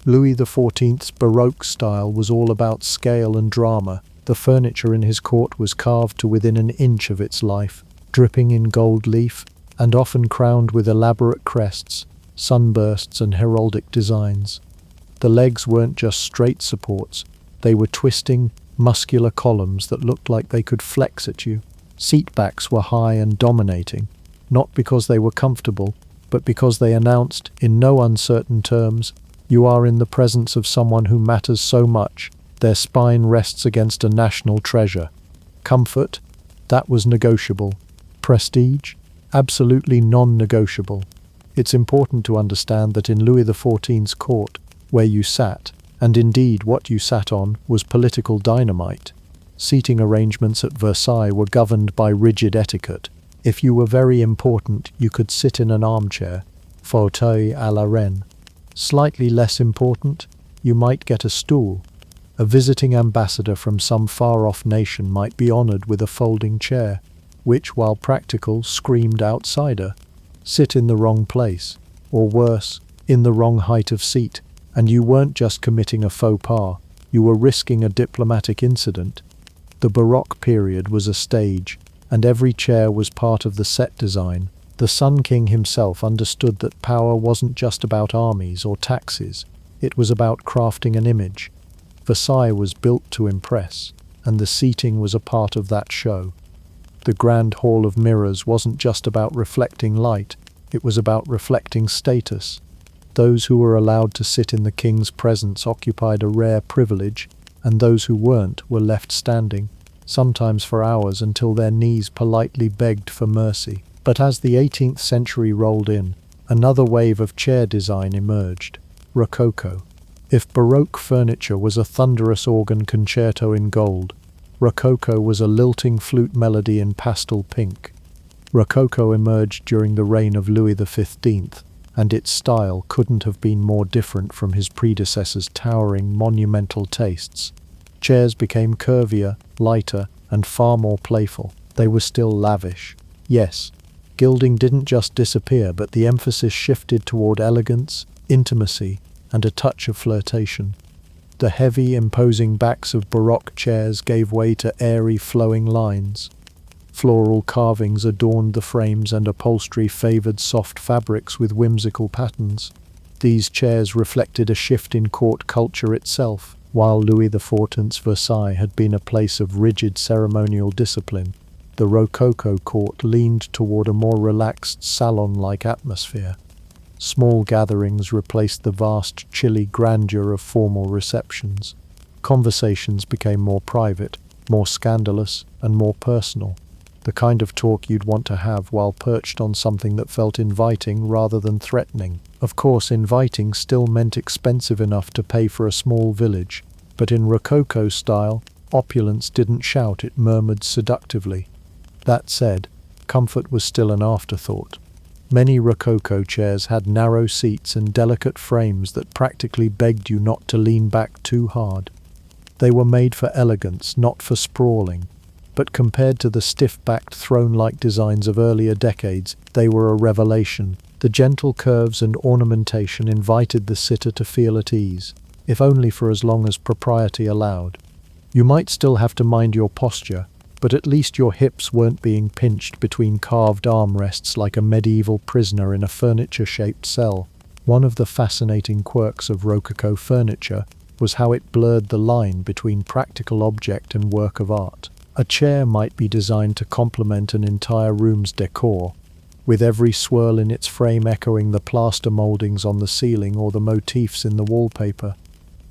Louis XIV's Baroque style was all about scale and drama. The furniture in his court was carved to within an inch of its life, dripping in gold leaf, and often crowned with elaborate crests, sunbursts and heraldic designs. The legs weren't just straight supports, they were twisting, muscular columns that looked like they could flex at you. Seatbacks were high and dominating, not because they were comfortable, but because they announced, in no uncertain terms, you are in the presence of someone who matters so much, their spine rests against a national treasure. Comfort? That was negotiable. Prestige? Absolutely non-negotiable. It's important to understand that in Louis XIV's court, where you sat, and indeed what you sat on, was political dynamite. Seating arrangements at Versailles were governed by rigid etiquette. If you were very important, you could sit in an armchair, fauteuil à la reine. Slightly less important, you might get a stool. A visiting ambassador from some far-off nation might be honored with a folding chair, which, while practical, screamed outsider. Sit in the wrong place, or worse, in the wrong height of seat, and you weren't just committing a faux pas, you were risking a diplomatic incident. The Baroque period was a stage, and every chair was part of the set design. The Sun King himself understood that power wasn't just about armies or taxes, it was about crafting an image. Versailles was built to impress, and the seating was a part of that show. The Grand Hall of Mirrors wasn't just about reflecting light, it was about reflecting status. Those who were allowed to sit in the king's presence occupied a rare privilege, and those who weren't were left standing, sometimes for hours until their knees politely begged for mercy. But as the 18th century rolled in, another wave of chair design emerged: Rococo. If Baroque furniture was a thunderous organ concerto in gold, Rococo was a lilting flute melody in pastel pink. Rococo emerged during the reign of Louis XV, and its style couldn't have been more different from his predecessor's towering, monumental tastes. Chairs became curvier, lighter, and far more playful. They were still lavish. Yes, gilding didn't just disappear, but the emphasis shifted toward elegance, intimacy, and a touch of flirtation. The heavy, imposing backs of Baroque chairs gave way to airy, flowing lines. Floral carvings adorned the frames and upholstery favored soft fabrics with whimsical patterns. These chairs reflected a shift in court culture itself. While Louis XIV's Versailles had been a place of rigid ceremonial discipline, the Rococo court leaned toward a more relaxed, salon-like atmosphere. Small gatherings replaced the vast, chilly grandeur of formal receptions. Conversations became more private, more scandalous, and more personal. The kind of talk you'd want to have while perched on something that felt inviting rather than threatening. Of course, inviting still meant expensive enough to pay for a small village, but in Rococo style, opulence didn't shout, it murmured seductively. That said, comfort was still an afterthought. Many Rococo chairs had narrow seats and delicate frames that practically begged you not to lean back too hard. They were made for elegance, not for sprawling. But compared to the stiff-backed throne-like designs of earlier decades, they were a revelation. The gentle curves and ornamentation invited the sitter to feel at ease, if only for as long as propriety allowed. You might still have to mind your posture, but at least your hips weren't being pinched between carved armrests like a medieval prisoner in a furniture-shaped cell. One of the fascinating quirks of Rococo furniture was how it blurred the line between practical object and work of art. A chair might be designed to complement an entire room's decor, with every swirl in its frame echoing the plaster moldings on the ceiling or the motifs in the wallpaper.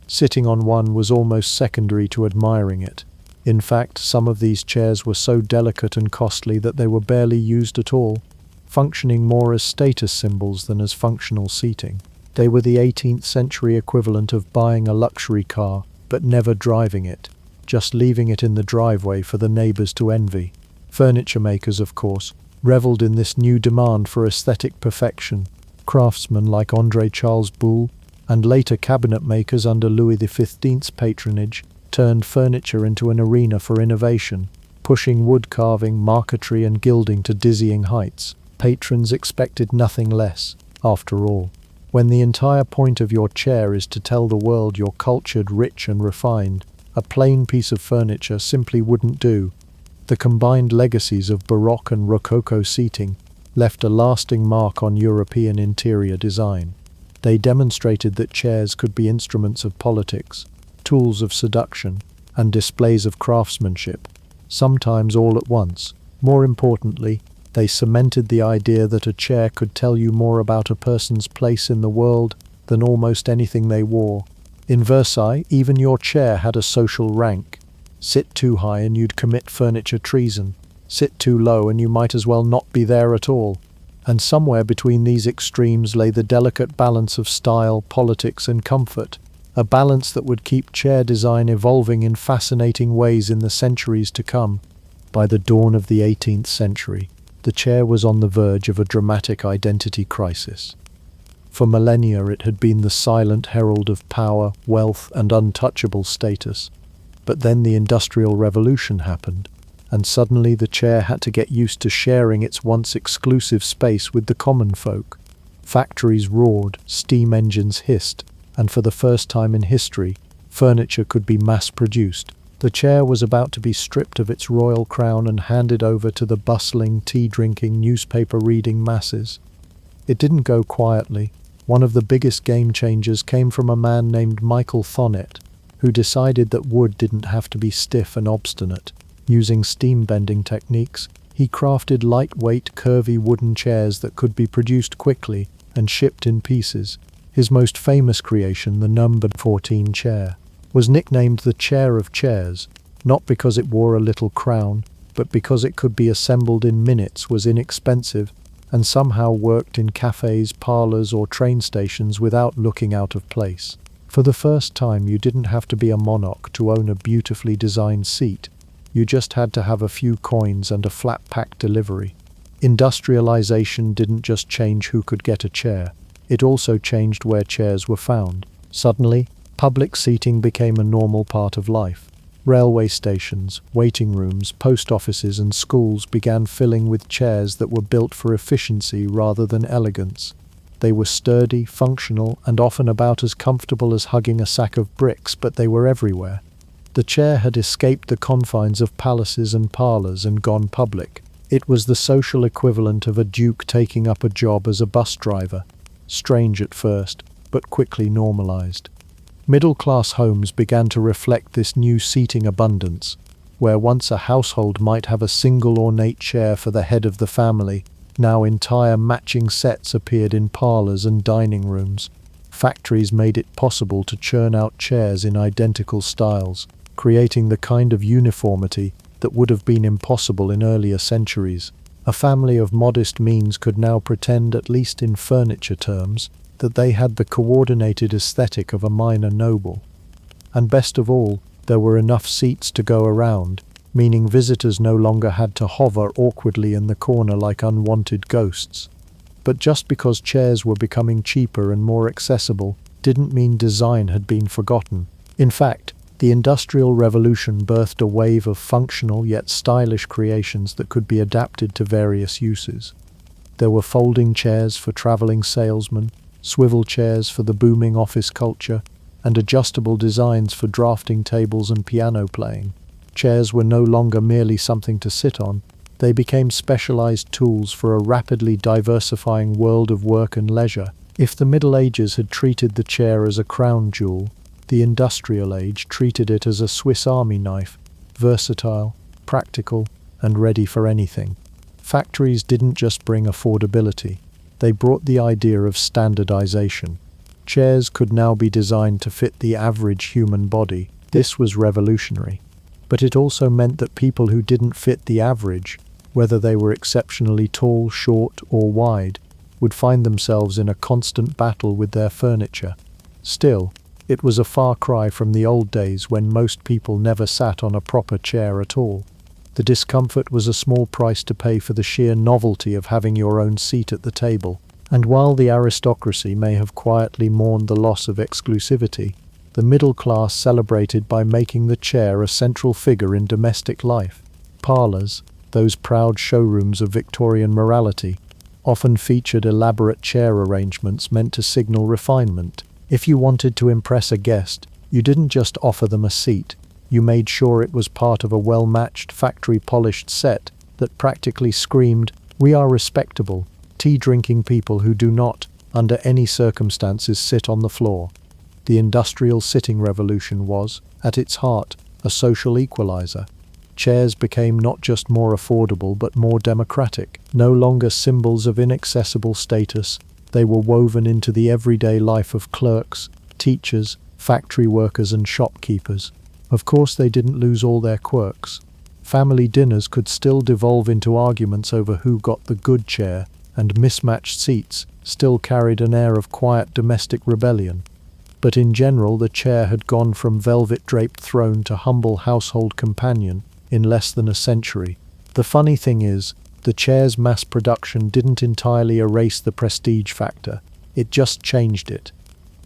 Sitting on one was almost secondary to admiring it. In fact, some of these chairs were so delicate and costly that they were barely used at all, functioning more as status symbols than as functional seating. They were the 18th century equivalent of buying a luxury car, but never driving it, just leaving it in the driveway for the neighbors to envy. Furniture makers, of course, reveled in this new demand for aesthetic perfection. Craftsmen like André Charles Boulle, and later cabinet makers under Louis XV's patronage, turned furniture into an arena for innovation, pushing wood carving, marquetry, and gilding to dizzying heights. Patrons expected nothing less, after all. When the entire point of your chair is to tell the world you're cultured, rich, and refined, a plain piece of furniture simply wouldn't do. The combined legacies of Baroque and Rococo seating left a lasting mark on European interior design. They demonstrated that chairs could be instruments of politics, tools of seduction, and displays of craftsmanship, sometimes all at once. More importantly, they cemented the idea that a chair could tell you more about a person's place in the world than almost anything they wore. In Versailles, even your chair had a social rank. Sit too high and you'd commit furniture treason. Sit too low and you might as well not be there at all. And somewhere between these extremes lay the delicate balance of style, politics, and comfort, a balance that would keep chair design evolving in fascinating ways in the centuries to come. By the dawn of the 18th century, the chair was on the verge of a dramatic identity crisis. For millennia it had been the silent herald of power, wealth, and untouchable status. But then the Industrial Revolution happened, and suddenly the chair had to get used to sharing its once exclusive space with the common folk. Factories roared, steam engines hissed, and for the first time in history, furniture could be mass-produced. The chair was about to be stripped of its royal crown and handed over to the bustling, tea-drinking, newspaper-reading masses. It didn't go quietly. One of the biggest game changers came from a man named Michael Thonet, who decided that wood didn't have to be stiff and obstinate. Using steam bending techniques, he crafted lightweight, curvy wooden chairs that could be produced quickly and shipped in pieces. His most famous creation, the number 14 chair, was nicknamed the Chair of Chairs, not because it wore a little crown, but because it could be assembled in minutes, was inexpensive, and somehow worked in cafes, parlors, or train stations without looking out of place. For the first time, you didn't have to be a monarch to own a beautifully designed seat. You just had to have a few coins and a flat-pack delivery. Industrialization didn't just change who could get a chair, it also changed where chairs were found. Suddenly, public seating became a normal part of life. Railway stations, waiting rooms, post offices, and schools began filling with chairs that were built for efficiency rather than elegance. They were sturdy, functional, and often about as comfortable as hugging a sack of bricks, but they were everywhere. The chair had escaped the confines of palaces and parlors and gone public. It was the social equivalent of a duke taking up a job as a bus driver. Strange at first, but quickly normalized. Middle-class homes began to reflect this new seating abundance. Where once a household might have a single ornate chair for the head of the family, now entire matching sets appeared in parlors and dining rooms. Factories made it possible to churn out chairs in identical styles, creating the kind of uniformity that would have been impossible in earlier centuries. A family of modest means could now pretend, at least in furniture terms, that they had the coordinated aesthetic of a minor noble. And best of all, there were enough seats to go around, meaning visitors no longer had to hover awkwardly in the corner like unwanted ghosts. But just because chairs were becoming cheaper and more accessible didn't mean design had been forgotten. In fact, the Industrial Revolution birthed a wave of functional yet stylish creations that could be adapted to various uses. There were folding chairs for traveling salesmen, swivel chairs for the booming office culture, and adjustable designs for drafting tables and piano playing. Chairs were no longer merely something to sit on, they became specialized tools for a rapidly diversifying world of work and leisure. If the Middle Ages had treated the chair as a crown jewel, the Industrial Age treated it as a Swiss Army knife, versatile, practical, and ready for anything. Factories didn't just bring affordability, they brought the idea of standardization. Chairs could now be designed to fit the average human body. This was revolutionary. But it also meant that people who didn't fit the average, whether they were exceptionally tall, short, or wide, would find themselves in a constant battle with their furniture. Still, it was a far cry from the old days when most people never sat on a proper chair at all. The discomfort was a small price to pay for the sheer novelty of having your own seat at the table. And while the aristocracy may have quietly mourned the loss of exclusivity, the middle class celebrated by making the chair a central figure in domestic life. Parlors, those proud showrooms of Victorian morality, often featured elaborate chair arrangements meant to signal refinement. If you wanted to impress a guest, you didn't just offer them a seat, you made sure it was part of a well-matched, factory-polished set that practically screamed, "We are respectable, tea-drinking people who do not, under any circumstances, sit on the floor." The industrial sitting revolution was, at its heart, a social equalizer. Chairs became not just more affordable but more democratic, no longer symbols of inaccessible status. They were woven into the everyday life of clerks, teachers, factory workers, and shopkeepers. Of course, they didn't lose all their quirks. Family dinners could still devolve into arguments over who got the good chair, and mismatched seats still carried an air of quiet domestic rebellion. But in general, the chair had gone from velvet-draped throne to humble household companion in less than a century. The funny thing is, the chair's mass production didn't entirely erase the prestige factor, it just changed it.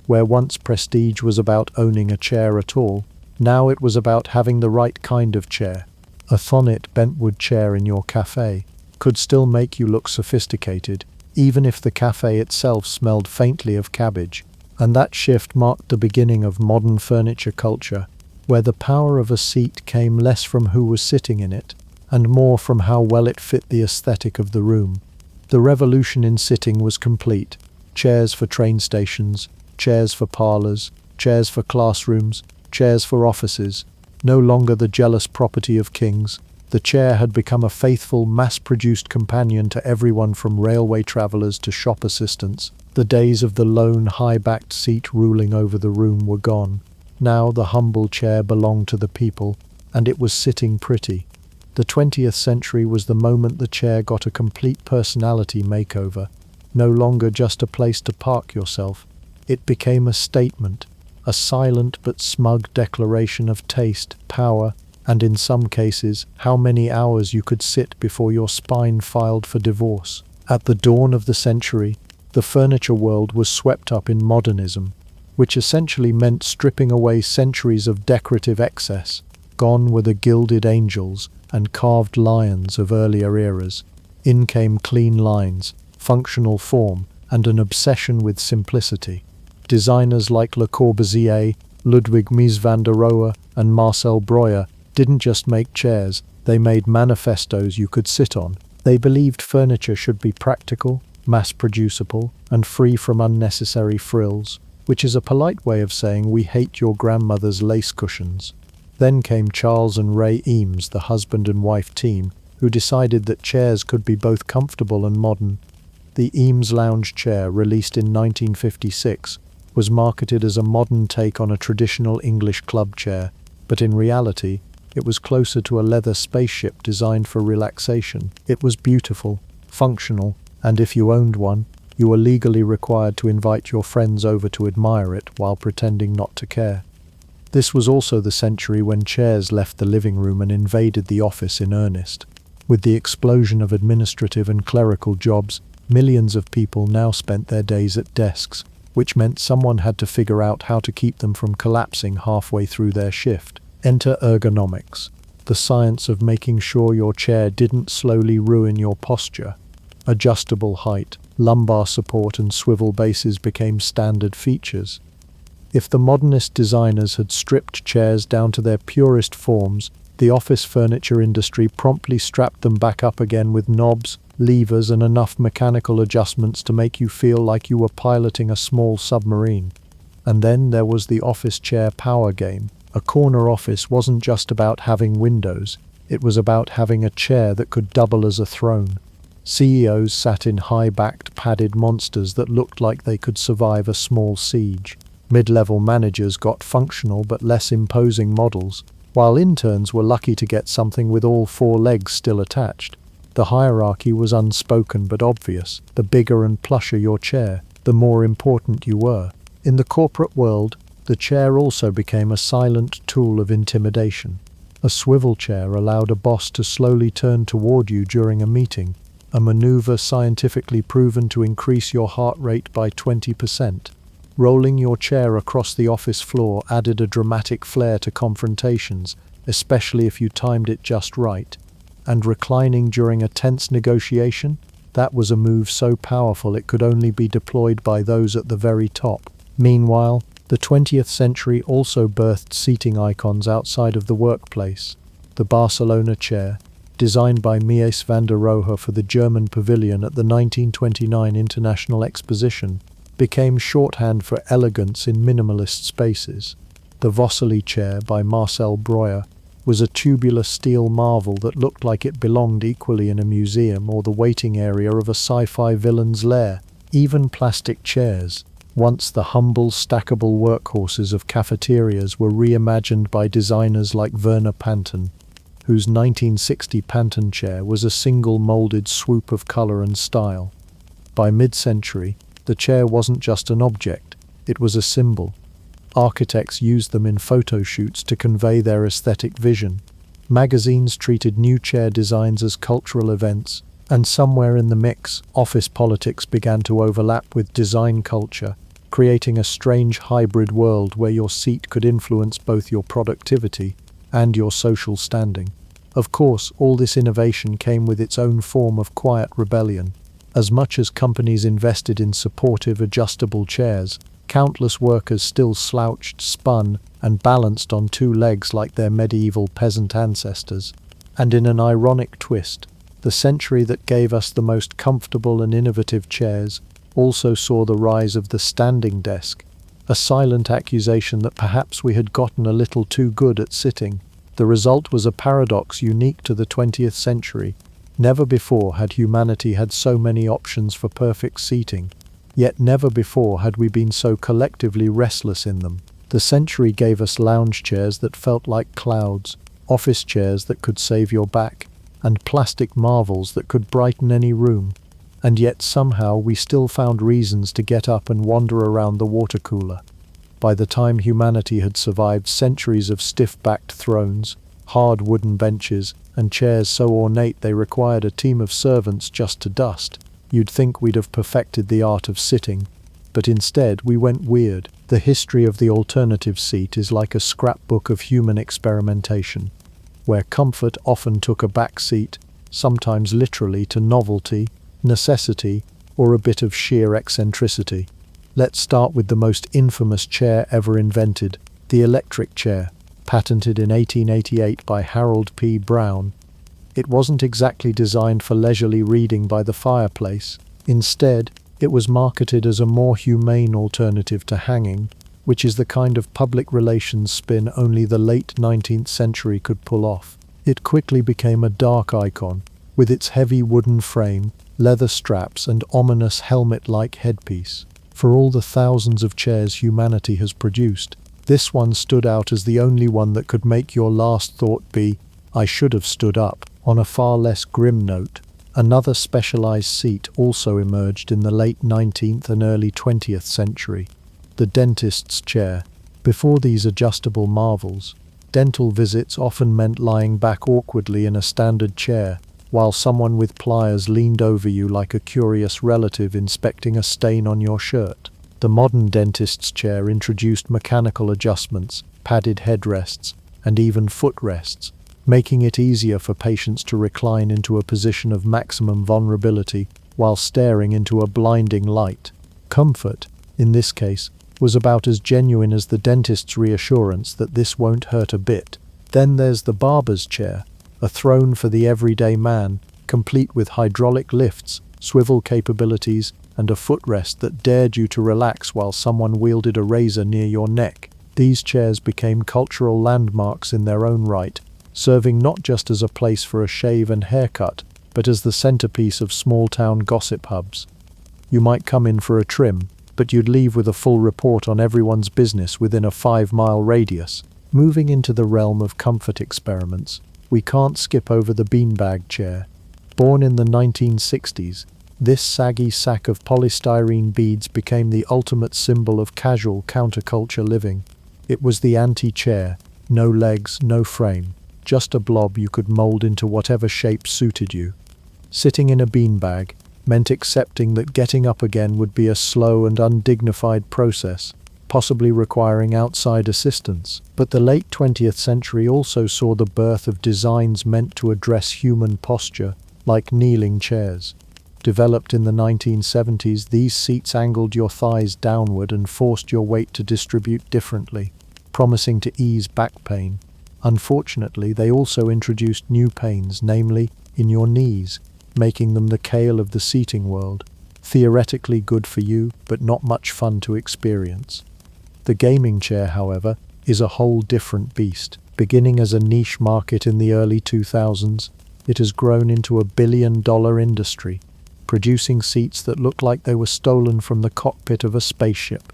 Where once prestige was about owning a chair at all, now it was about having the right kind of chair. A Thonet bentwood chair in your cafe could still make you look sophisticated, even if the cafe itself smelled faintly of cabbage. And that shift marked the beginning of modern furniture culture, where the power of a seat came less from who was sitting in it, and more from how well it fit the aesthetic of the room. The revolution in sitting was complete. Chairs for train stations, chairs for parlors, chairs for classrooms, Chairs for offices, no longer the jealous property of kings, the chair had become a faithful, mass-produced companion to everyone from railway travellers to shop assistants. The days of the lone, high-backed seat ruling over the room were gone. Now the humble chair belonged to the people, and it was sitting pretty. The 20th century was the moment the chair got a complete personality makeover. No longer just a place to park yourself. It became a statement, a silent but smug declaration of taste, power, and in some cases, how many hours you could sit before your spine filed for divorce. At the dawn of the century, the furniture world was swept up in modernism, which essentially meant stripping away centuries of decorative excess. Gone were the gilded angels and carved lions of earlier eras. In came clean lines, functional form, and an obsession with simplicity. Designers like Le Corbusier, Ludwig Mies van der Rohe, and Marcel Breuer didn't just make chairs, they made manifestos you could sit on. They believed furniture should be practical, mass-producible, and free from unnecessary frills, which is a polite way of saying we hate your grandmother's lace cushions. Then came Charles and Ray Eames, the husband and wife team, who decided that chairs could be both comfortable and modern. The Eames lounge chair, released in 1956, was marketed as a modern take on a traditional English club chair, but in reality, it was closer to a leather spaceship designed for relaxation. It was beautiful, functional, and if you owned one, you were legally required to invite your friends over to admire it while pretending not to care. This was also the century when chairs left the living room and invaded the office in earnest. With the explosion of administrative and clerical jobs, millions of people now spent their days at desks, which meant someone had to figure out how to keep them from collapsing halfway through their shift. Enter ergonomics, the science of making sure your chair didn't slowly ruin your posture. Adjustable height, lumbar support, and swivel bases became standard features. If the modernist designers had stripped chairs down to their purest forms, the office furniture industry promptly strapped them back up again with knobs, levers, and enough mechanical adjustments to make you feel like you were piloting a small submarine. And then there was the office chair power game. A corner office wasn't just about having windows, it was about having a chair that could double as a throne. CEOs sat in high-backed, padded monsters that looked like they could survive a small siege. Mid-level managers got functional but less imposing models, while interns were lucky to get something with all four legs still attached. The hierarchy was unspoken but obvious. The bigger and plusher your chair, the more important you were. In the corporate world, the chair also became a silent tool of intimidation. A swivel chair allowed a boss to slowly turn toward you during a meeting, a maneuver scientifically proven to increase your heart rate by 20%. Rolling your chair across the office floor added a dramatic flair to confrontations, especially if you timed it just right. And reclining during a tense negotiation? That was a move so powerful it could only be deployed by those at the very top. Meanwhile, the 20th century also birthed seating icons outside of the workplace. The Barcelona chair, designed by Mies van der Rohe for the German pavilion at the 1929 International Exposition, became shorthand for elegance in minimalist spaces. The Vosseli chair by Marcel Breuer was a tubular steel marvel that looked like it belonged equally in a museum or the waiting area of a sci-fi villain's lair. Even plastic chairs, once the humble, stackable workhorses of cafeterias, were reimagined by designers like Werner Panton, whose 1960 Panton chair was a single molded swoop of color and style. By mid-century, the chair wasn't just an object, it was a symbol. Architects used them in photo shoots to convey their aesthetic vision. Magazines treated new chair designs as cultural events, and somewhere in the mix, office politics began to overlap with design culture, creating a strange hybrid world where your seat could influence both your productivity and your social standing. Of course, all this innovation came with its own form of quiet rebellion. As much as companies invested in supportive, adjustable chairs, countless workers still slouched, spun, and balanced on two legs like their medieval peasant ancestors. And in an ironic twist, the century that gave us the most comfortable and innovative chairs also saw the rise of the standing desk, a silent accusation that perhaps we had gotten a little too good at sitting. The result was a paradox unique to the 20th century. Never before had humanity had so many options for perfect seating, yet never before had we been so collectively restless in them. The century gave us lounge chairs that felt like clouds, office chairs that could save your back, and plastic marvels that could brighten any room. And yet somehow we still found reasons to get up and wander around the water cooler. By the time humanity had survived centuries of stiff-backed thrones, hard wooden benches, and chairs so ornate they required a team of servants just to dust, you'd think we'd have perfected the art of sitting. But instead we went weird. The history of the alternative seat is like a scrapbook of human experimentation, where comfort often took a back seat, sometimes literally to novelty, necessity, or a bit of sheer eccentricity. Let's start with the most infamous chair ever invented, the electric chair, patented in 1888 by Harold P. Brown. It wasn't exactly designed for leisurely reading by the fireplace. Instead, it was marketed as a more humane alternative to hanging, which is the kind of public relations spin only the late 19th century could pull off. It quickly became a dark icon, with its heavy wooden frame, leather straps, and ominous helmet-like headpiece. For all the thousands of chairs humanity has produced, this one stood out as the only one that could make your last thought be, "I should have stood up." On a far less grim note, another specialized seat also emerged in the late 19th and early 20th century, the dentist's chair. Before these adjustable marvels, dental visits often meant lying back awkwardly in a standard chair, while someone with pliers leaned over you like a curious relative inspecting a stain on your shirt. The modern dentist's chair introduced mechanical adjustments, padded headrests, and even footrests, making it easier for patients to recline into a position of maximum vulnerability while staring into a blinding light. Comfort, in this case, was about as genuine as the dentist's reassurance that this won't hurt a bit. Then there's the barber's chair, a throne for the everyday man, complete with hydraulic lifts, swivel capabilities, and a footrest that dared you to relax while someone wielded a razor near your neck. These chairs became cultural landmarks in their own right, serving not just as a place for a shave and haircut, but as the centerpiece of small-town gossip hubs. You might come in for a trim, but you'd leave with a full report on everyone's business within a 5-mile radius. Moving into the realm of comfort experiments, we can't skip over the beanbag chair. Born in the 1960s, this saggy sack of polystyrene beads became the ultimate symbol of casual counterculture living. It was the anti-chair, no legs, no frame, just a blob you could mold into whatever shape suited you. Sitting in a beanbag meant accepting that getting up again would be a slow and undignified process, possibly requiring outside assistance. But the late 20th century also saw the birth of designs meant to address human posture, like kneeling chairs. Developed in the 1970s, these seats angled your thighs downward and forced your weight to distribute differently, promising to ease back pain. Unfortunately, they also introduced new pains, namely in your knees, making them the kale of the seating world. Theoretically good for you, but not much fun to experience. The gaming chair, however, is a whole different beast. Beginning as a niche market in the early 2000s, it has grown into a billion-dollar industry, producing seats that look like they were stolen from the cockpit of a spaceship.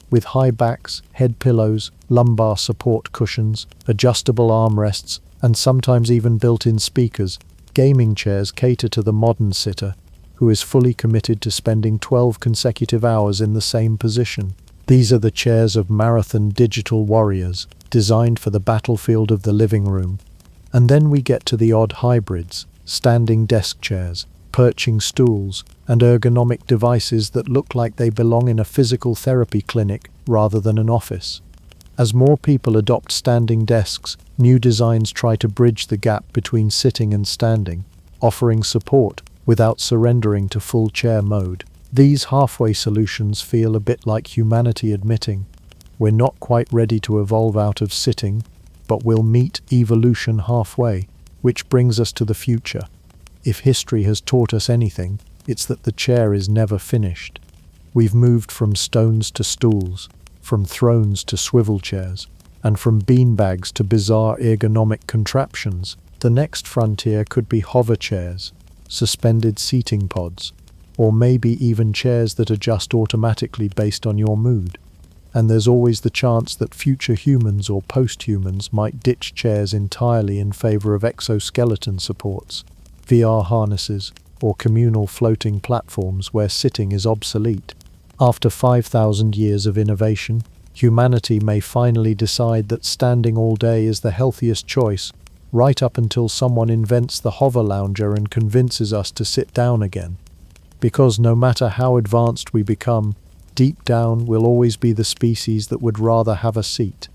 With high backs, head pillows, lumbar support cushions, adjustable armrests, and sometimes even built-in speakers, gaming chairs cater to the modern sitter, who is fully committed to spending 12 consecutive hours in the same position. These are the chairs of marathon digital warriors, designed for the battlefield of the living room. And then we get to the odd hybrids, standing desk chairs, perching stools, and ergonomic devices that look like they belong in a physical therapy clinic rather than an office. As more people adopt standing desks, new designs try to bridge the gap between sitting and standing, offering support without surrendering to full chair mode. These halfway solutions feel a bit like humanity admitting, we're not quite ready to evolve out of sitting, but we'll meet evolution halfway, which brings us to the future. If history has taught us anything, it's that the chair is never finished. We've moved from stones to stools, from thrones to swivel chairs, and from beanbags to bizarre ergonomic contraptions. The next frontier could be hover chairs, suspended seating pods, or maybe even chairs that adjust automatically based on your mood. And there's always the chance that future humans or post-humans might ditch chairs entirely in favor of exoskeleton supports, VR harnesses, or communal floating platforms where sitting is obsolete. After 5,000 years of innovation, humanity may finally decide that standing all day is the healthiest choice, right up until someone invents the hover lounger and convinces us to sit down again. Because no matter how advanced we become, deep down we'll always be the species that would rather have a seat.